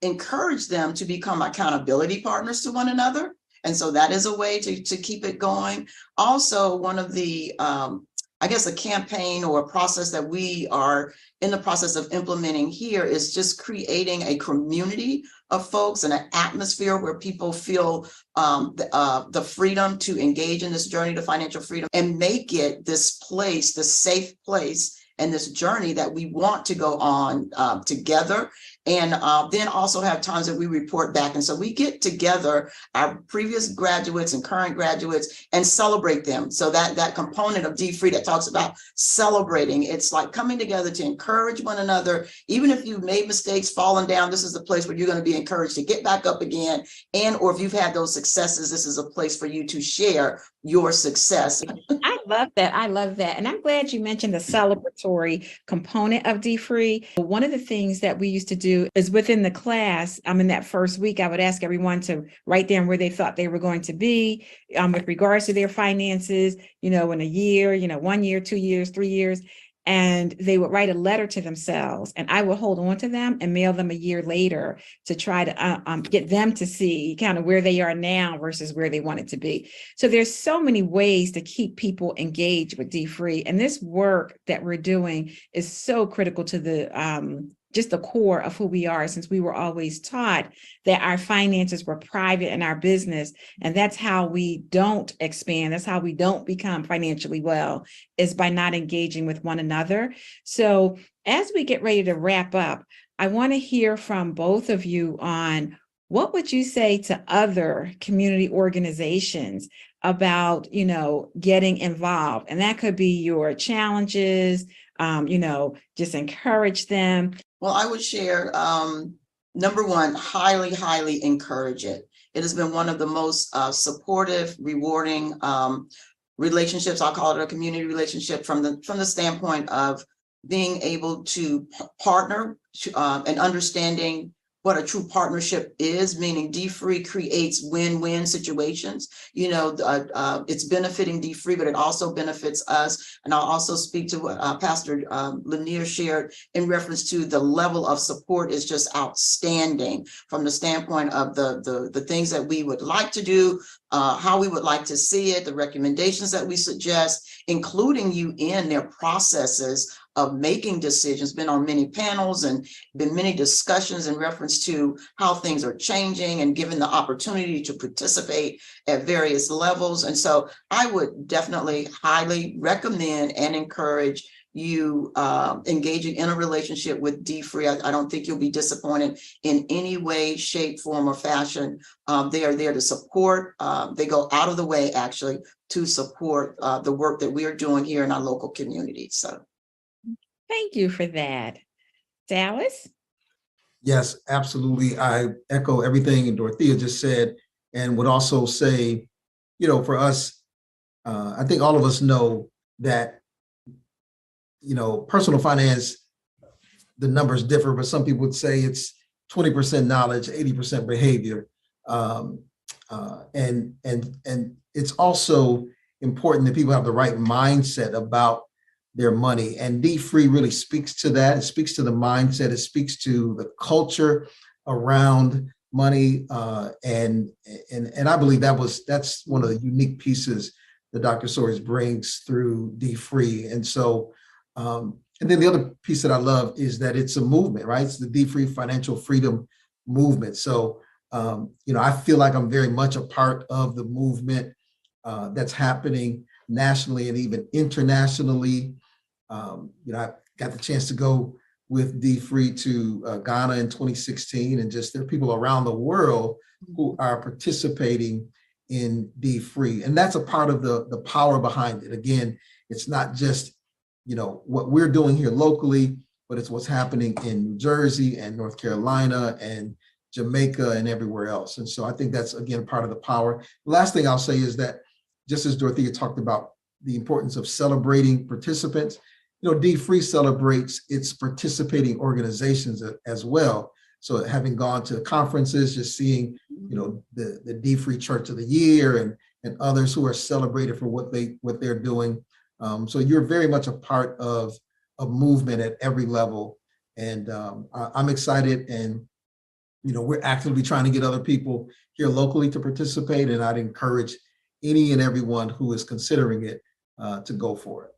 encourage them to become accountability partners to one another. And so that is a way to keep it going. Also, one of the, I guess, a campaign or a process that we are in the process of implementing here is just creating a community of folks and an atmosphere where people feel the freedom to engage in this journey to financial freedom, and make it this place, this safe place, and this journey that we want to go on together. And then also have times that we report back. And so we get together our previous graduates and current graduates and celebrate them. So that component of dfree that talks about celebrating, it's like coming together to encourage one another. Even if you've made mistakes, fallen down, this is the place where you're going to be encouraged to get back up again. And or if you've had those successes, this is a place for you to share your success. I love that. I love that. And I'm glad you mentioned the celebratory component of dfree. One of the things that we used to do is within the class, in that first week, I would ask everyone to write down where they thought they were going to be with regards to their finances, in a year, 1 year, 2 years, 3 years. And they would write a letter to themselves, and I would hold on to them and mail them a year later to try to get them to see kind of where they are now versus where they wanted to be. So there's so many ways to keep people engaged with dfree, and this work that we're doing is so critical to the just the core of who we are, since we were always taught that our finances were private in our business. And that's how we don't expand. That's how we don't become financially well, is by not engaging with one another. So as we get ready to wrap up, I want to hear from both of you on what would you say to other community organizations about, getting involved? And that could be your challenges, just encourage them. Well, I would share, number one, highly, highly encourage it. It has been one of the most supportive, rewarding relationships. I'll call it a community relationship from the standpoint of being able to partner and understanding what a true partnership is, meaning dfree creates win-win situations. It's benefiting dfree, but it also benefits us. And I'll also speak to what Pastor Lanier shared in reference to the level of support is just outstanding from the standpoint of the things that we would like to do, how we would like to see it, the recommendations that we suggest, including you in their processes making decisions, been on many panels and been many discussions in reference to how things are changing and given the opportunity to participate at various levels. And so I would definitely highly recommend and encourage you engaging in a relationship with dfree. I don't think you'll be disappointed in any way, shape, form, or fashion. They are there to support. They go out of the way actually to support the work that we are doing here in our local community. So Thank you for that. Dallas? Yes, absolutely. I echo everything Dorothea just said, and would also say, for us, I think all of us know that, personal finance, the numbers differ, but some people would say it's 20% knowledge, 80% behavior. And it's also important that people have the right mindset about their money. And dfree really speaks to that. It speaks to the mindset. It speaks to the culture around money. And I believe that's one of the unique pieces that Dr. Soares brings through dfree. And so, and then the other piece that I love is that it's a movement, right? It's the dfree financial freedom movement. So, I feel like I'm very much a part of the movement that's happening nationally and even internationally. I got the chance to go with dfree to Ghana in 2016, and just there are people around the world who are participating in dfree, and that's a part of the power behind it. Again, it's not just what we're doing here locally, but it's what's happening in New Jersey and North Carolina and Jamaica and everywhere else. And so I think that's, again, part of the power. The last thing I'll say is that, just as Dorothea talked about the importance of celebrating participants, dfree celebrates its participating organizations as well. So having gone to conferences, just seeing, the dfree Church of the Year and others who are celebrated for what they're doing. So you're very much a part of a movement at every level. And I'm excited, and we're actively trying to get other people here locally to participate, and I'd encourage any and everyone who is considering it to go for it.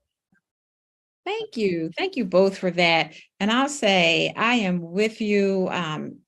Thank you. Thank you both for that. And I'll say I am with you.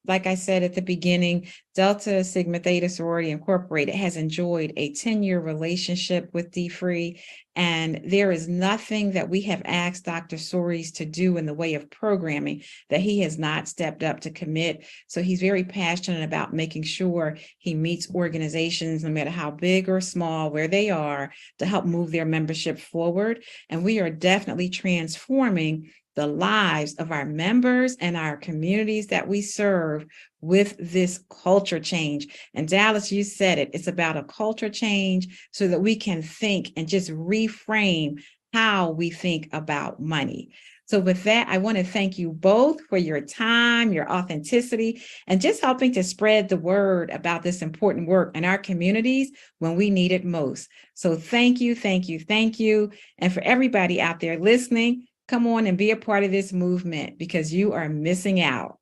Like I said at the beginning, Delta Sigma Theta Sorority Incorporated has enjoyed a 10-year relationship with dfree. And there is nothing that we have asked Dr. Soares to do in the way of programming that he has not stepped up to commit. So he's very passionate about making sure he meets organizations, no matter how big or small, where they are, to help move their membership forward. And we are definitely transforming the lives of our members and our communities that we serve with this culture change. And Dallas, you said it, it's about a culture change so that we can think and just reframe how we think about money. So with that, I want to thank you both for your time, your authenticity, and just helping to spread the word about this important work in our communities when we need it most. So thank you, thank you, thank you. And for everybody out there listening, come on and be a part of this movement, because you are missing out.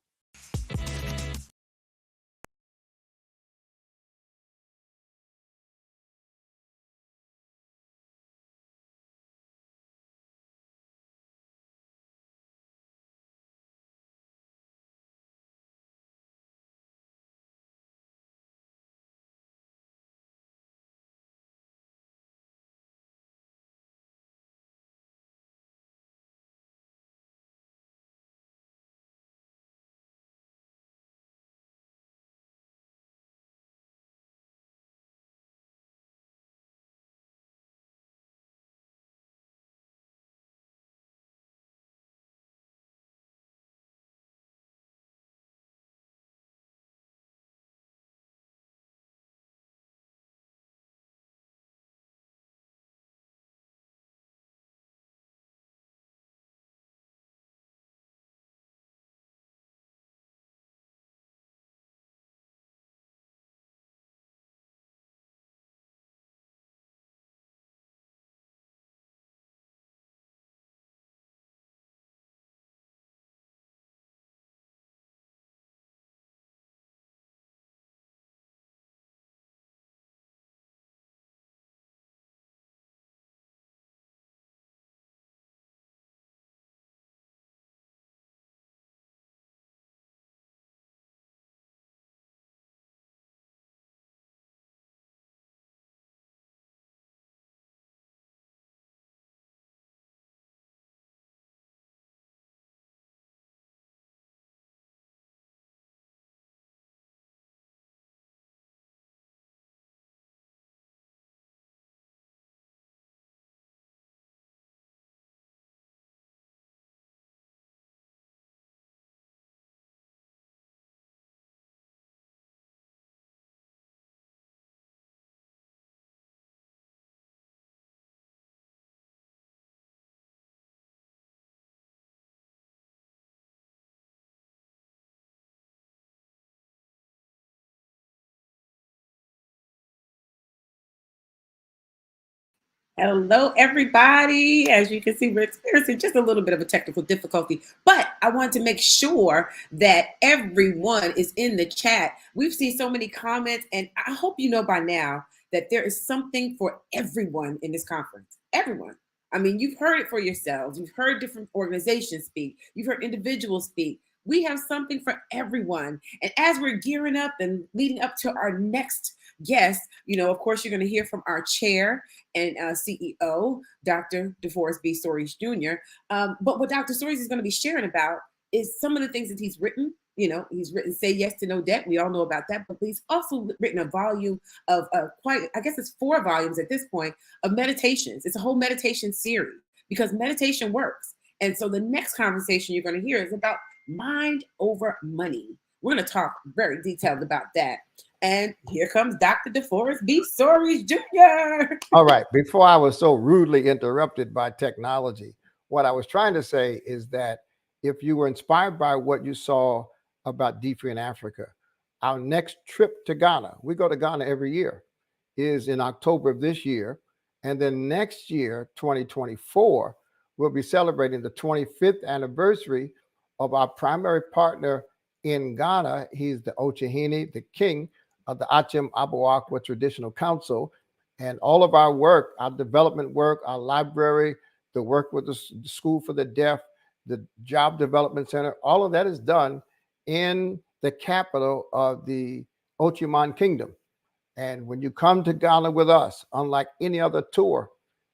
Hello, everybody. As you can see, we're experiencing just a little bit of a technical difficulty, but I want to make sure that everyone is in the chat. We've seen so many comments, and I hope you know by now that there is something for everyone in this conference. Everyone. I mean, you've heard it for yourselves. You've heard different organizations speak. You've heard individuals speak. We have something for everyone. And as we're gearing up and leading up to our next guest, of course, you're going to hear from our chair and CEO, Dr. DeForest B. Soaries Jr. But what Dr. Soaries is going to be sharing about is some of the things that he's written. He's written Say Yes to No Debt. We all know about that. But he's also written a volume of I guess it's 4 volumes at this point, of meditations. It's a whole meditation series because meditation works. And so the next conversation you're going to hear is about mind over money. We're going to talk very detailed about that. And here comes Dr. DeForest B. Soaries Jr. All right. Before I was so rudely interrupted by technology, what I was trying to say is that if you were inspired by what you saw about dfree in Africa, our next trip to Ghana, we go to Ghana every year, is in October of this year. And then next year, 2024, we'll be celebrating the 25th anniversary of our primary partner in Ghana. He's the Ochehini, the king of the Achim Abuakwa Traditional Council. And all of our work, our development work, our library, the work with the School for the Deaf, the Job Development Center, all of that is done in the capital of the Ochiman Kingdom. And when you come to Ghana with us, unlike any other tour,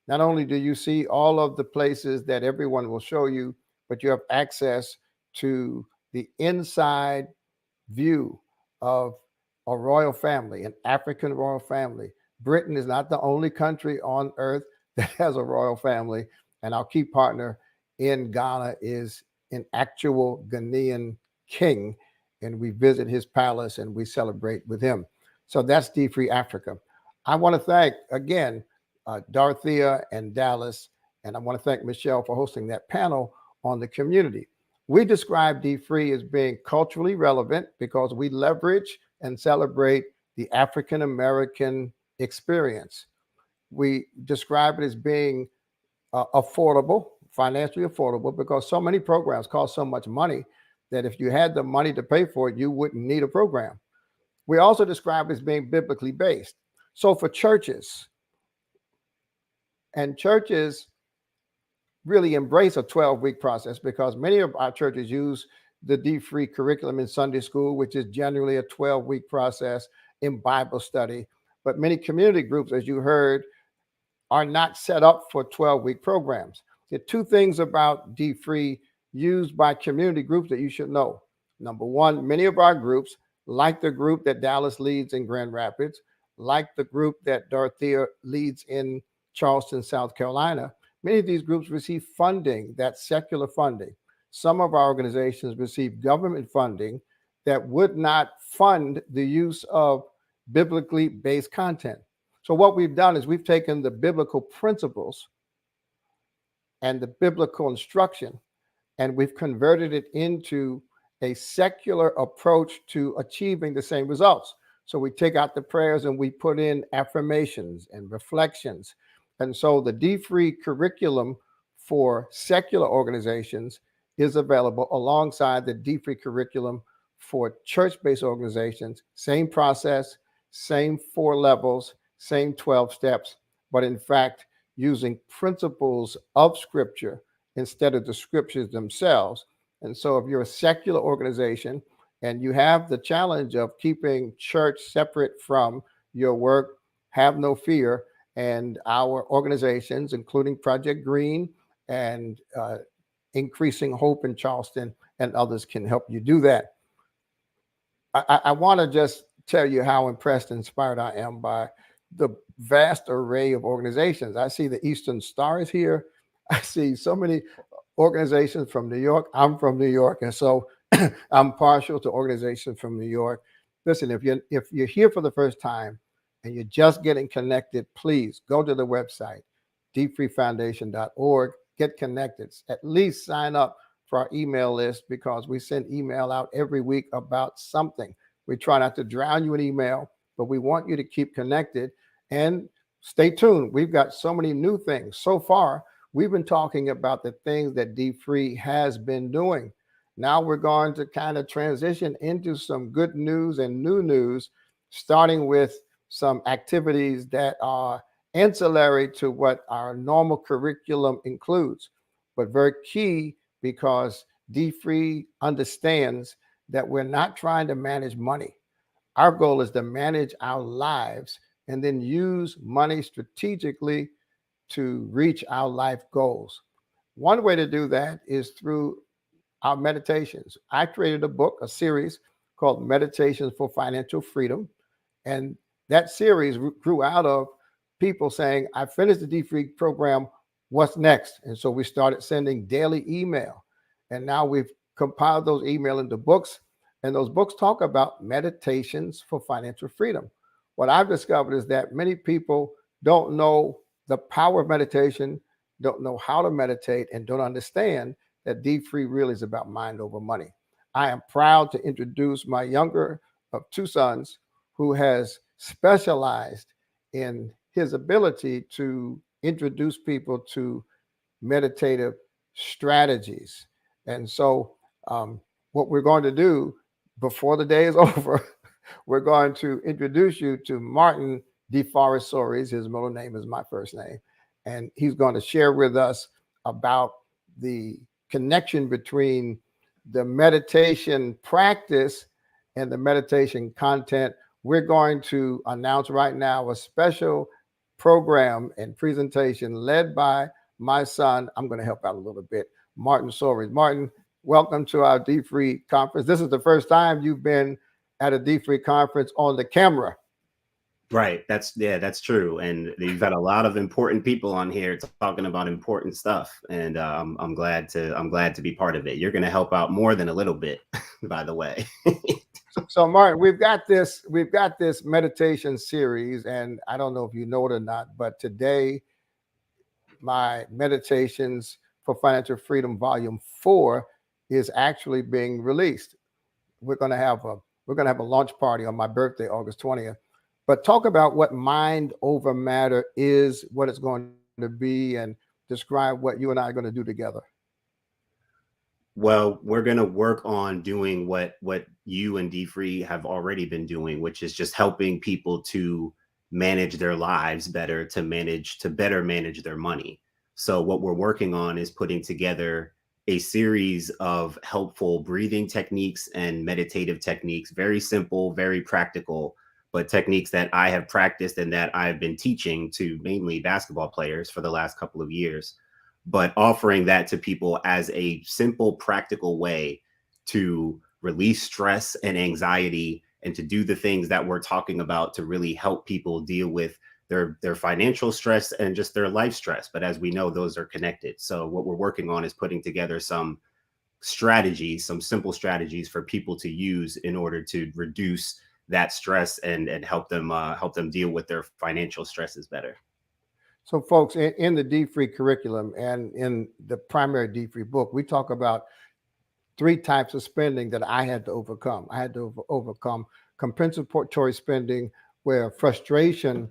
not only do you see all of the places that everyone will show you, but you have access to the inside view of a royal family, an African royal family. Britain is not the only country on earth that has a royal family. And our key partner in Ghana is an actual Ghanaian king. And we visit his palace and we celebrate with him. So that's dfree Africa. I want to thank, again, Dorothea and Dallas, and I want to thank Michelle for hosting that panel on the community. We describe dfree as being culturally relevant because we leverage and celebrate the African American experience. We describe it as being affordable, financially affordable, because so many programs cost so much money that if you had the money to pay for it, you wouldn't need a program. We also describe it as being biblically based. So for churches, and churches really embrace a 12-week process because many of our churches use the dfree curriculum in Sunday school, which is generally a 12-week process in Bible study. But many community groups, as you heard, are not set up for 12-week programs. There are 2 things about dfree used by community groups that you should know. Number one, many of our groups, like the group that Dallas leads in Grand Rapids, like the group that Dorothea leads in Charleston, South Carolina, many of these groups receive funding, that's secular funding. Some of our organizations receive government funding that would not fund the use of biblically based content. So what we've done is we've taken the biblical principles and the biblical instruction, and we've converted it into a secular approach to achieving the same results. So we take out the prayers and we put in affirmations and reflections. And so the dfree curriculum for secular organizations is available alongside the dfree curriculum for church-based organizations. Same process, same 4 levels, same 12 steps, but in fact, using principles of scripture instead of the scriptures themselves. And so if you're a secular organization and you have the challenge of keeping church separate from your work, have no fear. And our organizations, including Project Green and Increasing Hope in Charleston and others, can help you do that. I want to just tell you how impressed and inspired I am by the vast array of organizations. I see the Eastern Star is here. I see so many organizations from New York. I'm from New York, and so I'm partial to organizations from New York. Listen, if you're here for the first time and you're just getting connected, please go to the website, dfreefoundation.org, get connected. At least sign up for our email list because we send email out every week about something. We try not to drown you in email, but we want you to keep connected and stay tuned. We've got so many new things. So far, we've been talking about the things that dfree has been doing. Now we're going to kind of transition into some good news and new news, starting with some activities that are ancillary to what our normal curriculum includes, but very key because dfree understands that we're not trying to manage money. Our goal is to manage our lives and then use money strategically to reach our life goals. One way to do that is through our meditations. I created a book, a series called Meditations for Financial Freedom. And that series grew out of people saying, I finished the dfree program, what's next? And so we started sending daily email. And now we've compiled those email into books. And those books talk about meditations for financial freedom. What I've discovered is that many people don't know the power of meditation, don't know how to meditate, and don't understand that dfree really is about mind over money. I am proud to introduce my younger of two sons who has specialized in his ability to introduce people to meditative strategies. And so what we're going to do before the day is over, we're going to introduce you to Martin DeForest. His middle name is my first name. And he's going to share with us about the connection between the meditation practice and the meditation content. We're going to announce right now a special program and presentation led by my son. I'm going to help out a little bit, Martin Soares. Martin, welcome to our dfree conference. This is the first time you've been at a dfree conference on the camera. Right. That's true. And you've got a lot of important people on here talking about important stuff. And I'm glad to be part of it. You're going to help out more than a little bit, by the way. So Martin, we've got this meditation series, and I don't know if you know it or not, but today my Meditations for Financial Freedom Volume 4 is actually being released. We're going to have a launch party on my birthday, August 20th. But talk about what mind over matter is, what it's going to be, and describe what you and I are going to do together. Well, we're going to work on doing what you and dfree have already been doing, which is just helping people to manage their lives better, to better manage their money. So what we're working on is putting together a series of helpful breathing techniques and meditative techniques, very simple, very practical, but techniques that I have practiced and that I've been teaching to mainly basketball players for the last couple of years, but offering that to people as a simple, practical way to release stress and anxiety and to do the things that we're talking about to really help people deal with their financial stress and just their life stress. But as we know, those are connected. So what we're working on is putting together some strategies, some simple strategies for people to use in order to reduce that stress and help them deal with their financial stresses better. So folks, in the dfree curriculum and in the primary dfree book, we talk about 3 types of spending that I had to overcome. I had to overcome compensatory spending, where frustration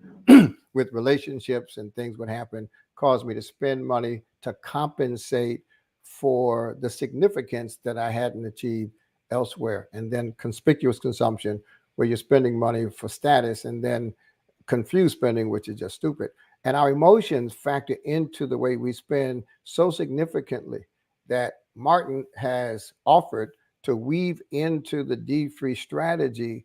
with relationships and things would happen caused me to spend money to compensate for the significance that I hadn't achieved elsewhere. And then conspicuous consumption, where you're spending money for status, and then confused spending, which is just stupid. And our emotions factor into the way we spend so significantly that Martin has offered to weave into the dfree strategy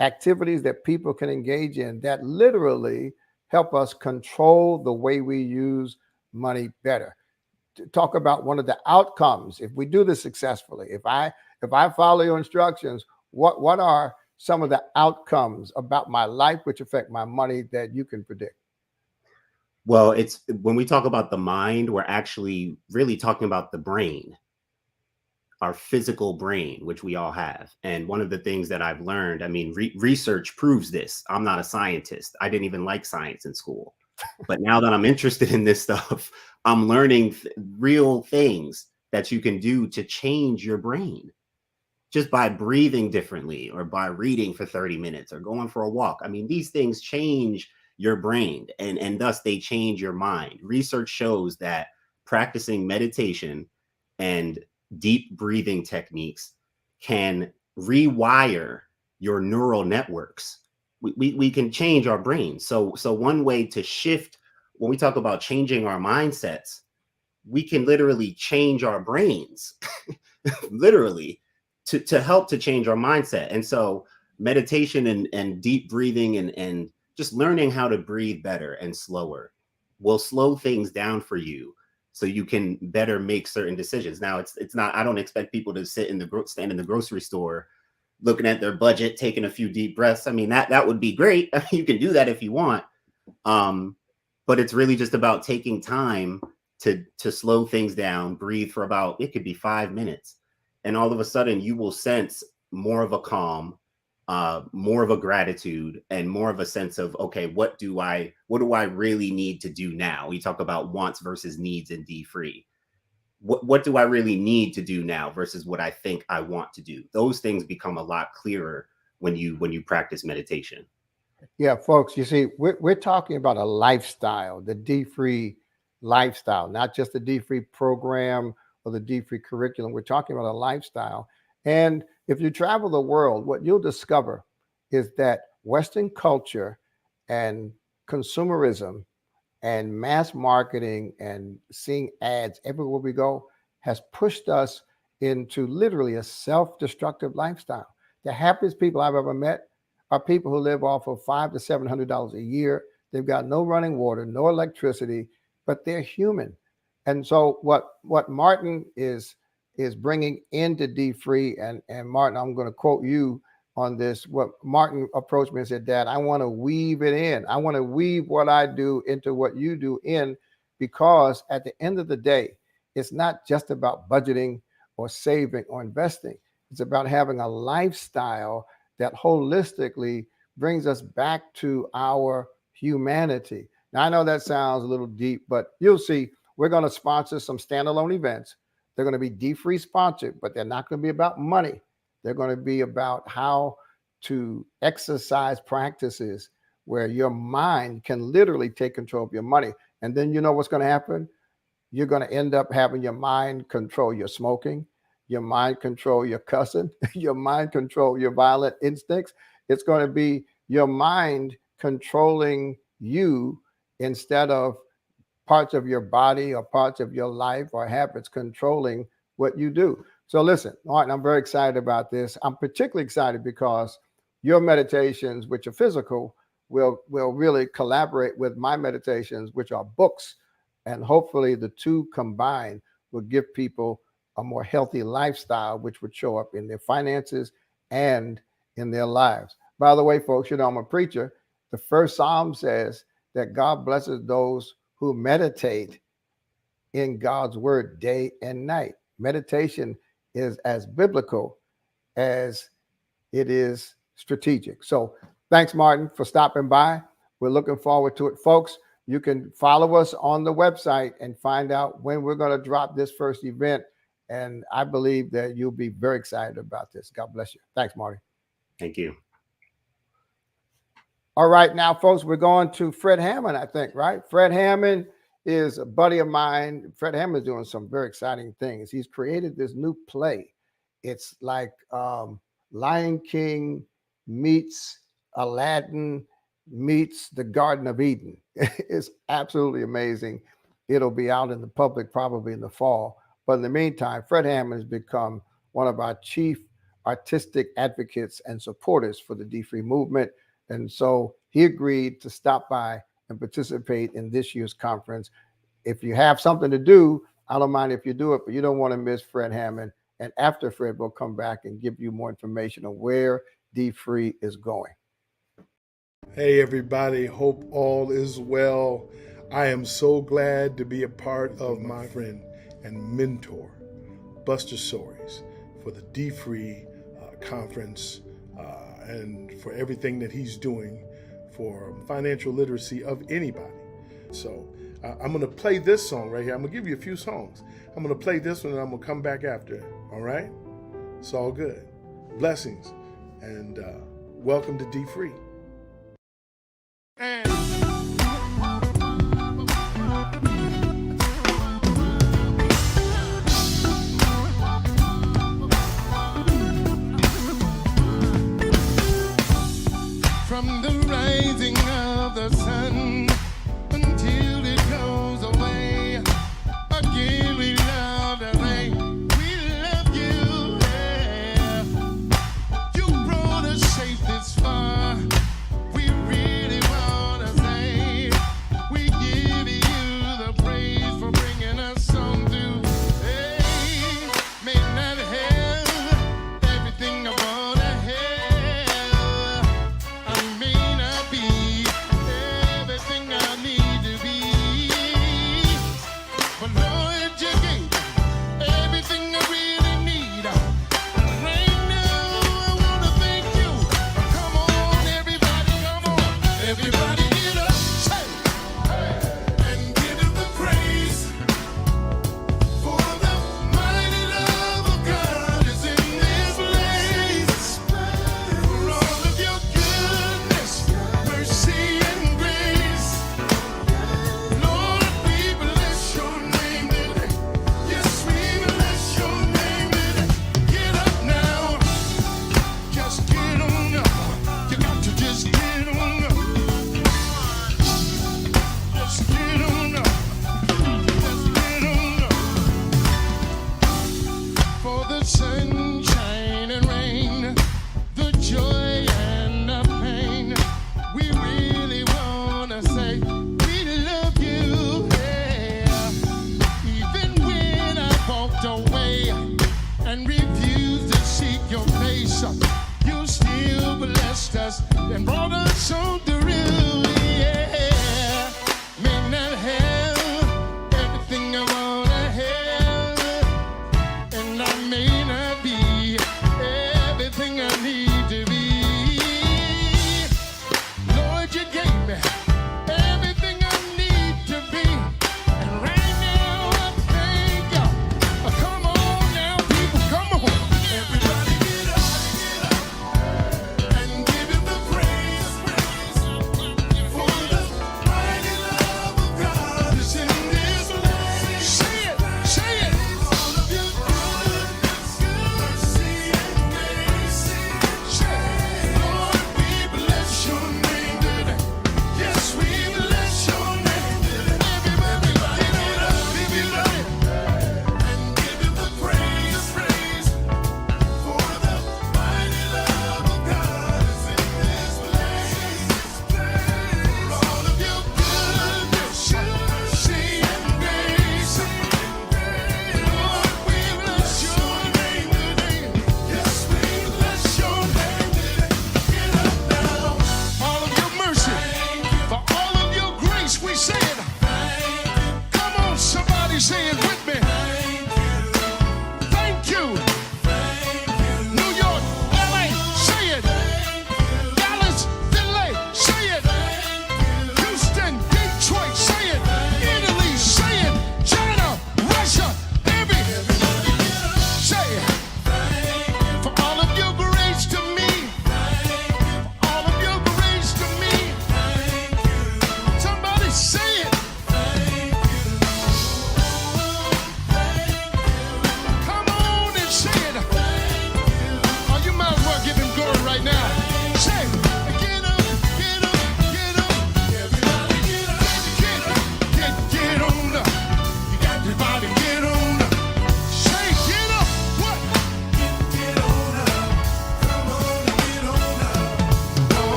activities that people can engage in that literally help us control the way we use money better. To talk about one of the outcomes, if we do this successfully, if I follow your instructions, what are some of the outcomes about my life which affect my money that you can predict? Well, it's when we talk about the mind, we're actually really talking about the brain, our physical brain, which we all have. And one of the things that I've learned, I mean, research proves this. I'm not a scientist. I didn't even like science in school. But now that I'm interested in this stuff, I'm learning real things that you can do to change your brain just by breathing differently or by reading for 30 minutes or going for a walk. I mean, these things change your brain, and thus they change your mind. Research shows that practicing meditation and deep breathing techniques can rewire your neural networks. We can change our brains. So one way to shift, when we talk about changing our mindsets, we can literally change our brains literally to help to change our mindset. And so meditation and deep breathing and just learning how to breathe better and slower will slow things down for you so you can better make certain decisions. Now it's not, I don't expect people to stand in the grocery store looking at their budget, taking a few deep breaths. I mean, that would be great. You can do that if you want. But it's really just about taking time to slow things down, breathe for about, it could be 5 minutes. And all of a sudden you will sense more of a calm, more of a gratitude, and more of a sense of, okay, what do I really need to do now? We talk about wants versus needs in dfree. What do I really need to do now versus what I think I want to do? Those things become a lot clearer when you practice meditation. Yeah, folks, you see, we're talking about a lifestyle, the dfree lifestyle, not just the dfree program or the dfree curriculum. We're talking about a lifestyle. And if you travel the world, what you'll discover is that Western culture and consumerism and mass marketing and seeing ads everywhere we go has pushed us into literally a self-destructive lifestyle. The happiest people I've ever met are people who live off of $500 to $700 a year. They've got no running water, no electricity, but they're human. And so what Martin is bringing into dfree, and Martin, I'm going to quote you on this. What Martin approached me and said, Dad, I want to weave it in. I want to weave what I do into what you do in, because at the end of the day, it's not just about budgeting or saving or investing. It's about having a lifestyle that holistically brings us back to our humanity. Now, I know that sounds a little deep, but you'll see we're going to sponsor some standalone events. They're going to be dfree sponsored, but they're not going to be about money. They're going to be about how to exercise practices where your mind can literally take control of your money. And then you know what's going to happen? You're going to end up having your mind control your smoking, your mind control your cussing, your mind control your violent instincts. It's going to be your mind controlling you instead of parts of your body or parts of your life or habits controlling what you do. So listen, Martin, I'm very excited about this. I'm particularly excited because your meditations, which are physical, will really collaborate with my meditations, which are books. And hopefully the two combined will give people a more healthy lifestyle, which would show up in their finances and in their lives. By the way, folks, you know, I'm a preacher. The first Psalm says that God blesses those who meditate in God's word day and night. Meditation is as biblical as it is strategic. So thanks, Martin, for stopping by. We're looking forward to it. Folks, you can follow us on the website and find out when we're going to drop this first event. And I believe that you'll be very excited about this. God bless you. Thanks, Marty. Thank you. All right, now, folks, we're going to Fred Hammond, I think, right? Fred Hammond is a buddy of mine. Fred Hammond is doing some very exciting things. He's created this new play. It's like Lion King meets Aladdin meets the Garden of Eden. It's absolutely amazing. It'll be out in the public probably in the fall. But in the meantime, Fred Hammond has become one of our chief artistic advocates and supporters for the dfree movement. And so he agreed to stop by and participate in this year's conference. If you have something to do, I don't mind if you do it, but you don't want to miss Fred Hammond. And after Fred, we'll come back and give you more information on where dfree is going. Hey, everybody. Hope all is well. I am so glad to be a part of my friend and mentor, Buster Soares, for the dfree conference and for everything that he's doing for financial literacy of anybody. So I'm going to play this song right here. I'm going to give you a few songs. I'm going to play this one and I'm going to come back after. All right? It's all good. Blessings and welcome to dfree. from the rising of the sun until it goes away. Again, we love to say, we love you. Yeah. You brought us safe this far. We really want to say, we give you the praise for bringing us on through. Hey, may not have everything I want to have. I may not be everything I need to be. But Lord, you gave everything I really need. Right now, I want to thank you. Come on, everybody, come on. Everybody get up, say, and give him the praise. For the mighty love of God is in this place. For all of your goodness, mercy, and grace. Lord, we bless your name today. Yes, we bless your name today. Get up now. Just get on up. You got to just get on up. Just get on up. Just get on up. For the sunshine and rain, the joy and the pain, we really wanna say we love you. Yeah. Even when I walked away and refused to seek your face, you still blessed us and brought us on through. Yeah. May not have everything I wanna have, and I may not be everything I need to be. Lord, you gave me everything I need to be. And right now I thank you. Come on now, people, come on. Everybody get up and give him the praise.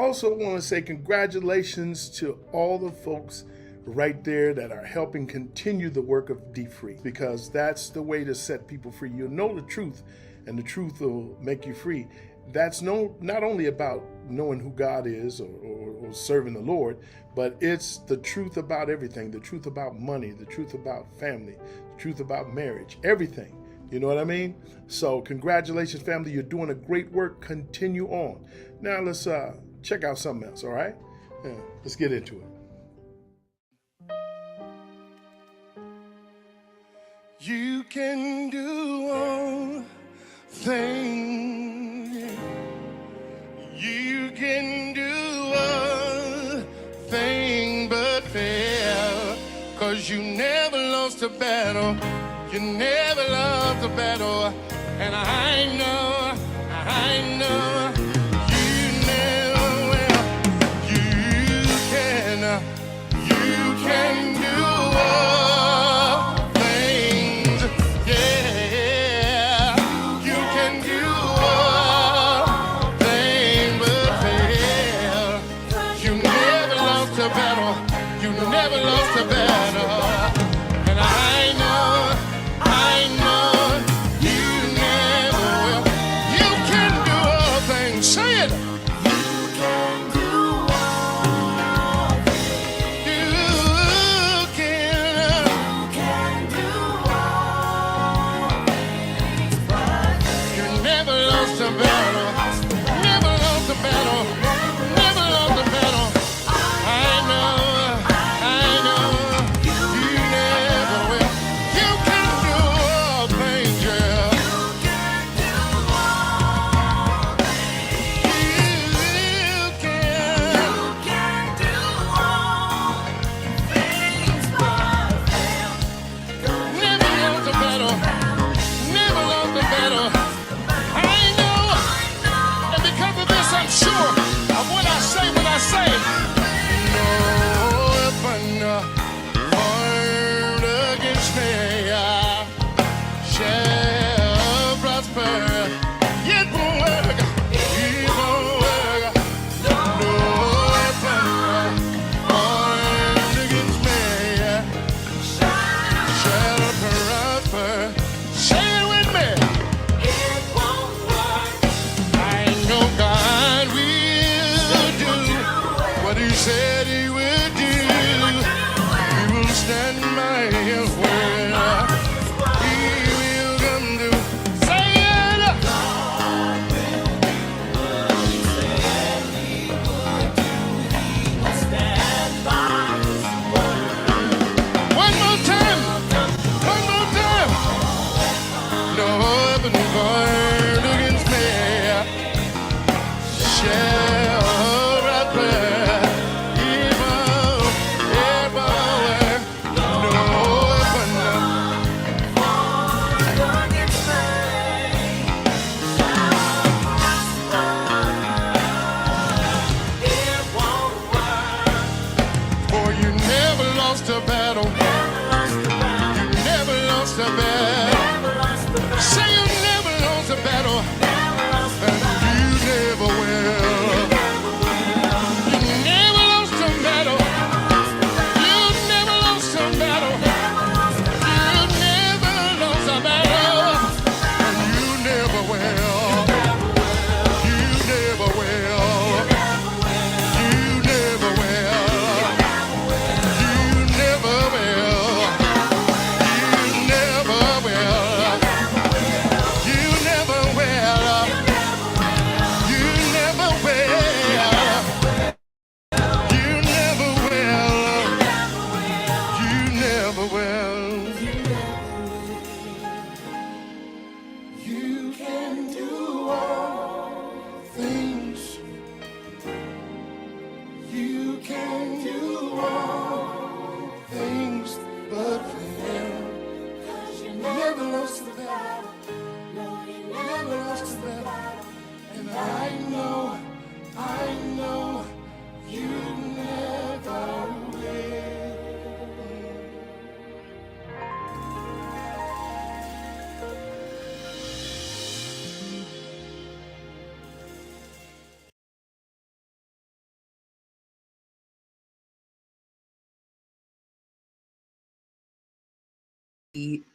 also want to say congratulations to all the folks right there that are helping continue the work of dfree, because that's the way to set people free. You'll know the truth, and the truth will make you free. That's not only about knowing who God is or serving the Lord, but it's the truth about everything, the truth about money, the truth about family, the truth about marriage, everything. You know what I mean? So congratulations, family. You're doing a great work. Continue on. Now let's check out something else, all right? Yeah, let's get into it. You can do all things. You can do all things but fail. 'Cause you never lost a battle. You never lost a battle. And I know. You never will. You can do all things. Yeah. You can do all things but fail. You never lost a battle. You never lost a battle. And I know you never will. You can do all things. Say it. You can do all things. You can do all things. You never lost a battle. Never lost a battle. Never lost a battle. I know. You never will. You can do all things, yeah. You can do all things. You can do all things but fail. Never lost a battle. Never lost a battle. I know.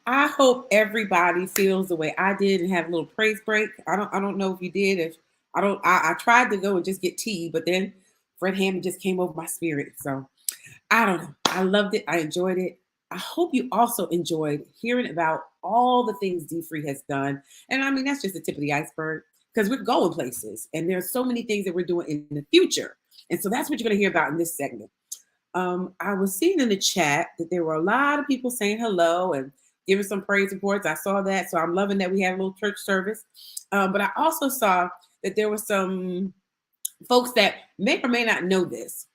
I hope everybody feels the way I did and have a little praise break. I don't know if you did. If I tried to go and just get tea, but then Fred Hammond just came over my spirit. So I don't know. I loved it. I enjoyed it. I hope you also enjoyed hearing about all the things dfree has done. And I mean, that's just the tip of the iceberg because we're going places and there's so many things that we're doing in the future. And so that's what you're going to hear about in this segment. I was seeing in the chat that there were a lot of people saying hello and giving some praise reports. I saw that. So I'm loving that we have a little church service. But I also saw that there were some folks that may or may not know this.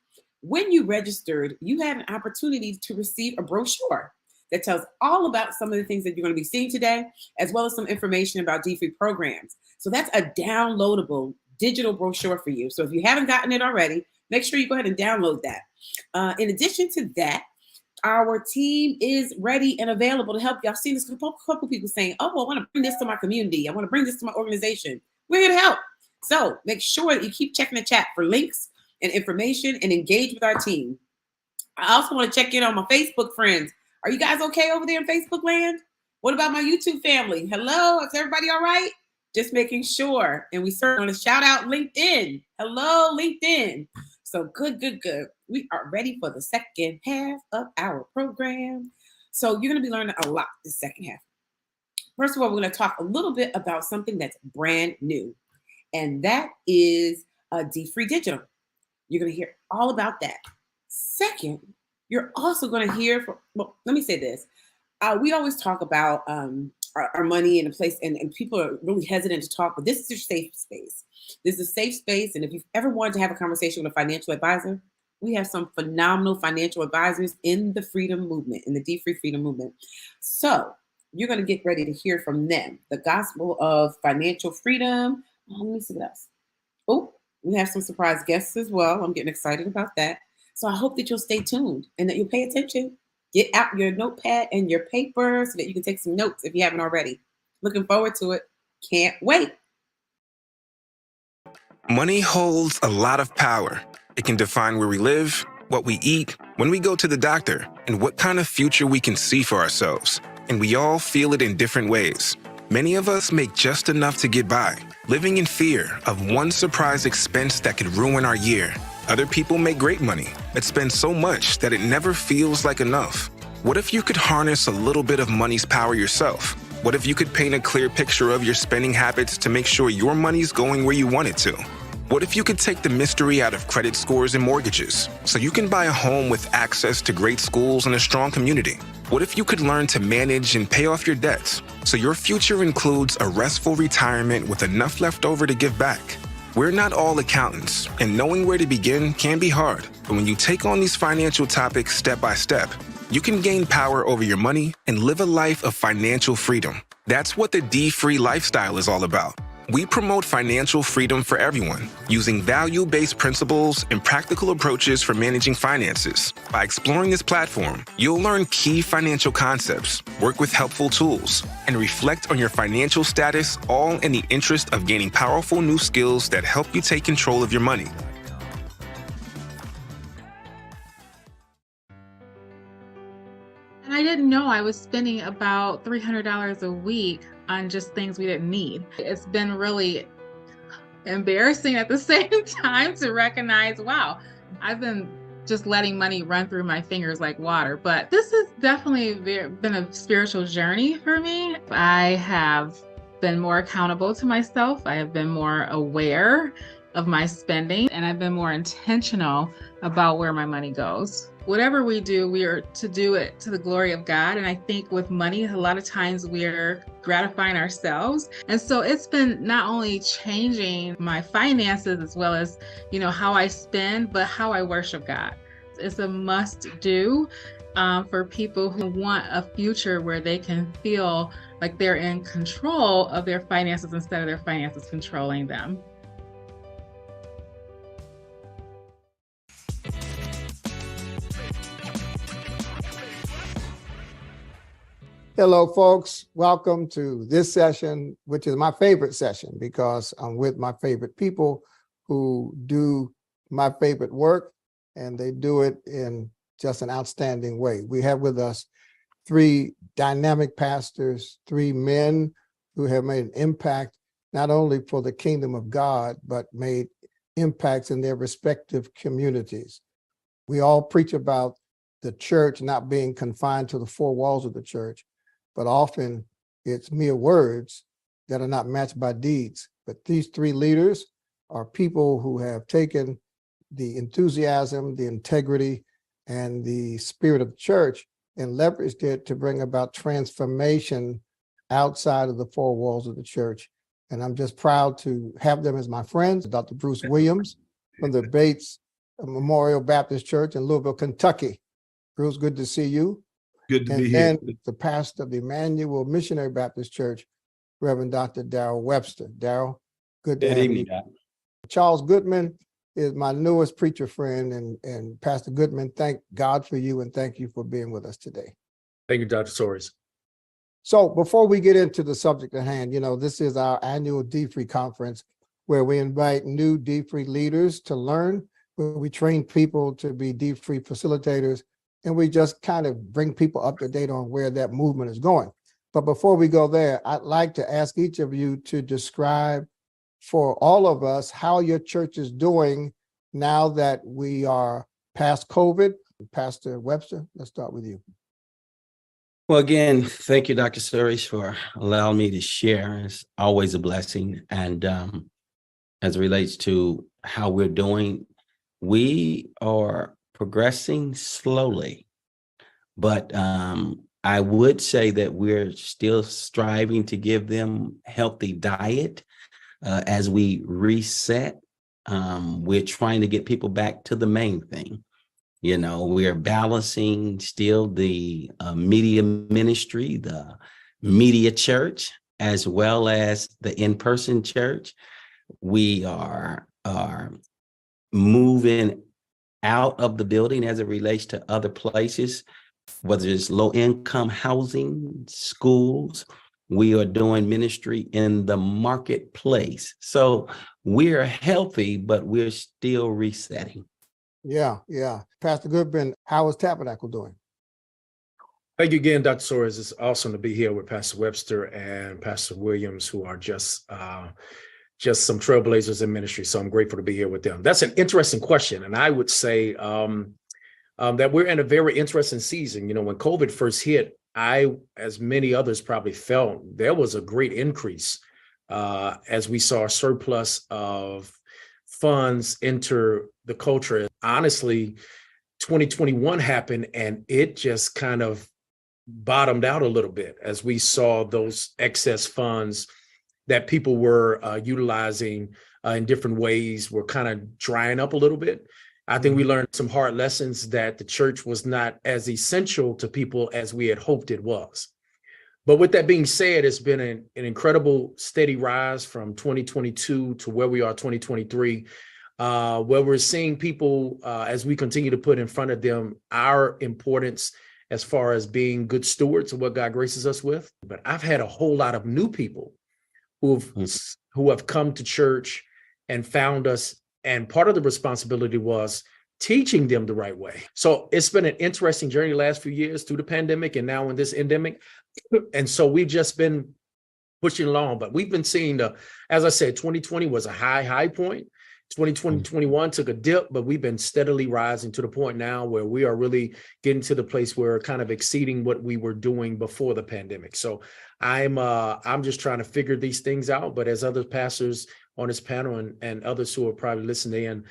When you registered, you had an opportunity to receive a brochure that tells all about some of the things that you're going to be seeing today, as well as some information about dfree programs. So that's a downloadable digital brochure for you. So if you haven't gotten it already, make sure you go ahead and download that. In addition to that, our team is ready and available to help you. I've seen this couple people saying, oh, well, I want to bring this to my community. I want to bring this to my organization. We're here to help. So make sure that you keep checking the chat for links and information and engage with our team. I also want to check in on my Facebook friends. Are you guys okay over there in Facebook land? What about my YouTube family? Hello, is everybody all right? Just making sure. And we certainly want to shout out LinkedIn. Hello, LinkedIn. So good. We are ready for the second half of our program. So you're going to be learning a lot this second half. First of all, we're going to talk a little bit about something that's brand new, and that is dfree Digital. You're going to hear all about that. Second, you're also going to hear from, well, let me say this. We always talk about our money in a place, and people are really hesitant to talk, but this is your safe space. This is a safe space, and if you've ever wanted to have a conversation with a financial advisor, we have some phenomenal financial advisors in the freedom movement, in the dfree freedom movement. So you're going to get ready to hear from them. The gospel of financial freedom. Let me see what else. Oh, we have some surprise guests as well. I'm getting excited about that. So I hope that you'll stay tuned and that you'll pay attention. Get out your notepad and your paper so that you can take some notes if you haven't already. Looking forward to it. Can't wait. Money holds a lot of power. It can define where we live, what we eat, when we go to the doctor, and what kind of future we can see for ourselves. And we all feel it in different ways. Many of us make just enough to get by, living in fear of one surprise expense that could ruin our year. Other people make great money, but spend so much that it never feels like enough. What if you could harness a little bit of money's power yourself? What if you could paint a clear picture of your spending habits to make sure your money's going where you want it to? What if you could take the mystery out of credit scores and mortgages so you can buy a home with access to great schools and a strong community? What if you could learn to manage and pay off your debts so your future includes a restful retirement with enough left over to give back? We're not all accountants, and knowing where to begin can be hard. But when you take on these financial topics step by step, you can gain power over your money and live a life of financial freedom. That's what the dfree lifestyle is all about. We promote financial freedom for everyone, using value-based principles and practical approaches for managing finances. By exploring this platform, you'll learn key financial concepts, work with helpful tools, and reflect on your financial status, all in the interest of gaining powerful new skills that help you take control of your money. And I didn't know I was spending about $300 a week on just things we didn't need. It's been really embarrassing at the same time to recognize, wow, I've been just letting money run through my fingers like water. But this has definitely been a spiritual journey for me. I have been more accountable to myself. I have been more aware of my spending, and I've been more intentional about where my money goes. Whatever we do, we are to do it to the glory of God. And I think with money, a lot of times we're gratifying ourselves. And so it's been not only changing my finances as well as, how I spend, but how I worship God. It's a must do for people who want a future where they can feel like they're in control of their finances instead of their finances controlling them. Hello, folks. Welcome to this session, which is my favorite session because I'm with my favorite people who do my favorite work, and they do it in just an outstanding way. We have with us three dynamic pastors, three men who have made an impact not only for the kingdom of God, but made impacts in their respective communities. We all preach about the church not being confined to the four walls of the church, but often it's mere words that are not matched by deeds. But these three leaders are people who have taken the enthusiasm, the integrity, and the spirit of the church and leveraged it to bring about transformation outside of the four walls of the church. And I'm just proud to have them as my friends. Dr. Bruce Williams from the Bates Memorial Baptist Church in Louisville, Kentucky. Bruce, good to see you. Good to and be here. then the pastor of the Emmanuel Missionary Baptist Church, Reverend Dr. Darrell Webster. Darrell, good to Good have evening, you. Doc. Charles Goodman is my newest preacher friend, and Pastor Goodman, thank God for you and thank you for being with us today. Thank you, Dr. Soares. So before we get into the subject at hand, this is our annual dfree conference where we invite new dfree leaders to learn, where we train people to be dfree facilitators, and we just kind of bring people up to date on where that movement is going. But before we go there, I'd like to ask each of you to describe for all of us how your church is doing now that we are past COVID. Pastor Webster, let's start with you. Well, again, thank you, Dr. Soares, for allowing me to share. It's always a blessing. And as it relates to how we're doing, we are progressing slowly. But I would say that we're still striving to give them healthy diet as we reset. We're trying to get people back to the main thing. We are balancing still the media ministry, the media church, as well as the in-person church. We are moving out of the building as it relates to other places, whether it's low-income housing, schools. We are doing ministry in the marketplace. So we're healthy, but we're still resetting. Yeah. Pastor Goodman, how is Tabernacle doing? Thank you again, Dr. Soares. It's awesome to be here with Pastor Webster and Pastor Williams, who are just some trailblazers in ministry. So I'm grateful to be here with them. That's an interesting question. And I would say that we're in a very interesting season. When COVID first hit, I, as many others probably felt, there was a great increase as we saw a surplus of funds enter the culture. Honestly, 2021 happened and it just kind of bottomed out a little bit as we saw those excess funds that people were utilizing in different ways were kind of drying up a little bit. I think we learned some hard lessons that the church was not as essential to people as we had hoped it was. But with that being said, it's been an incredible steady rise from 2022 to where we are 2023, where we're seeing people as we continue to put in front of them our importance as far as being good stewards of what God graces us with. But I've had a whole lot of new people who have come to church and found us. And part of the responsibility was teaching them the right way. So it's been an interesting journey the last few years through the pandemic and now in this endemic. And so we've just been pushing along, but we've been seeing as I said, 2020 was a high point. 2021 took a dip, but we've been steadily rising to the point now where we are really getting to the place where we're kind of exceeding what we were doing before the pandemic. So I'm just trying to figure these things out. But as other pastors on this panel and others who are probably listening in,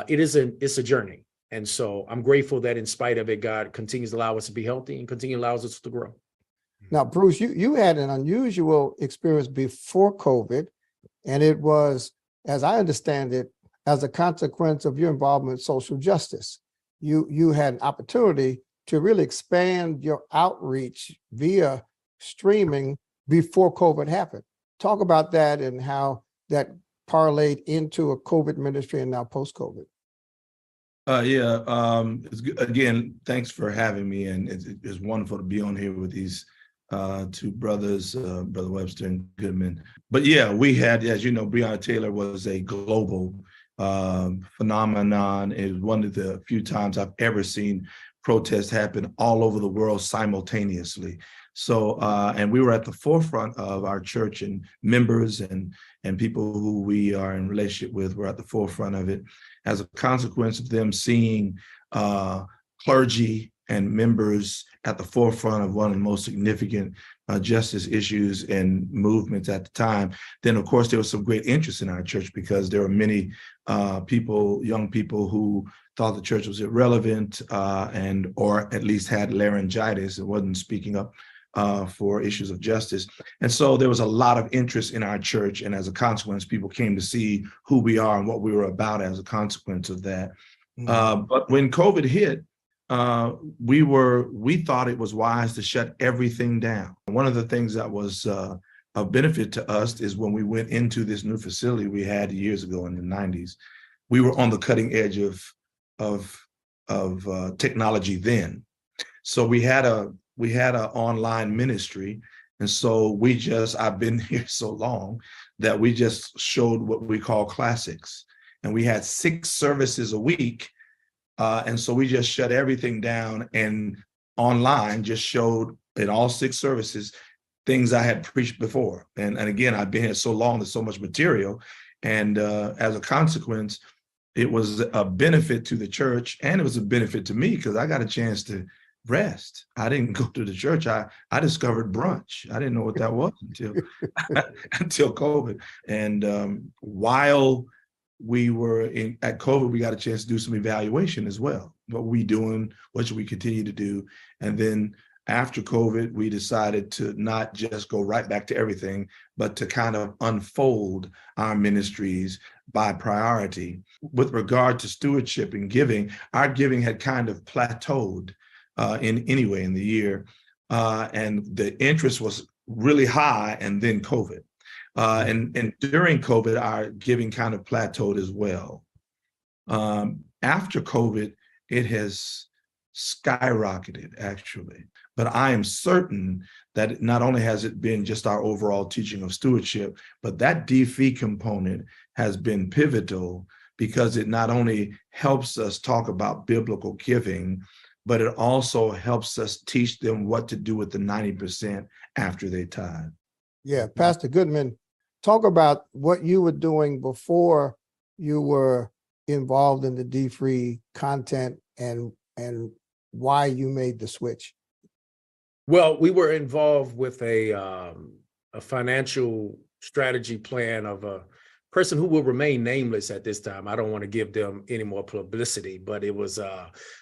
it's a journey. And so I'm grateful that in spite of it, God continues to allow us to be healthy and continue to allow us to grow. Now, Bruce, you had an unusual experience before COVID, and it was, as I understand it, as a consequence of your involvement in social justice. You had an opportunity to really expand your outreach via streaming before COVID happened. Talk about that and how that parlayed into a COVID ministry and now post-COVID. Again, thanks for having me. And it's wonderful to be on here with these two brothers, Brother Webster and Goodman. But yeah, we had, as you know, Breonna Taylor was a global phenomenon. It was one of the few times I've ever seen protests happened all over the world simultaneously. So, and we were at the forefront of our church, and members and people who we are in relationship with were at the forefront of it as a consequence of them seeing clergy and members at the forefront of one of the most significant justice issues and movements at the time. Then, of course, there was some great interest in our church because there were many people, young people, who thought the church was irrelevant and or at least had laryngitis and wasn't speaking up for issues of justice. And so there was a lot of interest in our church. And as a consequence, people came to see who we are and what we were about as a consequence of that. But when COVID hit, we thought it was wise to shut everything down. One of the things that was of benefit to us is when we went into this new facility we had years ago in the 90s, we were on the cutting edge of technology then. So we had an online ministry. And so I've been here so long that we just showed what we call classics. And we had 6 services a week. And so we just shut everything down and online just showed in all 6 services things I had preached before. And again, I've been here so long, there's so much material. And as a consequence, it was a benefit to the church, and it was a benefit to me because I got a chance to rest. I didn't go to the church. I discovered brunch. I didn't know what that was until COVID. And while we were at COVID, we got a chance to do some evaluation as well. What were we doing? What should we continue to do? And then after COVID, we decided to not just go right back to everything, but to kind of unfold our ministries by priority. With regard to stewardship and giving, our giving had kind of plateaued in the year. And the interest was really high, and then COVID. And during COVID, our giving kind of plateaued as well. After COVID, it has skyrocketed, actually. But I am certain that not only has it been just our overall teaching of stewardship, but that dfree component has been pivotal because it not only helps us talk about biblical giving, but it also helps us teach them what to do with the 90% after they tithe. Yeah, Pastor Goodman, talk about what you were doing before you were involved in the dfree content and why you made the switch. Well, we were involved with a financial strategy plan of a person who will remain nameless at this time. I don't want to give them any more publicity, but it was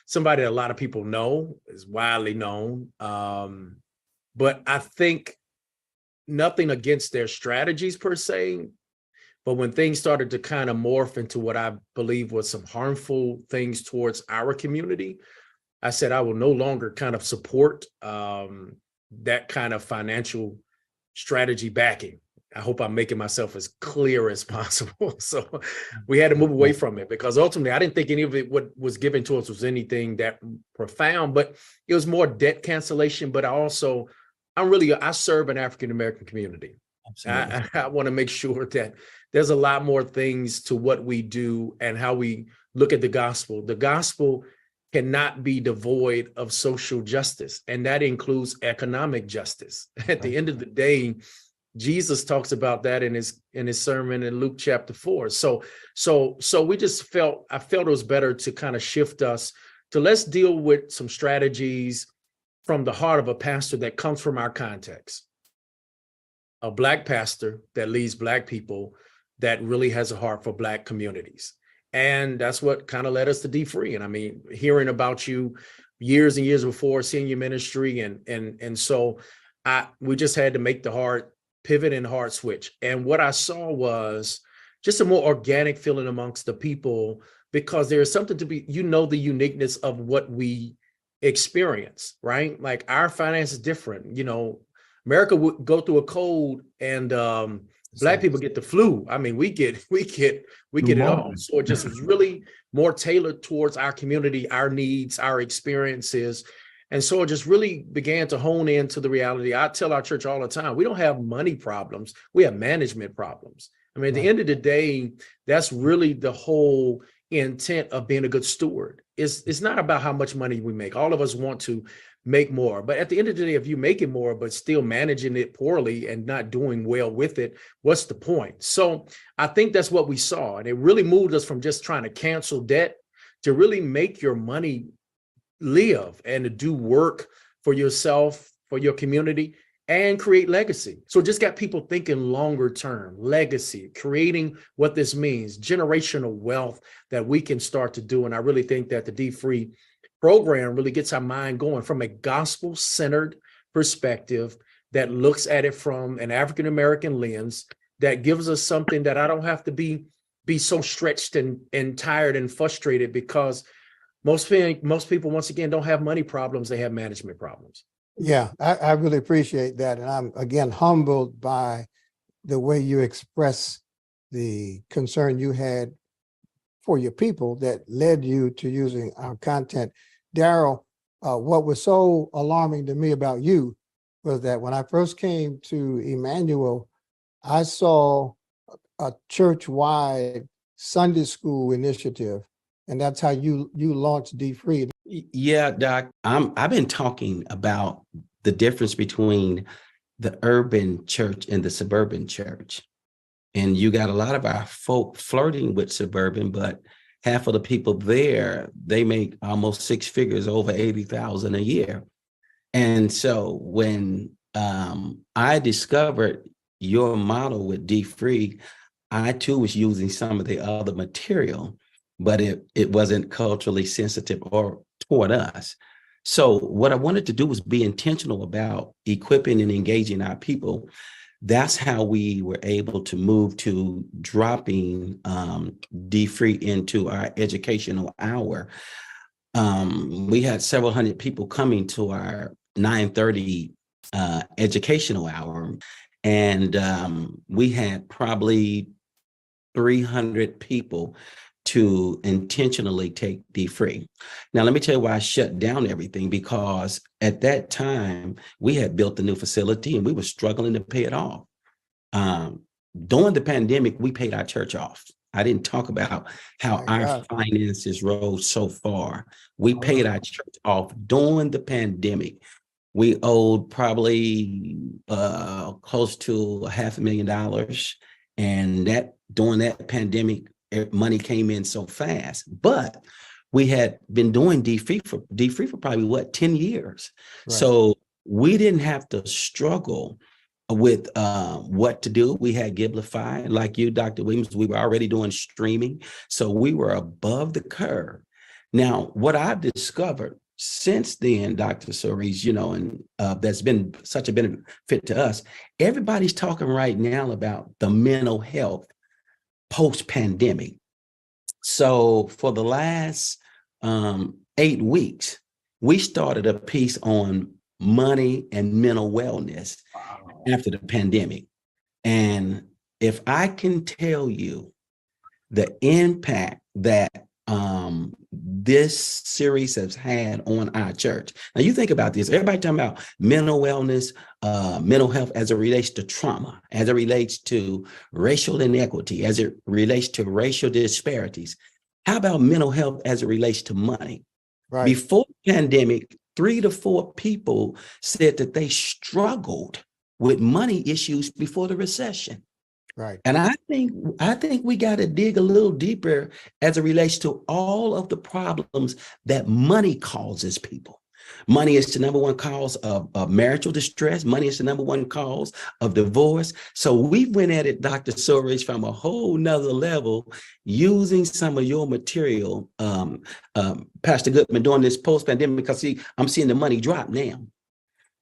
somebody a lot of people know, is widely known. But I think nothing against their strategies per se, but when things started to kind of morph into what I believe was some harmful things towards our community, I said I will no longer kind of support that kind of financial strategy backing. I hope I'm making myself as clear as possible. So we had to move away from it because ultimately I didn't think any of it what was given to us was anything that profound, but it was more debt cancellation. But I serve an African-American community. I want to make sure that there's a lot more things to what we do and how we look at the gospel. The gospel cannot be devoid of social justice, and that includes economic justice. At the end of the day, Jesus talks about that in his sermon in Luke chapter 4. So we just I felt it was better to kind of shift us to let's deal with some strategies from the heart of a pastor that comes from our context. A Black pastor that leads Black people that really has a heart for Black communities. And that's what kind of led us to dfree. And I mean, hearing about you years and years before, seeing your ministry. And so we just had to make the hard pivot and hard switch. And what I saw was just a more organic feeling amongst the people, because there is something to be, the uniqueness of what we experience, right? Like our finance is different. America would go through a cold and Black people get the flu. I mean, we get it all. So it just was really more tailored towards our community, our needs, our experiences. And so it just really began to hone into the reality. I tell our church all the time, we don't have money problems. We have management problems. I mean, at the end of the day, that's really the whole intent of being a good steward. it's not about how much money we make. All of us want to make more, but at the end of the day, if you make it more but still managing it poorly and not doing well with it, what's the point? So I think that's what we saw, and it really moved us from just trying to cancel debt to really make your money live and to do work for yourself, for your community, and create legacy. So just got people thinking longer term, legacy, creating what this means, generational wealth that we can start to do. And I really think that the dfree program really gets our mind going from a gospel-centered perspective that looks at it from an African-American lens, that gives us something that I don't have to be so stretched and tired and frustrated, because most people, once again, don't have money problems, they have management problems. Yeah, I really appreciate that. And I'm, again, humbled by the way you express the concern you had for your people that led you to using our content. Daryl, what was so alarming to me about you was that when I first came to Emmanuel, I saw a church-wide Sunday school initiative, and that's how you launched dfree. Yeah, Doc, I've been talking about the difference between the urban church and the suburban church. And you got a lot of our folk flirting with suburban, but half of the people there, they make almost six figures, over 80,000 a year. And so when I discovered your model with dfree, I too was using some of the other material, but it wasn't culturally sensitive or toward us. So what I wanted to do was be intentional about equipping and engaging our people. That's how we were able to move to dropping dfree into our educational hour. We had several hundred people coming to our 9:30 educational hour, and we had probably 300 people to intentionally take dfree. Now, let me tell you why I shut down everything, because at that time we had built a new facility and we were struggling to pay it off. During the pandemic, we paid our church off. I didn't talk about how our finances rose so far. We paid our church off during the pandemic. We owed probably close to $500,000, and that during that pandemic, money came in so fast. But we had been doing dfree for probably 10 years. Right. So we didn't have to struggle with what to do. We had Giblify, like you, Dr. Williams. We were already doing streaming, so we were above the curve. Now, what I've discovered since then, Dr. Soares, and that's been such a benefit to us, everybody's talking right now about the mental health post-pandemic. So for the last 8 weeks, we started a piece on money and mental wellness after the pandemic. And if I can tell you the impact that this series has had on our church. Now you think about this, everybody talking about mental wellness, mental health as it relates to trauma, as it relates to racial inequity, as it relates to racial disparities. How about mental health as it relates to money? Right. Before the pandemic, 3 to 4 people said that they struggled with money issues before the recession. Right. And I think we got to dig a little deeper as it relates to all of the problems that money causes people. Money is the number one cause of marital distress. Money is the number one cause of divorce. So we went at it, Dr. Soares, from a whole nother level, using some of your material, Pastor Goodman, during this post-pandemic, because I'm seeing the money drop now.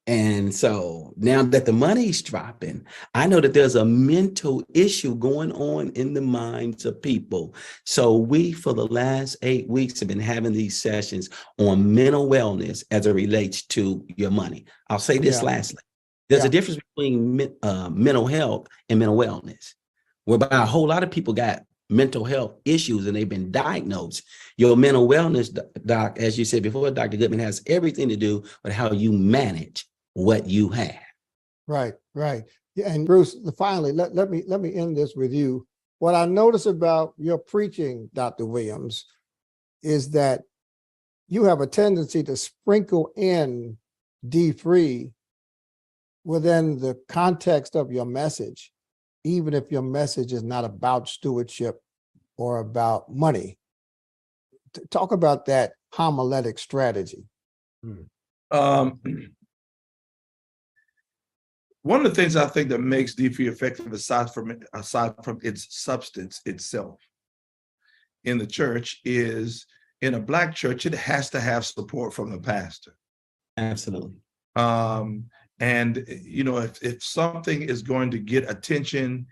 And so now that the money's dropping, I know that there's a mental issue going on in the minds of people. So we, for the last 8 weeks, have been having these sessions on mental wellness as it relates to your money. I'll say this lastly. There's a difference between mental health and mental wellness, whereby a whole lot of people got mental health issues and they've been diagnosed. Your mental wellness, doc, as you said before, Dr. Goodman, has everything to do with how you manage what you have. Right. Yeah, and Bruce, finally, let me end this with you. What I notice about your preaching, Dr. Williams, is that you have a tendency to sprinkle in dfree within the context of your message, even if your message is not about stewardship or about money. Talk about that homiletic strategy. One of the things I think that makes dfree effective, aside from its substance itself in the church, is in a Black church, it has to have support from the pastor. Absolutely. And if something is going to get attention,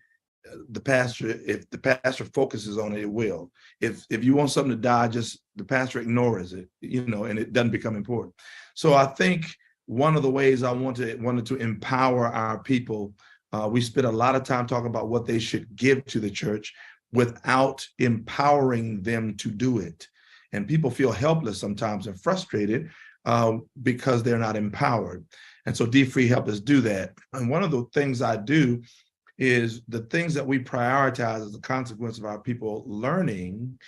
if the pastor focuses on it, it will. If you want something to die, just the pastor ignores it, and it doesn't become important. So I think one of the ways I wanted to empower our people, we spent a lot of time talking about what they should give to the church without empowering them to do it. And people feel helpless sometimes and frustrated because they're not empowered. And so dfree helped us do that. And one of the things I do is the things that we prioritize as a consequence of our people learning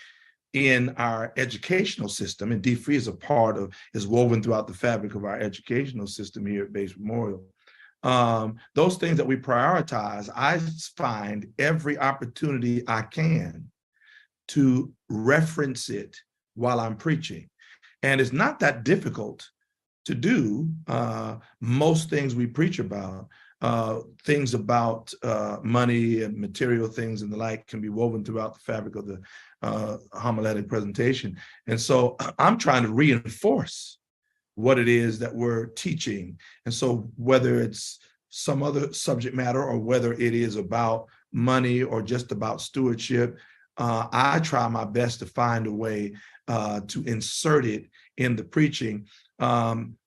in our educational system, and dfree is woven throughout the fabric of our educational system here at Base Memorial. Those things that we prioritize, I find every opportunity I can to reference it while I'm preaching. And it's not that difficult to do. Most things we preach about, things about money and material things and the like, can be woven throughout the fabric of the homiletic presentation. And so I'm trying to reinforce what it is that we're teaching. And so whether it's some other subject matter or whether it is about money or just about stewardship, I try my best to find a way to insert it in the preaching,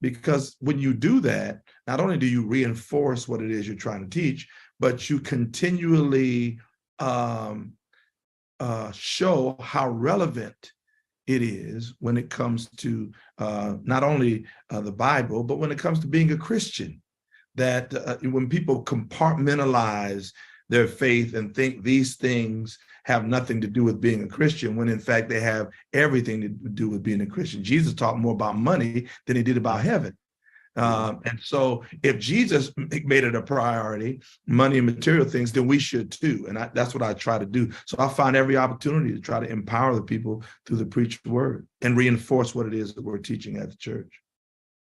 because when you do that, not only do you reinforce what it is you're trying to teach, but you continually show how relevant it is when it comes to not only the Bible, but when it comes to being a Christian. That when people compartmentalize their faith and think these things have nothing to do with being a Christian, when in fact they have everything to do with being a Christian. Jesus talked more about money than he did about heaven. And so if Jesus made it a priority, money and material things, then we should too. And that's what I try to do. So I find every opportunity to try to empower the people through the preached word and reinforce what it is that we're teaching at the church.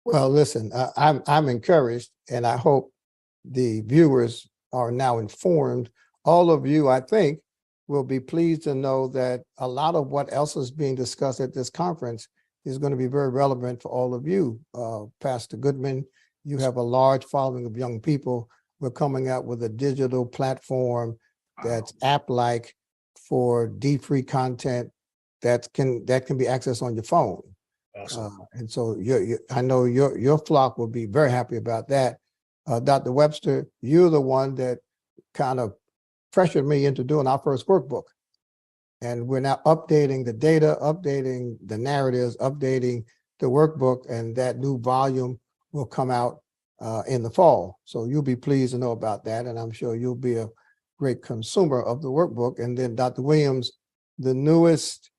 Well, listen, I'm encouraged, and I hope the viewers are now informed. All of you, I think, will be pleased to know that a lot of what else is being discussed at this conference is going to be very relevant for all of you. Pastor Goodman, you have a large following of young people. We're coming out with a digital platform that's app-like for dfree content that can be accessed on your phone. Awesome. And so I know your flock will be very happy about that. Dr. Webster, you're the one that kind of pressured me into doing our first workbook. And we're now updating the data, updating the narratives, updating the workbook, and that new volume will come out in the fall. So you'll be pleased to know about that, and I'm sure you'll be a great consumer of the workbook. And then Dr. Williams, the newest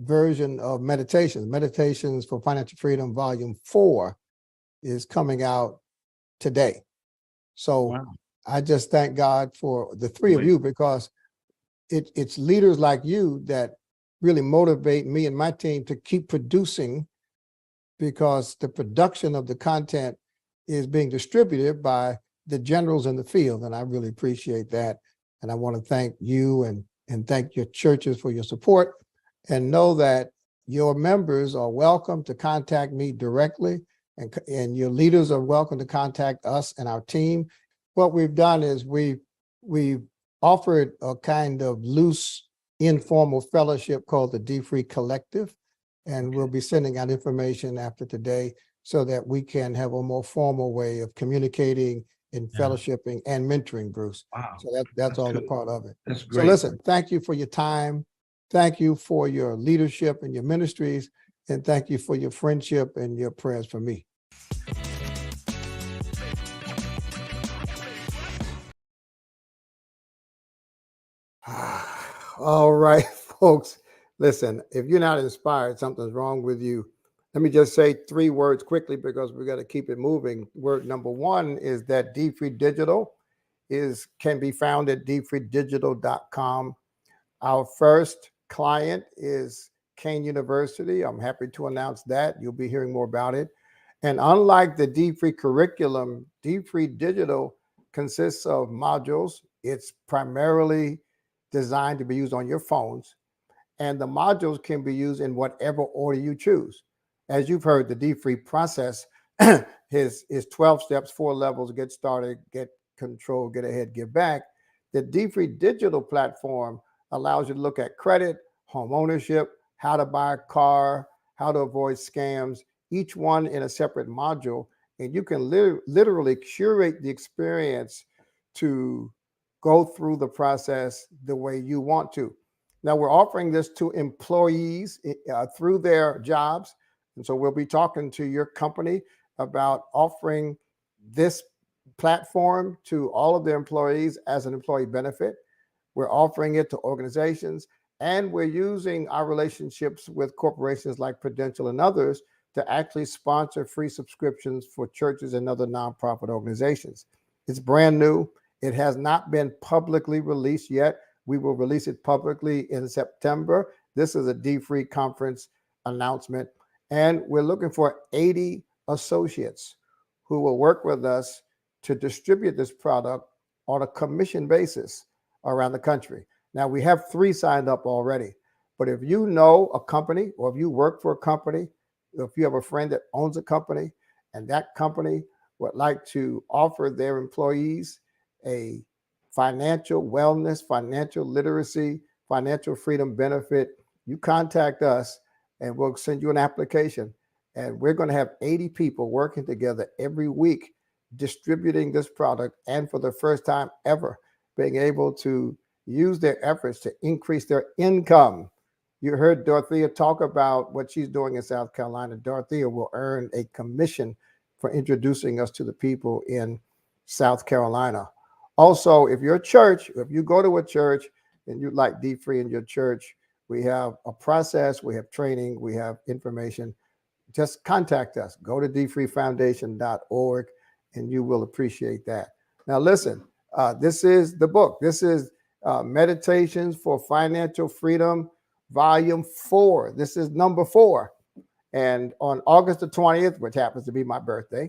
version of Meditations for Financial Freedom, Volume 4, is coming out today. So wow. I just thank God for the three of you, because it's leaders like you that really motivate me and my team to keep producing, because the production of the content is being distributed by the generals in the field. And I really appreciate that. And I want to thank you and thank your churches for your support, and know that your members are welcome to contact me directly, and your leaders are welcome to contact us and our team. What we've done is we've offered a kind of loose, informal fellowship called the dfree Collective, and we'll be sending out information after today so that we can have a more formal way of communicating and fellowshipping and mentoring, Bruce. Wow. So that's all good. a part of it. That's great. So listen, thank you for your time. Thank you for your leadership and your ministries, and thank you for your friendship and your prayers for me. All right, folks, Listen, if you're not inspired, something's wrong with you. Let me just say 3 words quickly because we got to keep it moving. Word number 1 is that dfree Digital can be found at dfreedigital.com. Our first client is Kane University. I'm happy to announce that. You'll be hearing more about it. And unlike the dfree curriculum, dfree Digital consists of modules. It's primarily designed to be used on your phones, and the modules can be used in whatever order you choose. As you've heard, the dfree process is 12 steps, 4 levels: get started, get control, get ahead, give back. The dfree Digital platform allows you to look at credit, home ownership, how to buy a car, how to avoid scams, each one in a separate module. And you can literally curate the experience to go through the process the way you want to. Now, we're offering this to employees through their jobs. And so we'll be talking to your company about offering this platform to all of their employees as an employee benefit. We're offering it to organizations, and we're using our relationships with corporations like Prudential and others to actually sponsor free subscriptions for churches and other nonprofit organizations. It's brand new. It has not been publicly released yet. We will release it publicly in September. This is a dfree conference announcement, and we're looking for 80 associates who will work with us to distribute this product on a commission basis around the country. Now, we have 3 signed up already, but if you know a company, or if you work for a company, if you have a friend that owns a company and that company would like to offer their employees a financial wellness, financial literacy, financial freedom benefit, you contact us and we'll send you an application. And we're going to have 80 people working together every week distributing this product, and for the first time ever being able to use their efforts to increase their income. You heard Dorothea talk about what she's doing in South Carolina. Dorothea will earn a commission for introducing us to the people in South Carolina. Also, if you're a church, if you go to a church and you'd like dfree in your church, we have a process, we have training, we have information. Just contact us. Go to dfreefoundation.org and you will appreciate that. Now, listen, this is the book. This is Meditations for Financial Freedom, Volume 4. This is number 4. And on August the 20th, which happens to be my birthday,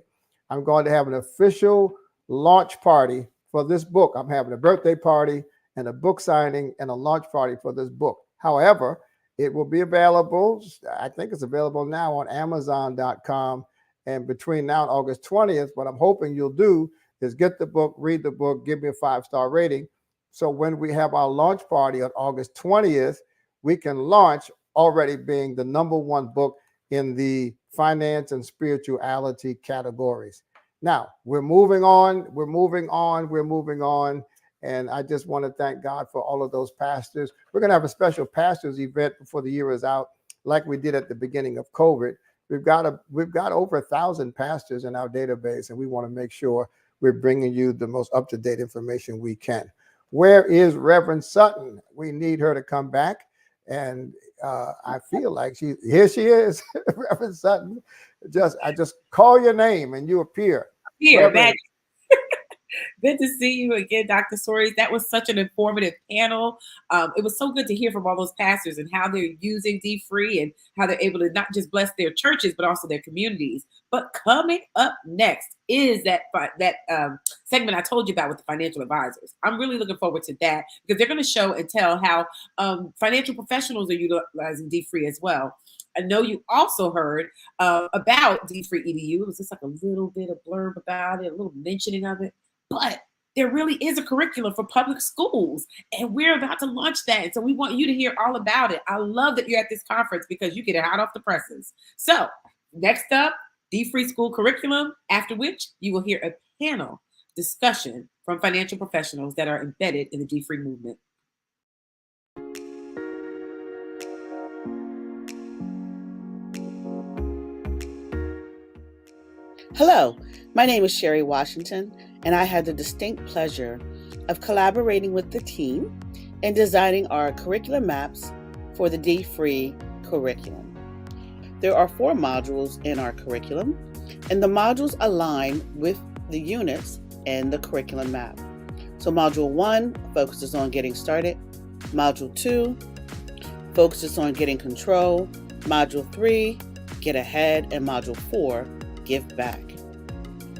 I'm going to have an official launch party for this book. I'm having a birthday party and a book signing and a launch party for this book. However, it will be available. I think it's available now on Amazon.com. And between now and August 20th, what I'm hoping you'll do is get the book, read the book, give me a 5-star rating. So when we have our launch party on August 20th, we can launch already being the number 1 book in the finance and spirituality categories. Now, we're moving on. And I just want to thank God for all of those pastors. We're going to have a special pastors event before the year is out, like we did at the beginning of COVID. We've got over 1,000 pastors in our database, and we want to make sure we're bringing you the most up-to-date information we can. Where is Reverend Sutton? We need her to come back. And I feel like here she is, Reverend Sutton. I just call your name and you appear. Here, good to see you again, Dr. Soares. That was such an informative panel. It was so good to hear from all those pastors and how they're using dfree and how they're able to not just bless their churches, but also their communities. But coming up next is that segment I told you about with the financial advisors. I'm really looking forward to that because they're going to show and tell how financial professionals are utilizing dfree as well. I know you also heard about dfree EDU. It was just like a little bit of blurb about it, a little mentioning of it. But there really is a curriculum for public schools, and we're about to launch that. And so we want you to hear all about it. I love that you're at this conference because you get it hot off the presses. So next up, dfree school curriculum, after which you will hear a panel discussion from financial professionals that are embedded in the dfree movement. Hello, my name is Sherry Washington, and I had the distinct pleasure of collaborating with the team in designing our curriculum maps for the dfree curriculum. There are 4 modules in our curriculum, and the modules align with the units and the curriculum map. So Module 1 focuses on getting started. Module 2 focuses on getting control. Module 3, get ahead. And Module 4, give back.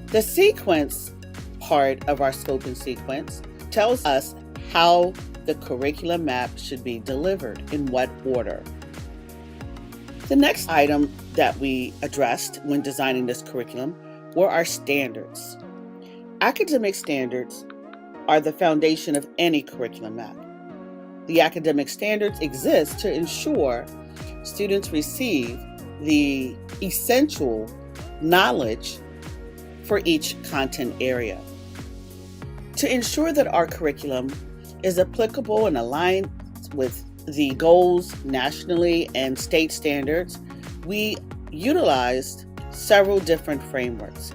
The sequence part of our scoping sequence tells us how the curriculum map should be delivered, in what order. The next item that we addressed when designing this curriculum were our standards. Academic standards are the foundation of any curriculum map. The academic standards exist to ensure students receive the essential knowledge for each content area. To ensure that our curriculum is applicable and aligned with the goals nationally and state standards, we utilized several different frameworks.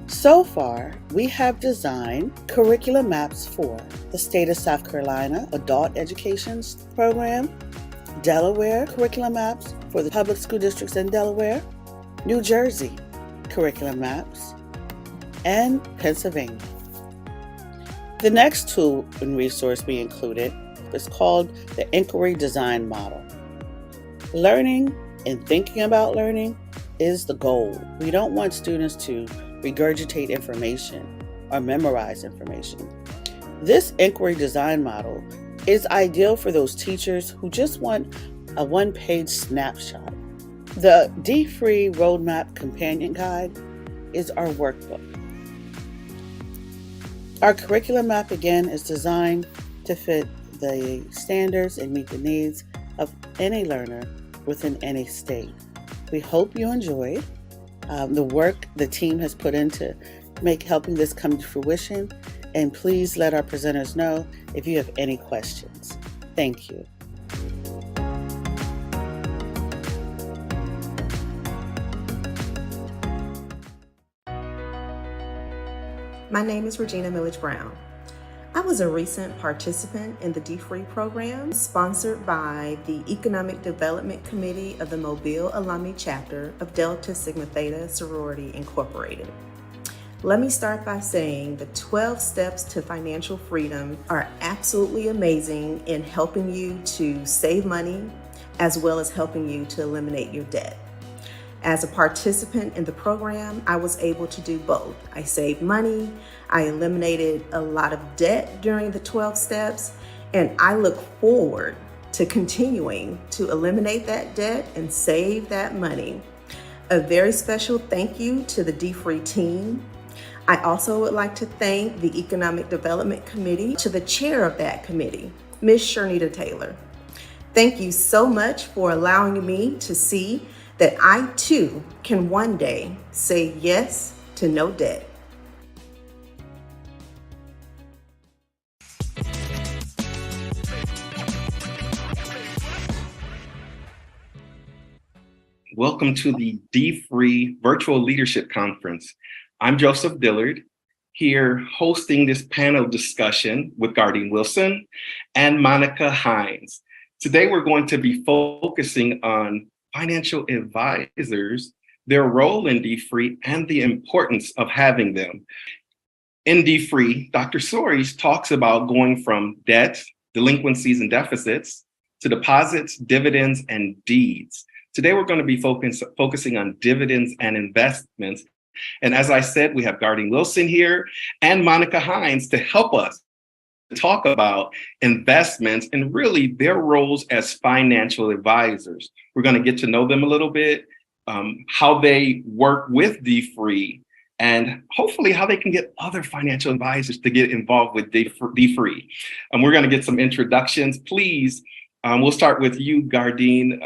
So far, we have designed curriculum maps for the state of South Carolina Adult Education Program, Delaware curriculum maps for the public school districts in Delaware, New Jersey curriculum maps, and Pennsylvania. The next tool and resource we included is called the Inquiry Design Model. Learning and thinking about learning is the goal. We don't want students to regurgitate information or memorize information. This inquiry design model is ideal for those teachers who just want a one-page snapshot. The dfree Roadmap Companion Guide is our workbook. Our curriculum map, again, is designed to fit the standards and meet the needs of any learner within any state. We hope you enjoyed the work the team has put into helping this come to fruition, and please let our presenters know if you have any questions. Thank you. My name is Regina Millage Brown. I was a recent participant in the dfree program sponsored by the Economic Development Committee of the Mobile Alumni Chapter of Delta Sigma Theta Sorority Incorporated. Let me start by saying the 12 steps to financial freedom are absolutely amazing in helping you to save money as well as helping you to eliminate your debt. As a participant in the program, I was able to do both. I saved money, I eliminated a lot of debt during the 12 steps, and I look forward to continuing to eliminate that debt and save that money. A very special thank you to the dfree team. I also would like to thank the Economic Development Committee, to the chair of that committee, Ms. Shernita Taylor. Thank you so much for allowing me to see that I too can one day say yes to no debt. Welcome to the dfree Virtual Leadership Conference. I'm Joseph Dillard, here hosting this panel discussion with Gardine Wilson and Monica Hines. Today, we're going to be focusing on financial advisors, their role in dfree, and the importance of having them. In dfree, Dr. Soares talks about going from debt, delinquencies, and deficits to deposits, dividends, and deeds. Today, we're going to be focusing on dividends and investments. And as I said, we have Gardine Wilson here and Monica Hines to help us talk about investments and really their roles as financial advisors. We're going to get to know them a little bit, how they work with dfree, and hopefully how they can get other financial advisors to get involved with dfree. We're going to get some introductions. Please, we'll start with you, Gardine.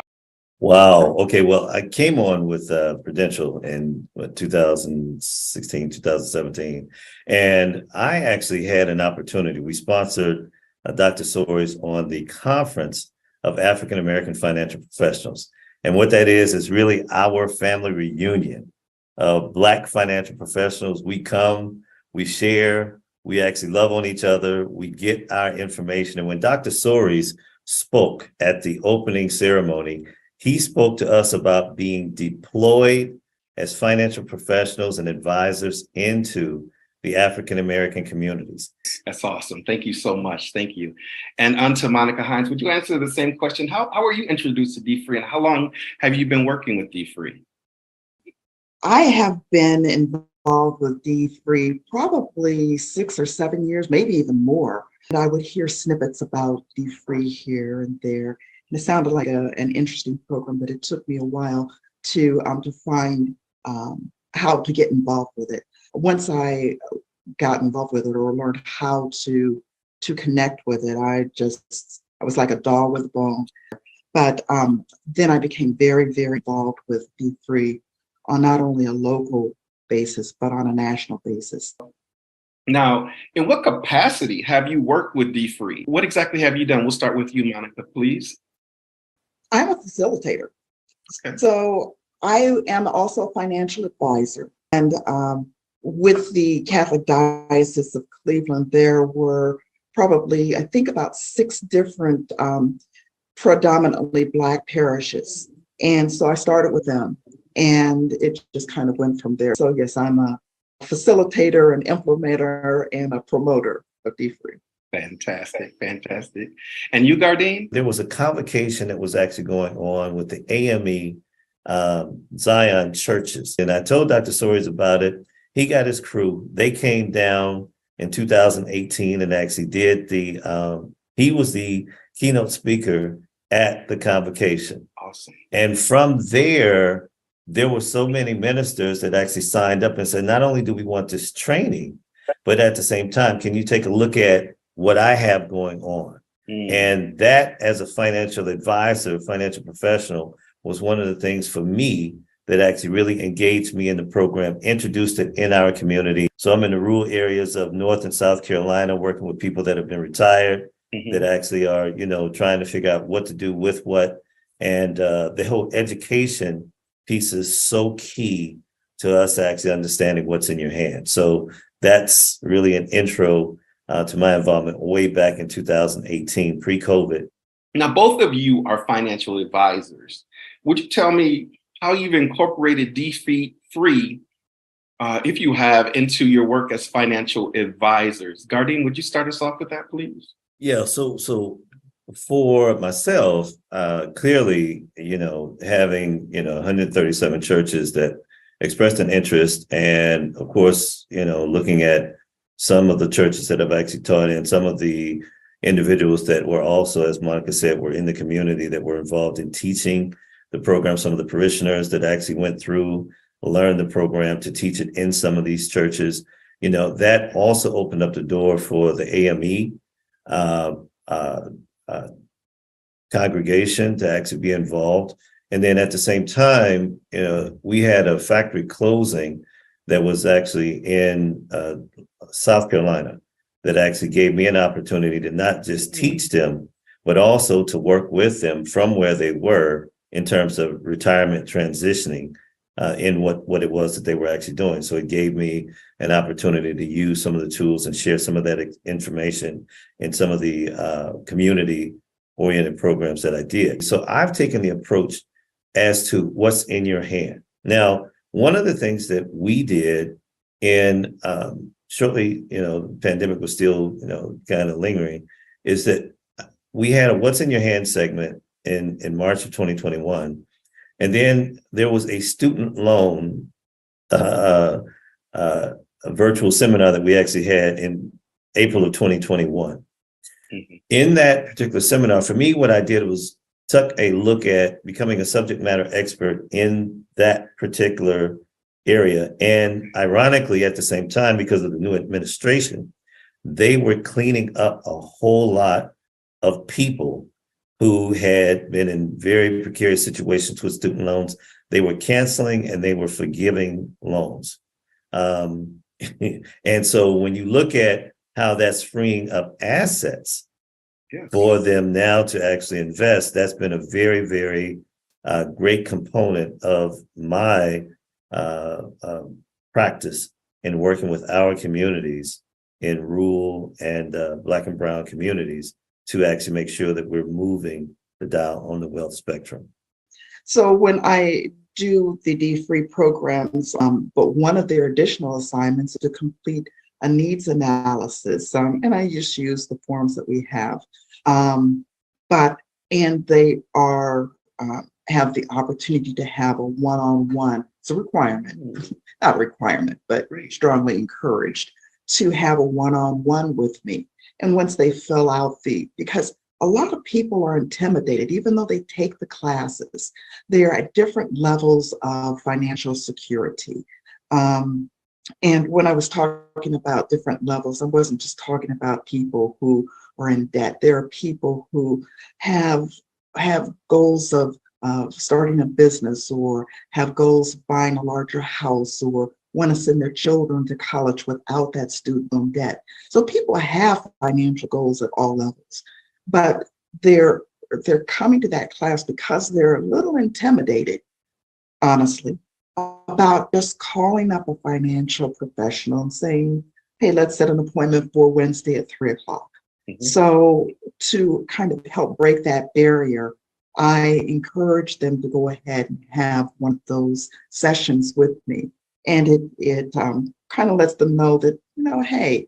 Wow. Okay. Well, I came on with Prudential in 2016, 2017, and I actually had an opportunity. We sponsored Dr. Soares on the Conference of African American Financial Professionals. And what that is really our family reunion of Black financial professionals. We come, we share, we actually love on each other, we get our information. And when Dr. Soares spoke at the opening ceremony. He spoke to us about being deployed as financial professionals and advisors into the African American communities. That's awesome. Thank you so much. Thank you. And on to Monica Hines, would you answer the same question? How were you introduced to dfree, and how long have you been working with dfree? I have been involved with dfree probably 6 or 7 years, maybe even more. And I would hear snippets about dfree here and there. And it sounded like an interesting program, but it took me a while to find how to get involved with it. Once I got involved with it or learned how to connect with it, I was like a dog with a bone. But then I became very, very involved with dfree on not only a local basis, but on a national basis. Now, in what capacity have you worked with dfree? What exactly have you done? We'll start with you, Monica, please. I'm a facilitator. Okay. So I am also a financial advisor. And with the Catholic Diocese of Cleveland, there were probably, I think, about 6 different predominantly Black parishes. And so I started with them, and it just kind of went from there. So yes, I'm a facilitator, an implementer, and a promoter of dfree. Fantastic, fantastic. And you, Gardine? There was a convocation that was actually going on with the AME Zion churches. And I told Dr. Soares about it. He got his crew. They came down in 2018 and actually did he was the keynote speaker at the convocation. Awesome. And from there were so many ministers that actually signed up and said, not only do we want this training, but at the same time, can you take a look at what I have going on? And that, as a financial advisor, financial professional, was one of the things for me that actually really engaged me in the program, introduced it in our community. So I'm in the rural areas of North and South Carolina, working with people that have been retired, that actually are, trying to figure out what to do with what. And the whole education piece is so key to us actually understanding what's in your hand. So that's really an intro to my involvement way back in 2018, pre-COVID. Now, both of you are financial advisors. Would you tell me how you've incorporated dfree, if you have, into your work as financial advisors? Gardine, would you start us off with that, please? Yeah, so for myself, clearly, having, 137 churches that expressed an interest, and of course, looking at some of the churches that I've actually taught in, some of the individuals that were also, as Monica said, were in the community that were involved in teaching the program, some of the parishioners that actually went through, learned the program to teach it in some of these churches, that also opened up the door for the AME congregation to actually be involved. And then at the same time, we had a factory closing that was actually in South Carolina that actually gave me an opportunity to not just teach them, but also to work with them from where they were in terms of retirement transitioning in what it was that they were actually doing. So it gave me an opportunity to use some of the tools and share some of that information in some of the community-oriented programs that I did. So I've taken the approach as to what's in your hand. Now, one of the things that we did in shortly, the pandemic was still, kind of lingering, is that we had a What's in Your Hand segment in March of 2021. And then there was a student loan, a virtual seminar that we actually had in April of 2021. In that particular seminar, for me, what I did was took a look at becoming a subject matter expert in that particular area. And ironically, at the same time, because of the new administration, they were cleaning up a whole lot of people who had been in very precarious situations with student loans. They were canceling and they were forgiving loans. And so when you look at how that's freeing up assets for them now to actually invest, that's been a very, very great component of my practice in working with our communities in rural and Black and Brown communities to actually make sure that we're moving the dial on the wealth spectrum? So when I do the D-Free programs, but one of their additional assignments is to complete a needs analysis, and I just use the forms that we have. And they are have the opportunity to have a one-on-one. It's a requirement, not a requirement, but strongly encouraged to have a one-on-one with me. And once they fill out because a lot of people are intimidated, even though they take the classes, they are at different levels of financial security. And when I was talking about different levels, I wasn't just talking about people who are in debt. There are people who have goals of starting a business, or have goals of buying a larger house, or want to send their children to college without that student loan debt. So people have financial goals at all levels, but they're coming to that class because they're a little intimidated, honestly, about just calling up a financial professional and saying, hey, let's set an appointment for Wednesday at 3 o'clock. So to kind of help break that barrier, I encourage them to go ahead and have one of those sessions with me. And it kind of lets them know that, hey,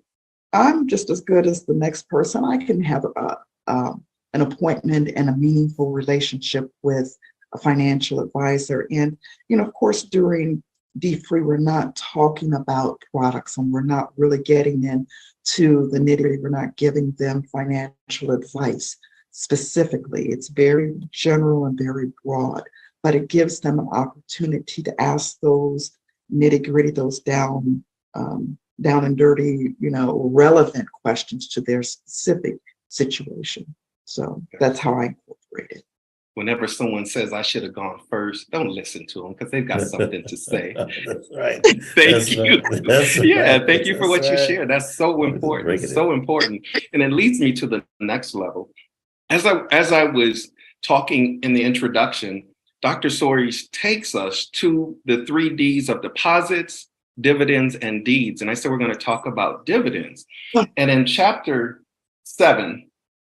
I'm just as good as the next person. I can have an appointment and a meaningful relationship with a financial advisor. And, of course, during D-Free, we're not talking about products, and we're not really getting into the nitty-gritty. We're not giving them financial advice specifically. It's very general and very broad, but it gives them an opportunity to ask those nitty-gritty, those down and dirty, relevant questions to their specific situation. So that's how I incorporate it. Whenever someone says I should have gone first, don't listen to them because they've got something to say. That's right. Thank you. That's yeah, right. thank you for what you That's right. shared. That's so important. So important. And it leads me to the next level. As I was talking in the introduction, Dr. Soares takes us to the 3 Ds of deposits, dividends, and deeds. And I said we're going to talk about dividends. And in chapter 7,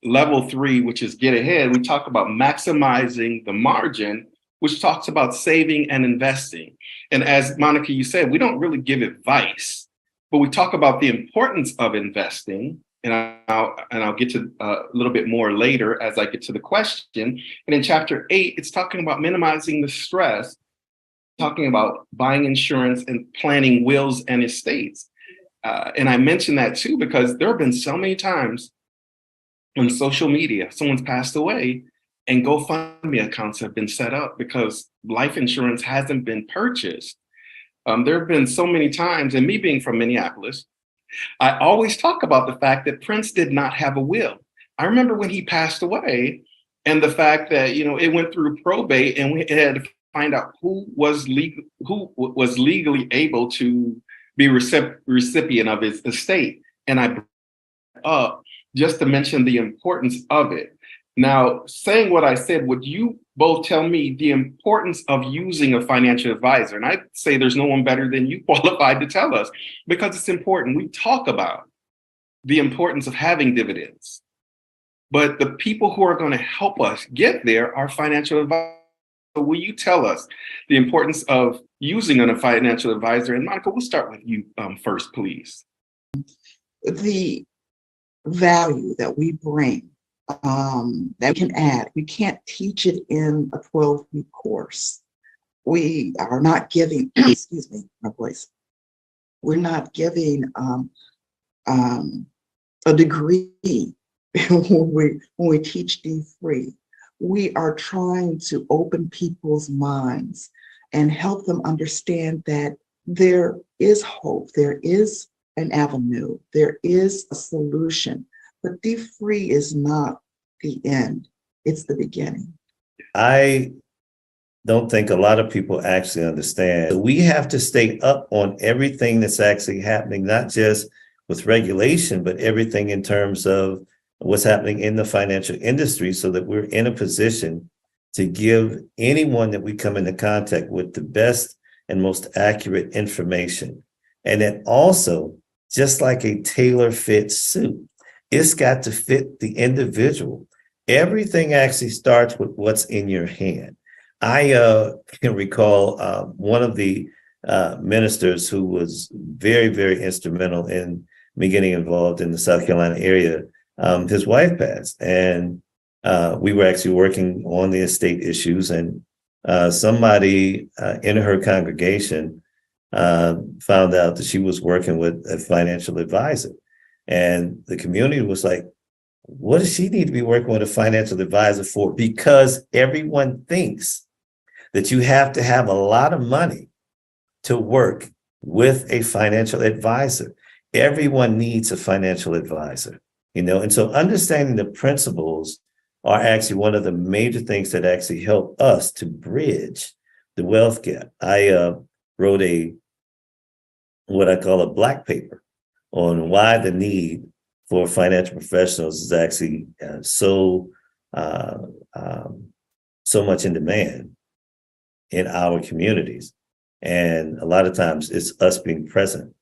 level 3, which is get ahead, we talk about maximizing the margin, which talks about saving and investing. And as Monica, you said, we don't really give advice, but we talk about the importance of investing. And I'll get to a little bit more later as I get to the question. And in chapter 8, it's talking about minimizing the stress, talking about buying insurance and planning wills and estates. And I mention that too, because there have been so many times on social media, someone's passed away and GoFundMe accounts have been set up because life insurance hasn't been purchased. There have been so many times, and me being from Minneapolis, I always talk about the fact that Prince did not have a will. I remember when he passed away, and the fact that, it went through probate and we had to find out who was legally able to be recipient of his estate. And I brought it up just to mention the importance of it. Now, saying what I said, would you both tell me the importance of using a financial advisor? And I'd say there's no one better than you qualified to tell us, because it's important. We talk about the importance of having dividends, but the people who are going to help us get there are financial advisors. So will you tell us the importance of using a financial advisor? And Monica, we'll start with you first, please. The value that we bring, that we can add, we can't teach it in a 12-week course. We are not giving, excuse me, my voice. We're not giving a degree when we teach D-Free. We are trying to open people's minds and help them understand that there is hope, there is an avenue, there is a solution, but D-Free is not the end, it's the beginning. I don't think a lot of people actually understand. We have to stay up on everything that's actually happening, not just with regulation, but everything in terms of what's happening in the financial industry, so that we're in a position to give anyone that we come into contact with the best and most accurate information. And then also, just like a tailor-fit suit, It's got to fit the individual. Everything actually starts with what's in your hand. I can recall one of the ministers who was very, very instrumental in me getting involved in the South Carolina area. His wife passed, and we were actually working on the estate issues, and somebody in her congregation found out that she was working with a financial advisor. And the community was like, what does she need to be working with a financial advisor for? Because everyone thinks that you have to have a lot of money to work with a financial advisor. Everyone needs a financial advisor, and so understanding the principles are actually one of the major things that actually help us to bridge the wealth gap. I wrote what I call a black paper on why the need for financial professionals is actually so much in demand in our communities. And a lot of times it's us being present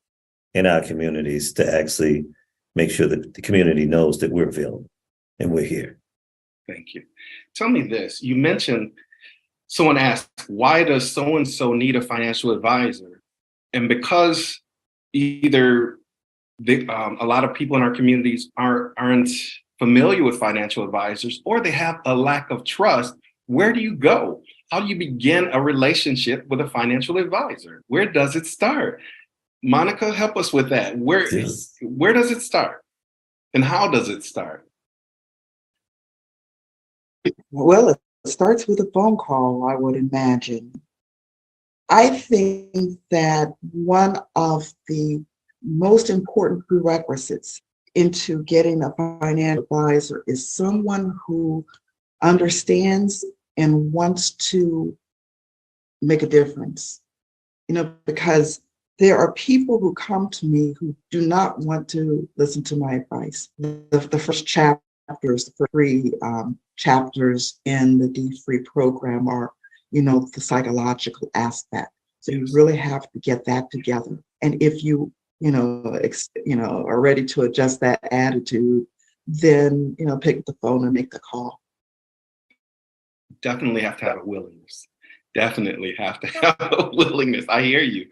in our communities to actually make sure that the community knows that we're available and we're here. Thank you. Tell me this. You mentioned someone asked, why does so-and-so need a financial advisor? And because either a lot of people in our communities aren't familiar with financial advisors, or they have a lack of trust, where do you go? How do you begin a relationship with a financial advisor? Where does it start? Monica, help us with that. Where does it start? And how does it start? Well, it starts with a phone call, I would imagine. I think that one of the most important prerequisites into getting a financial advisor is someone who understands and wants to make a difference. Because there are people who come to me who do not want to listen to my advice. The first chapters, the 3 chapters in the D-Free program are, the psychological aspect. So you really have to get that together. And if you, are ready to adjust that attitude, then, pick up the phone and make the call. Definitely have to have a willingness. Definitely have to have a willingness. I hear you.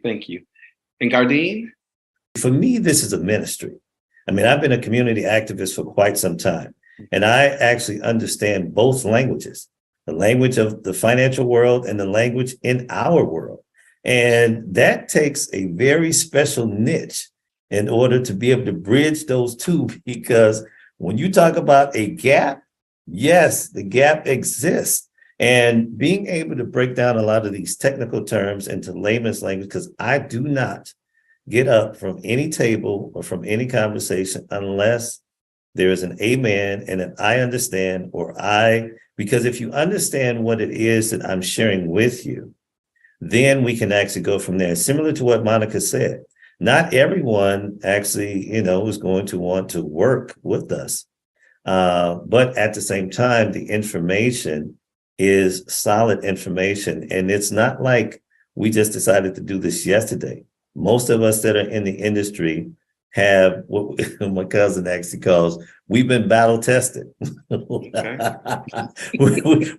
Thank you. And Gardine? For me, this is a ministry. I mean, I've been a community activist for quite some time, and I actually understand both languages, the language of the financial world and the language in our world. And that takes a very special niche in order to be able to bridge those two, because when you talk about a gap, yes, the gap exists. And being able to break down a lot of these technical terms into layman's language, because I do not get up from any table or from any conversation unless there is an amen and an I understand, because if you understand what it is that I'm sharing with you, then we can actually go from there. Similar to what Monica said, not everyone actually, is going to want to work with us. But at the same time, the information is solid information. And it's not like we just decided to do this yesterday. Most of us that are in the industry have what my cousin actually calls, we've been battle tested.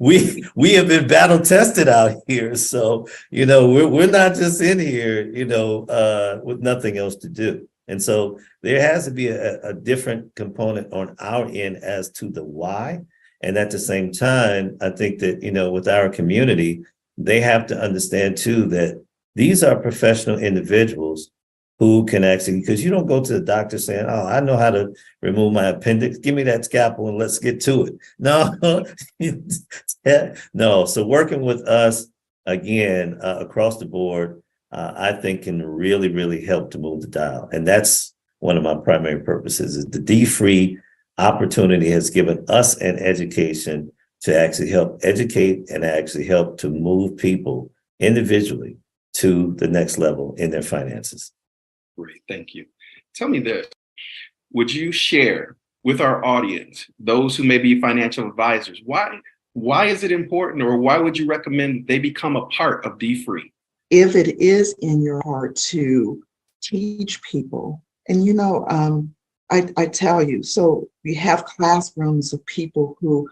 we have been battle tested out here. So, we're not just in here, with nothing else to do. And so there has to be a different component on our end as to the why. And at the same time, I think that, with our community, they have to understand too that these are professional individuals who can actually, because you don't go to the doctor saying, oh, I know how to remove my appendix. Give me that scalpel and let's get to it. No, no. So working with us, again, across the board, I think can really, really help to move the dial. And that's one of my primary purposes. Is the D-Free opportunity has given us an education to actually help educate and actually help to move people individually to the next level in their finances. Great, thank you. Tell me this, would you share with our audience, those who may be financial advisors, why is it important, or why would you recommend they become a part of D-Free? If it is in your heart to teach people, and I tell you, so we have classrooms of people who,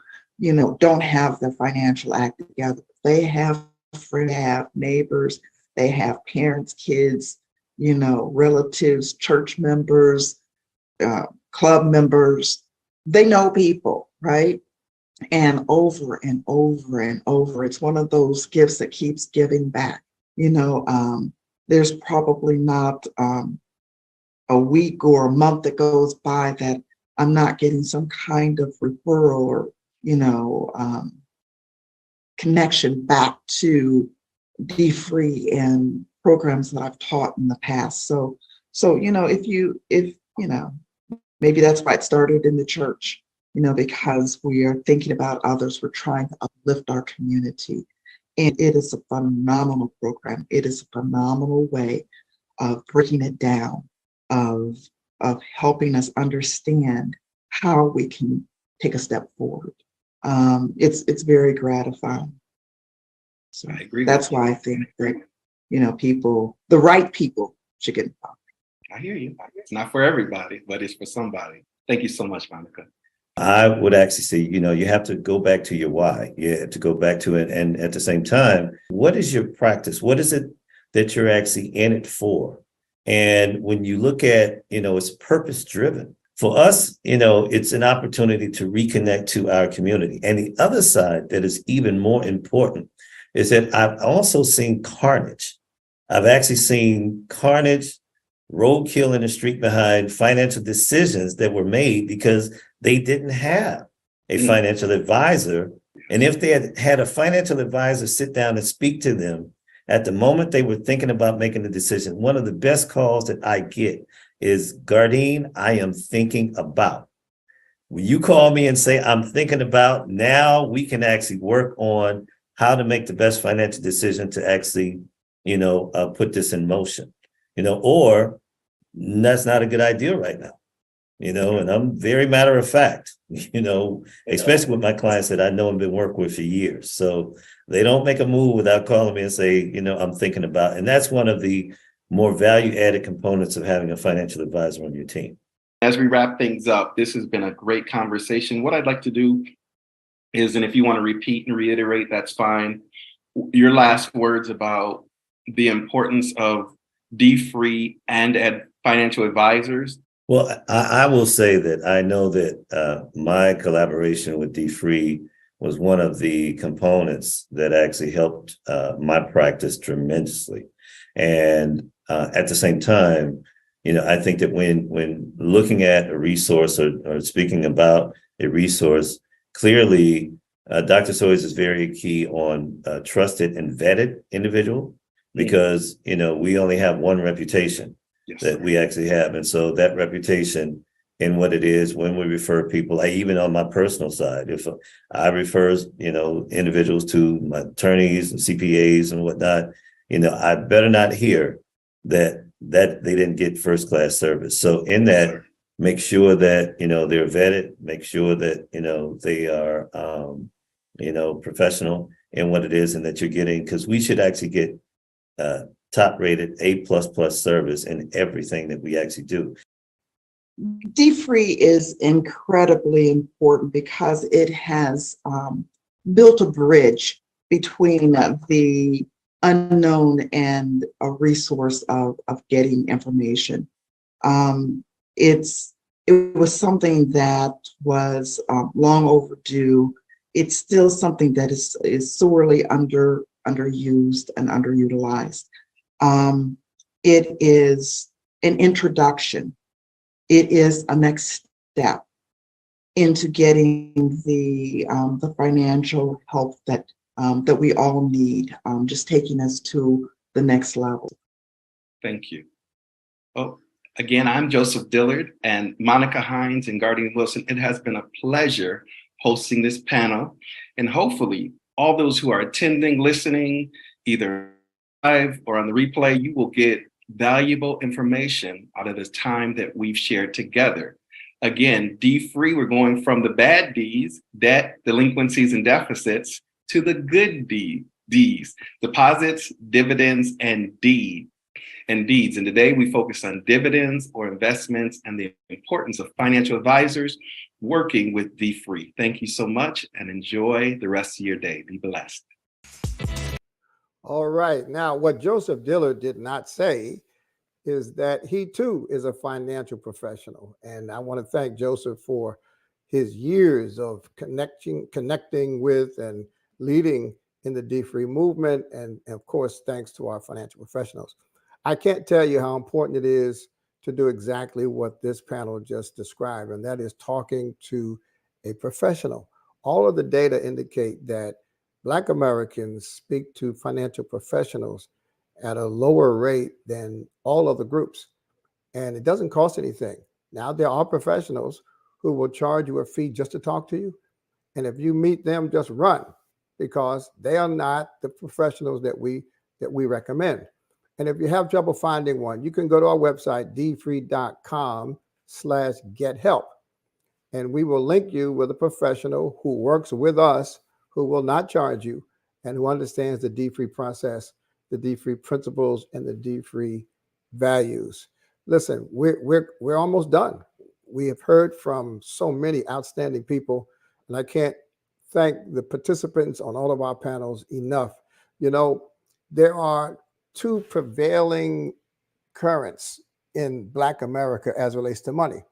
don't have their financial act together. They have friends, they have neighbors, they have parents, kids, relatives, church members, club members. They know people, right? And over and over and over, it's one of those gifts that keeps giving back. There's probably not a week or a month that goes by that I'm not getting some kind of referral or, connection back to dfree and programs that I've taught in the past. So, if maybe that's why it started in the church, because we are thinking about others, we're trying to uplift our community. And it is a phenomenal program. It is a phenomenal way of breaking it down, of helping us understand how we can take a step forward. It's very gratifying. So I agree. That's why I think that, people, the right people should get involved. I hear you. It's not for everybody, but it's for somebody. Thank you so much, Monica. I would actually say, you have to go back to your why. You have to go back to it. And at the same time, what is your practice? What is it that you're actually in it for? And when you look at, it's purpose driven. For us, it's an opportunity to reconnect to our community. And the other side that is even more important is that I've also seen carnage. I've actually seen carnage, roadkill in the street behind financial decisions that were made because they didn't have a financial advisor. And if they had a financial advisor sit down and speak to them at the moment they were thinking about making the decision, one of the best calls that I get is, Gardine, I am thinking about. When you call me and say, I'm thinking about, now we can actually work on how to make the best financial decision to actually, put this in motion, or that's not a good idea right now, and I'm very matter of fact, especially with my clients that I know and been working with for years. So they don't make a move without calling me and say, I'm thinking about, and that's one of the more value added components of having a financial advisor on your team. As we wrap things up, this has been a great conversation. What I'd like to do is, and if you want to repeat and reiterate, that's fine, your last words about the importance of dfree and financial advisors. Well, I will say that I know that my collaboration with dfree was one of the components that actually helped my practice tremendously. And at the same time, I think that when looking at a resource or speaking about a resource, clearly, Dr. Sawyers is very key on trusted and vetted individual, because, we only have one reputation that we actually have. And so that reputation in what it is, when we refer people, even on my personal side, if I refer, individuals to my attorneys and CPAs and whatnot, I better not hear that they didn't get first class service. So in that, make sure that, they're vetted, make sure that, they are, professional in what it is and that you're getting, because we should actually get top rated A++ service in everything that we actually do. dfree is incredibly important because it has built a bridge between the unknown and a resource of getting information. It was something that was long overdue. It's still something that is sorely underused and underutilized. It is an introduction. It is a next step into getting the financial help that we all need, just taking us to the next level. Thank you. Oh, again, I'm Joseph Dillard, and Monica Hines and Gardine Wilson. It has been a pleasure hosting this panel, and hopefully all those who are attending, listening, either live or on the replay, you will get valuable information out of this time that we've shared together. Again, dfree, we're going from the bad Ds, debt, delinquencies, and deficits, to the good Ds, deposits, dividends, and deed. and deeds. And today we focus on dividends or investments and the importance of financial advisors working with dfree. Thank you so much and enjoy the rest of your day. Be blessed. All right. Now, what Joseph Dillard did not say is that he too is a financial professional. And I want to thank Joseph for his years of connecting with and leading in the dfree movement. And of course, thanks to our financial professionals. I can't tell you how important it is to do exactly what this panel just described, and that is talking to a professional. All of the data indicate that Black Americans speak to financial professionals at a lower rate than all other groups. And it doesn't cost anything. Now, there are professionals who will charge you a fee just to talk to you. And if you meet them, just run, because they are not the professionals that we recommend. And if you have trouble finding one, you can go to our website, dfree.com/gethelp. And we will link you with a professional who works with us, who will not charge you, and who understands the dfree process, the dfree principles, and the dfree values. Listen, we're almost done. We have heard from so many outstanding people, and I can't thank the participants on all of our panels enough. You know, there are two prevailing currents in Black America as it relates to money.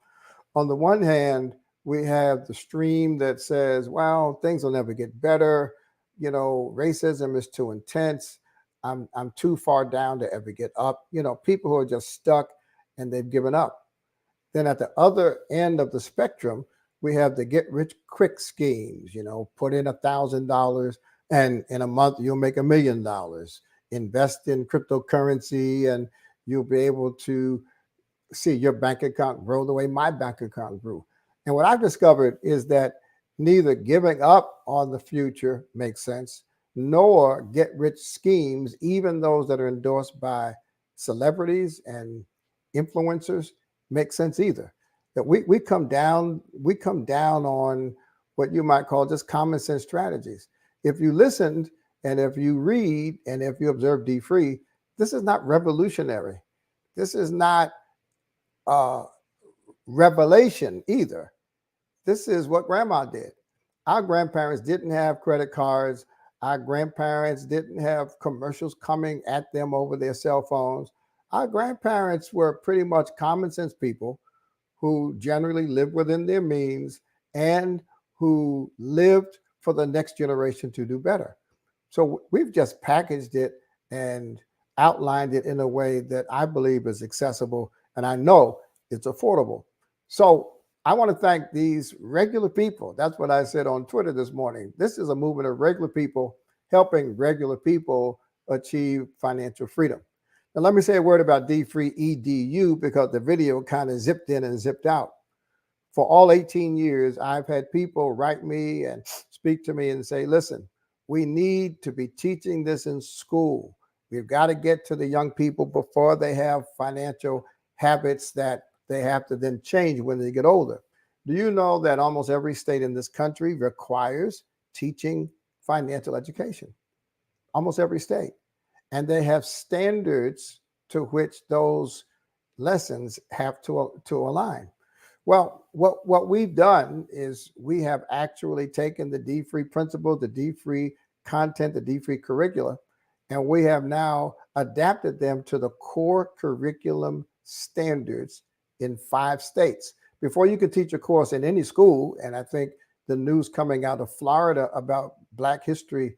On the one hand, we have the stream that says, well, things will never get better. You know, racism is too intense. I'm too far down to ever get up. You know, people who are just stuck and they've given up. Then at the other end of the spectrum, we have the get rich quick schemes. You know, put in $1,000 and in a month you'll make $1 million. Invest in cryptocurrency and you'll be able to see your bank account grow the way my bank account grew. And what I've discovered is that neither giving up on the future makes sense, nor get rich schemes, even those that are endorsed by celebrities and influencers, make sense either. That we come down on what you might call just common sense strategies. If you listened and if you read and if you observe dfree, this is not revolutionary. This is not revelation either. This is what grandma did. Our grandparents didn't have credit cards. Our grandparents didn't have commercials coming at them over their cell phones. Our grandparents were pretty much common sense people who generally lived within their means and who lived for the next generation to do better. So we've just packaged it and outlined it in a way that I believe is accessible, and I know it's affordable. So I want to thank these regular people. That's what I said on Twitter this morning. This is a movement of regular people helping regular people achieve financial freedom. Now, let me say a word about dfree edu, because the video kind of zipped in and zipped out. For all 18 years, I've had people write me and speak to me and say, listen, we need to be teaching this in school. We've got to get to the young people before they have financial habits that they have to then change when they get older. Do you know that almost every state in this country requires teaching financial education? Almost every state. And they have standards to which those lessons have to align. Well, what we've done is we have actually taken the dfree principles, the dfree content, the dfree curricula, and we have now adapted them to the core curriculum standards in 5 states. Before you could teach a course in any school, and I think the news coming out of Florida about Black history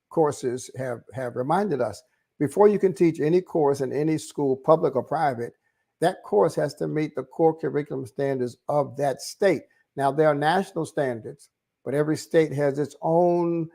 courses have reminded us, before you can teach any course in any school, public or private, that course has to meet the core curriculum standards of that state. Now, there are national standards, but every state has its own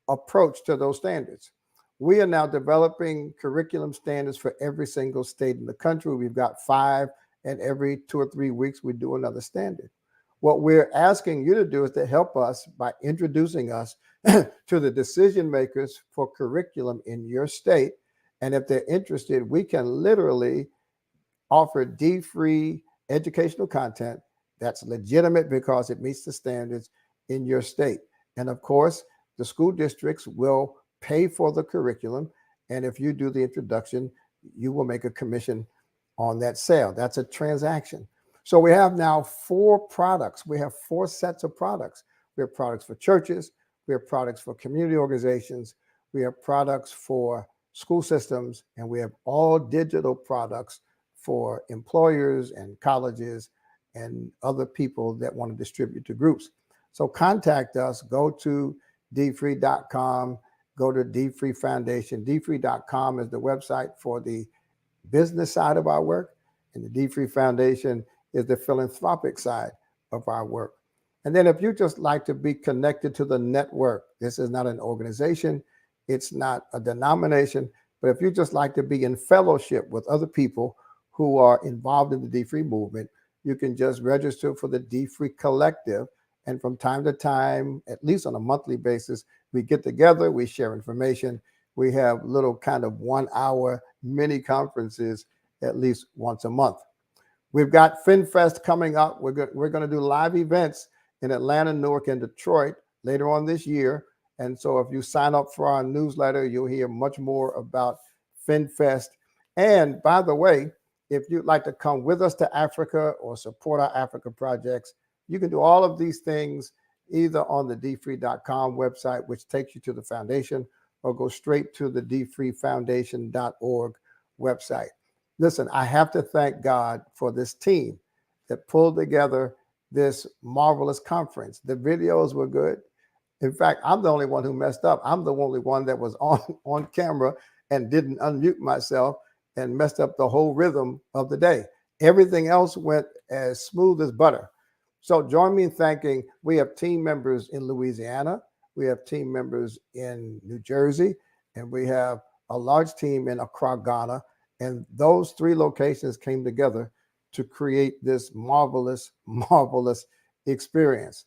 approach to those standards. We are now developing curriculum standards for every single state in the country. We've got 5, and every 2 or 3 weeks, we do another standard. What we're asking you to do is to help us by introducing us to the decision makers for curriculum in your state. And if they're interested, we can literally offer dfree educational content that's legitimate because it meets the standards in your state. And of course, the school districts will pay for the curriculum. And if you do the introduction, you will make a commission on that sale. That's a transaction. So we have now 4 products. We have 4 sets of products. We have products for churches. We have products for community organizations. We have products for school systems, and we have all digital products for employers and colleges and other people that want to distribute to groups. So contact us. Go to dfree.com. Go to dfree Foundation. dfree.com is the website for the business side of our work, and the dfree Foundation is the philanthropic side of our work. And then if you just like to be connected to the network, this is not an organization, it's not a denomination, but if you just like to be in fellowship with other people who are involved in the dfree movement, you can just register for the dfree Collective. And from time to time, at least on a monthly basis, we get together, we share information. We have little kind of 1-hour mini conferences at least once a month. We've got FinFest coming up. We're going to do live events in Atlanta, Newark, and Detroit later on this year. And so if you sign up for our newsletter, you'll hear much more about FinFest. And by the way, if you'd like to come with us to Africa or support our Africa projects, you can do all of these things either on the dfree.com website, which takes you to the foundation, or go straight to the dfreefoundation.org website. Listen, I have to thank God for this team that pulled together this marvelous conference. The videos were good. In fact, I'm the only one who messed up. I'm the only one that was on camera and didn't unmute myself and messed up the whole rhythm of the day. Everything else went as smooth as butter. So join me in thanking, we have team members in Louisiana, we have team members in New Jersey, and we have a large team in Accra, Ghana. And those 3 locations came together to create this marvelous, marvelous experience.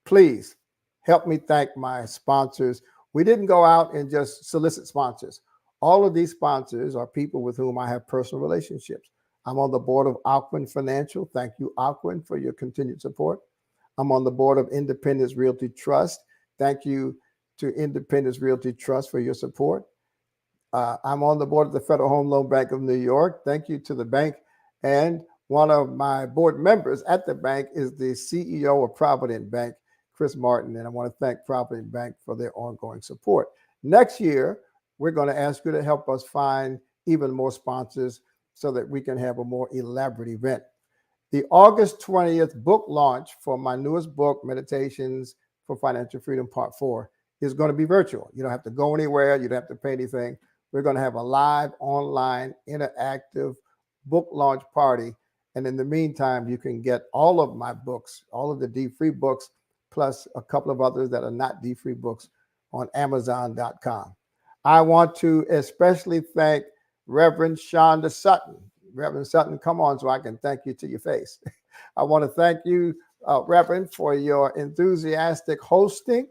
Please help me thank my sponsors. We didn't go out and just solicit sponsors. All of these sponsors are people with whom I have personal relationships. I'm on the board of Alquin Financial. Thank you, Alquin, for your continued support. I'm on the board of Independence Realty Trust. Thank you to Independence Realty Trust for your support. I'm on the board of the Federal Home Loan Bank of New York. Thank you to the bank. And one of my board members at the bank is the CEO of Provident Bank, Chris Martin. And I want to thank Provident Bank for their ongoing support. Next year, we're going to ask you to help us find even more sponsors so that we can have a more elaborate event. The August 20th book launch for my newest book, Meditations for Financial Freedom Part 4, is going to be virtual. You don't have to go anywhere. You don't have to pay anything. We're going to have a live, online, interactive book launch party. And in the meantime, you can get all of my books, all of the dfree books, plus a couple of others that are not dfree books on Amazon.com. I want to especially thank Reverend Shonda Sutton. Reverend Sutton, come on so I can thank you to your face. I want to thank you, Reverend, for your enthusiastic hosting.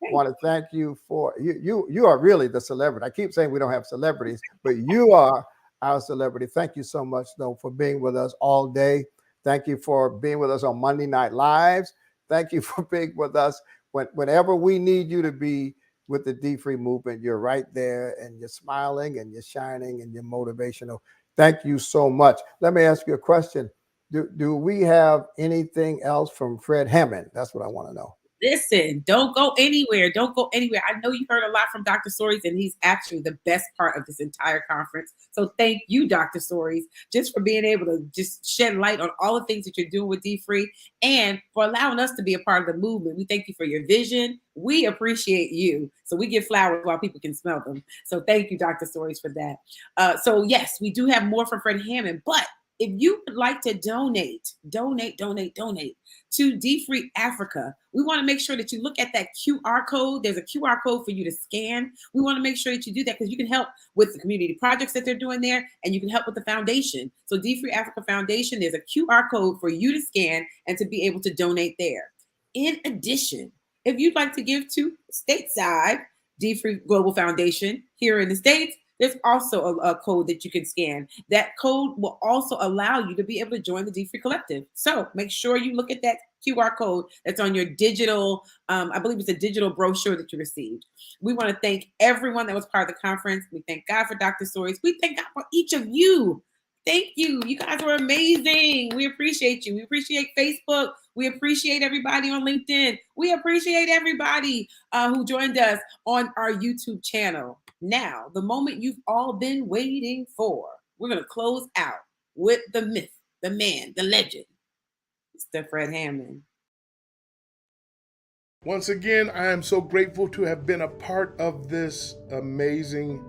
I want to thank you for, you are really the celebrity. I keep saying we don't have celebrities, but you are our celebrity. Thank you so much, though, for being with us all day. Thank you for being with us on Monday Night Lives. Thank you for being with us whenever we need you to be with the dfree movement. You're right there, and you're smiling, and you're shining, and you're motivational. Thank you so much. Let me ask you a question. Do we have anything else from Fred Hammond? That's what I want to know. Listen, don't go anywhere. Don't go anywhere. I know you heard a lot from Dr. Soaries, and he's actually the best part of this entire conference. So thank you, Dr. Soaries, just for being able to just shed light on all the things that you're doing with dfree and for allowing us to be a part of the movement. We thank you for your vision. We appreciate you. So we give flowers while people can smell them. So thank you, Dr. Soaries, for that. So yes, we do have more from Fred Hammond, but if you would like to donate to dfree Africa, we want to make sure that you look at that QR code. There's a QR code for you to scan. We want to make sure that you do that because you can help with the community projects that they're doing there, and you can help with the foundation. So dfree Africa Foundation, there's a QR code for you to scan and to be able to donate there. In addition, if you'd like to give to stateside dfree Global Foundation here in the States, there's also a code that you can scan. That code will also allow you to be able to join the dfree Collective. So make sure you look at that QR code that's on your digital, I believe it's a digital brochure that you received. We want to thank everyone that was part of the conference. We thank God for Dr. Stories. We thank God for each of you. Thank you. You guys were amazing. We appreciate you. We appreciate Facebook. We appreciate everybody on LinkedIn. We appreciate everybody who joined us on our YouTube channel. Now, the moment you've all been waiting for, we're going to close out with the myth, the man, the legend, Mr. Fred Hammond. Once again, I am so grateful to have been a part of this amazing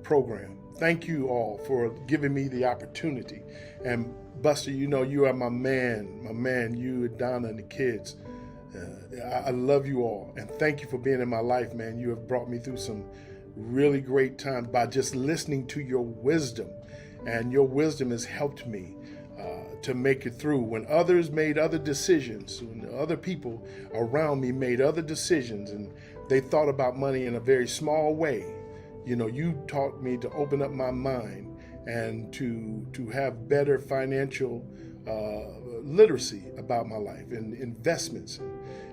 program. Thank you all for giving me the opportunity. And Buster, you know, you are my man, you and Donna and the kids. I love you all. And thank you for being in my life, man. You have brought me through some really great times by just listening to your wisdom. And your wisdom has helped me to make it through. When others made other decisions, when other people around me made other decisions and they thought about money in a very small way, you know, you taught me to open up my mind and to have better financial literacy about my life and investments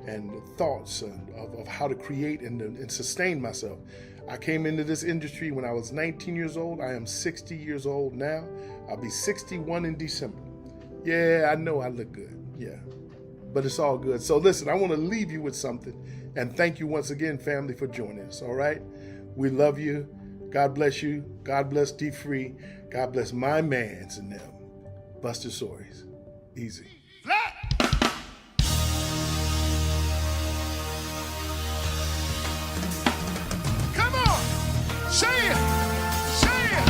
and thoughts of how to create and sustain myself. I came into this industry when I was 19 years old. I am 60 years old now. I'll be 61 in December. Yeah, I know I look good. Yeah, but it's all good. So listen, I want to leave you with something. And thank you once again, family, for joining us, all right? We love you. God bless you. God bless dfree. God bless my mans and them. Buster Stories. Easy. Come on, say it, say it,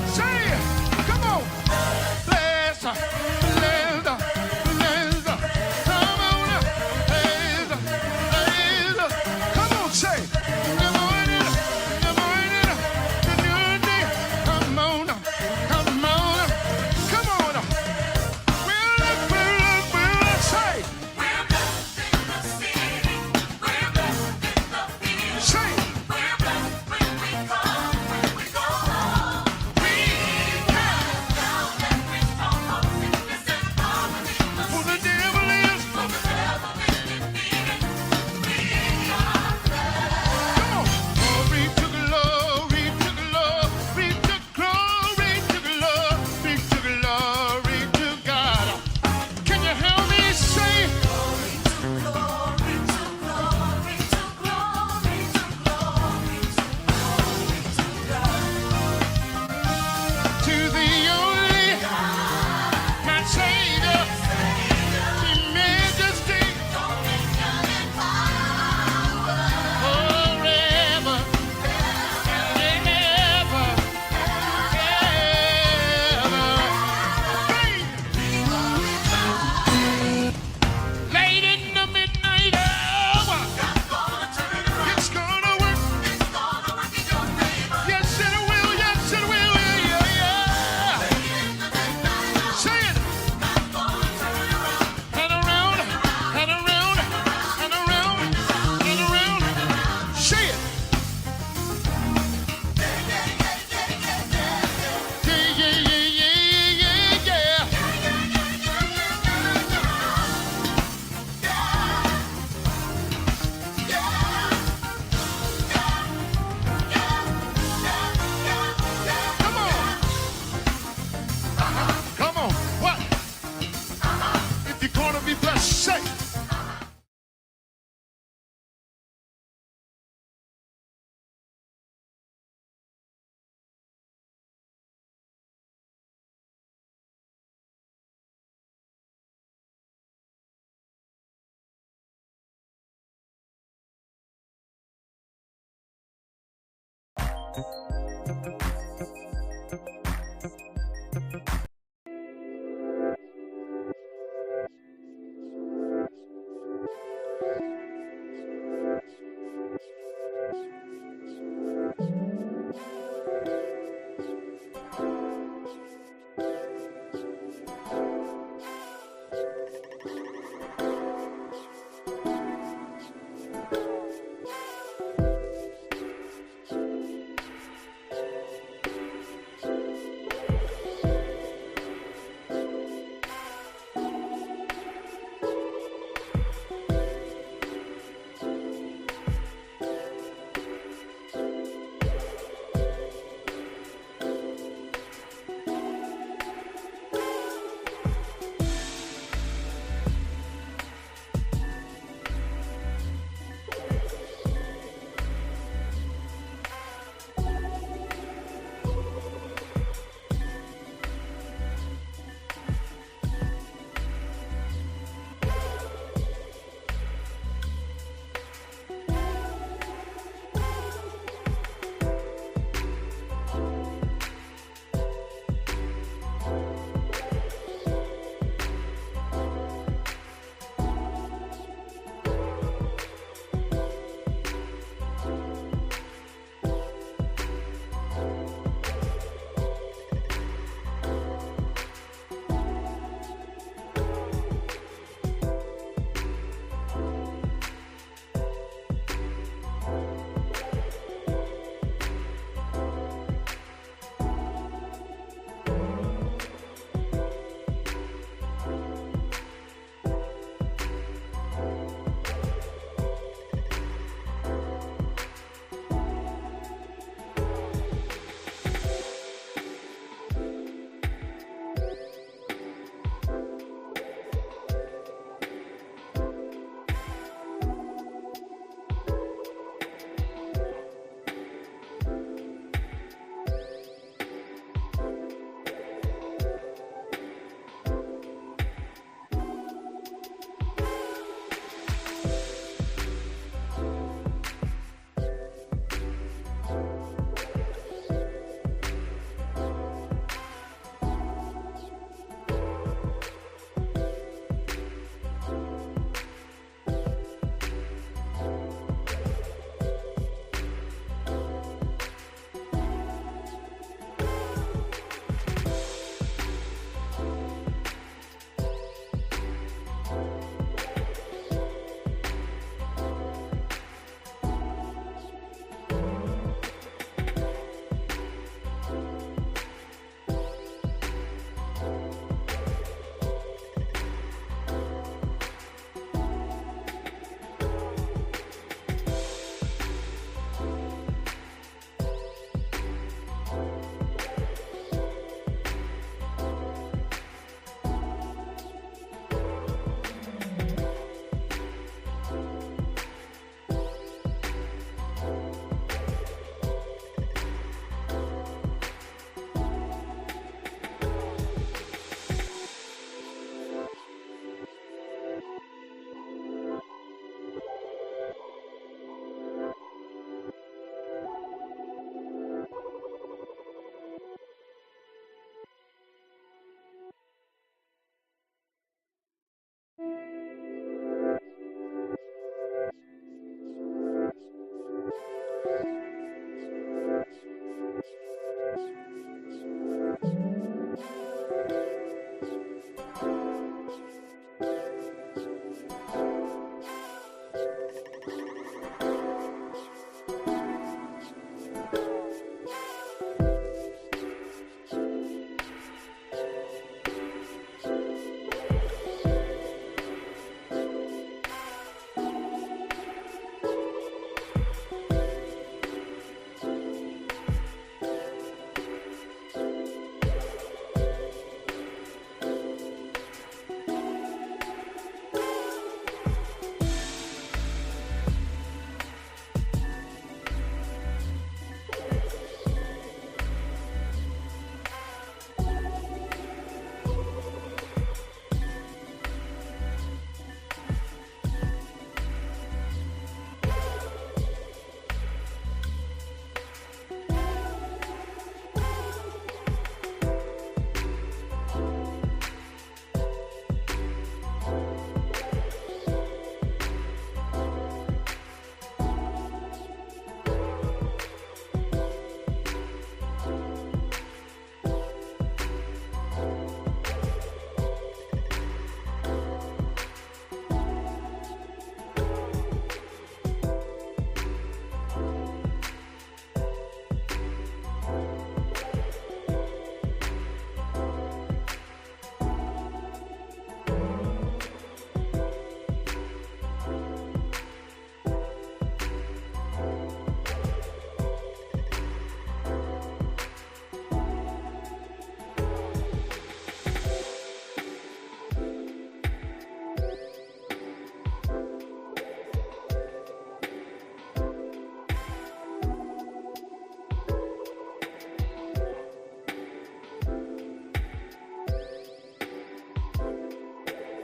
say it. Come on, bless, bless, bless. Come on, bless, bless. Come on, say it. In the morning, the noonday. Come on, come on, come on. We'll say. We're blessed in the city. We're blessed in the field. Say it. We're blessed when we come, when we go home. We cast down every stronghold, sickness and poverty. For the devil is defeated. We are blessed. Come on. Glory to glory to glory to glory to glory to glory to God. Can you help me say glory to glory to glory to glory to glory to God? To the only my Savior, in majesty, dominion and power, forever and ever, late in the midnight hour, it's gonna work. Yes, it will. Yes, it will. Yeah, yeah. Say it. And around, and around, and around, and around. Say it. Yeah, yeah, yeah, yeah, yeah, Come on. Come on. What? If you're gonna be blessed, say.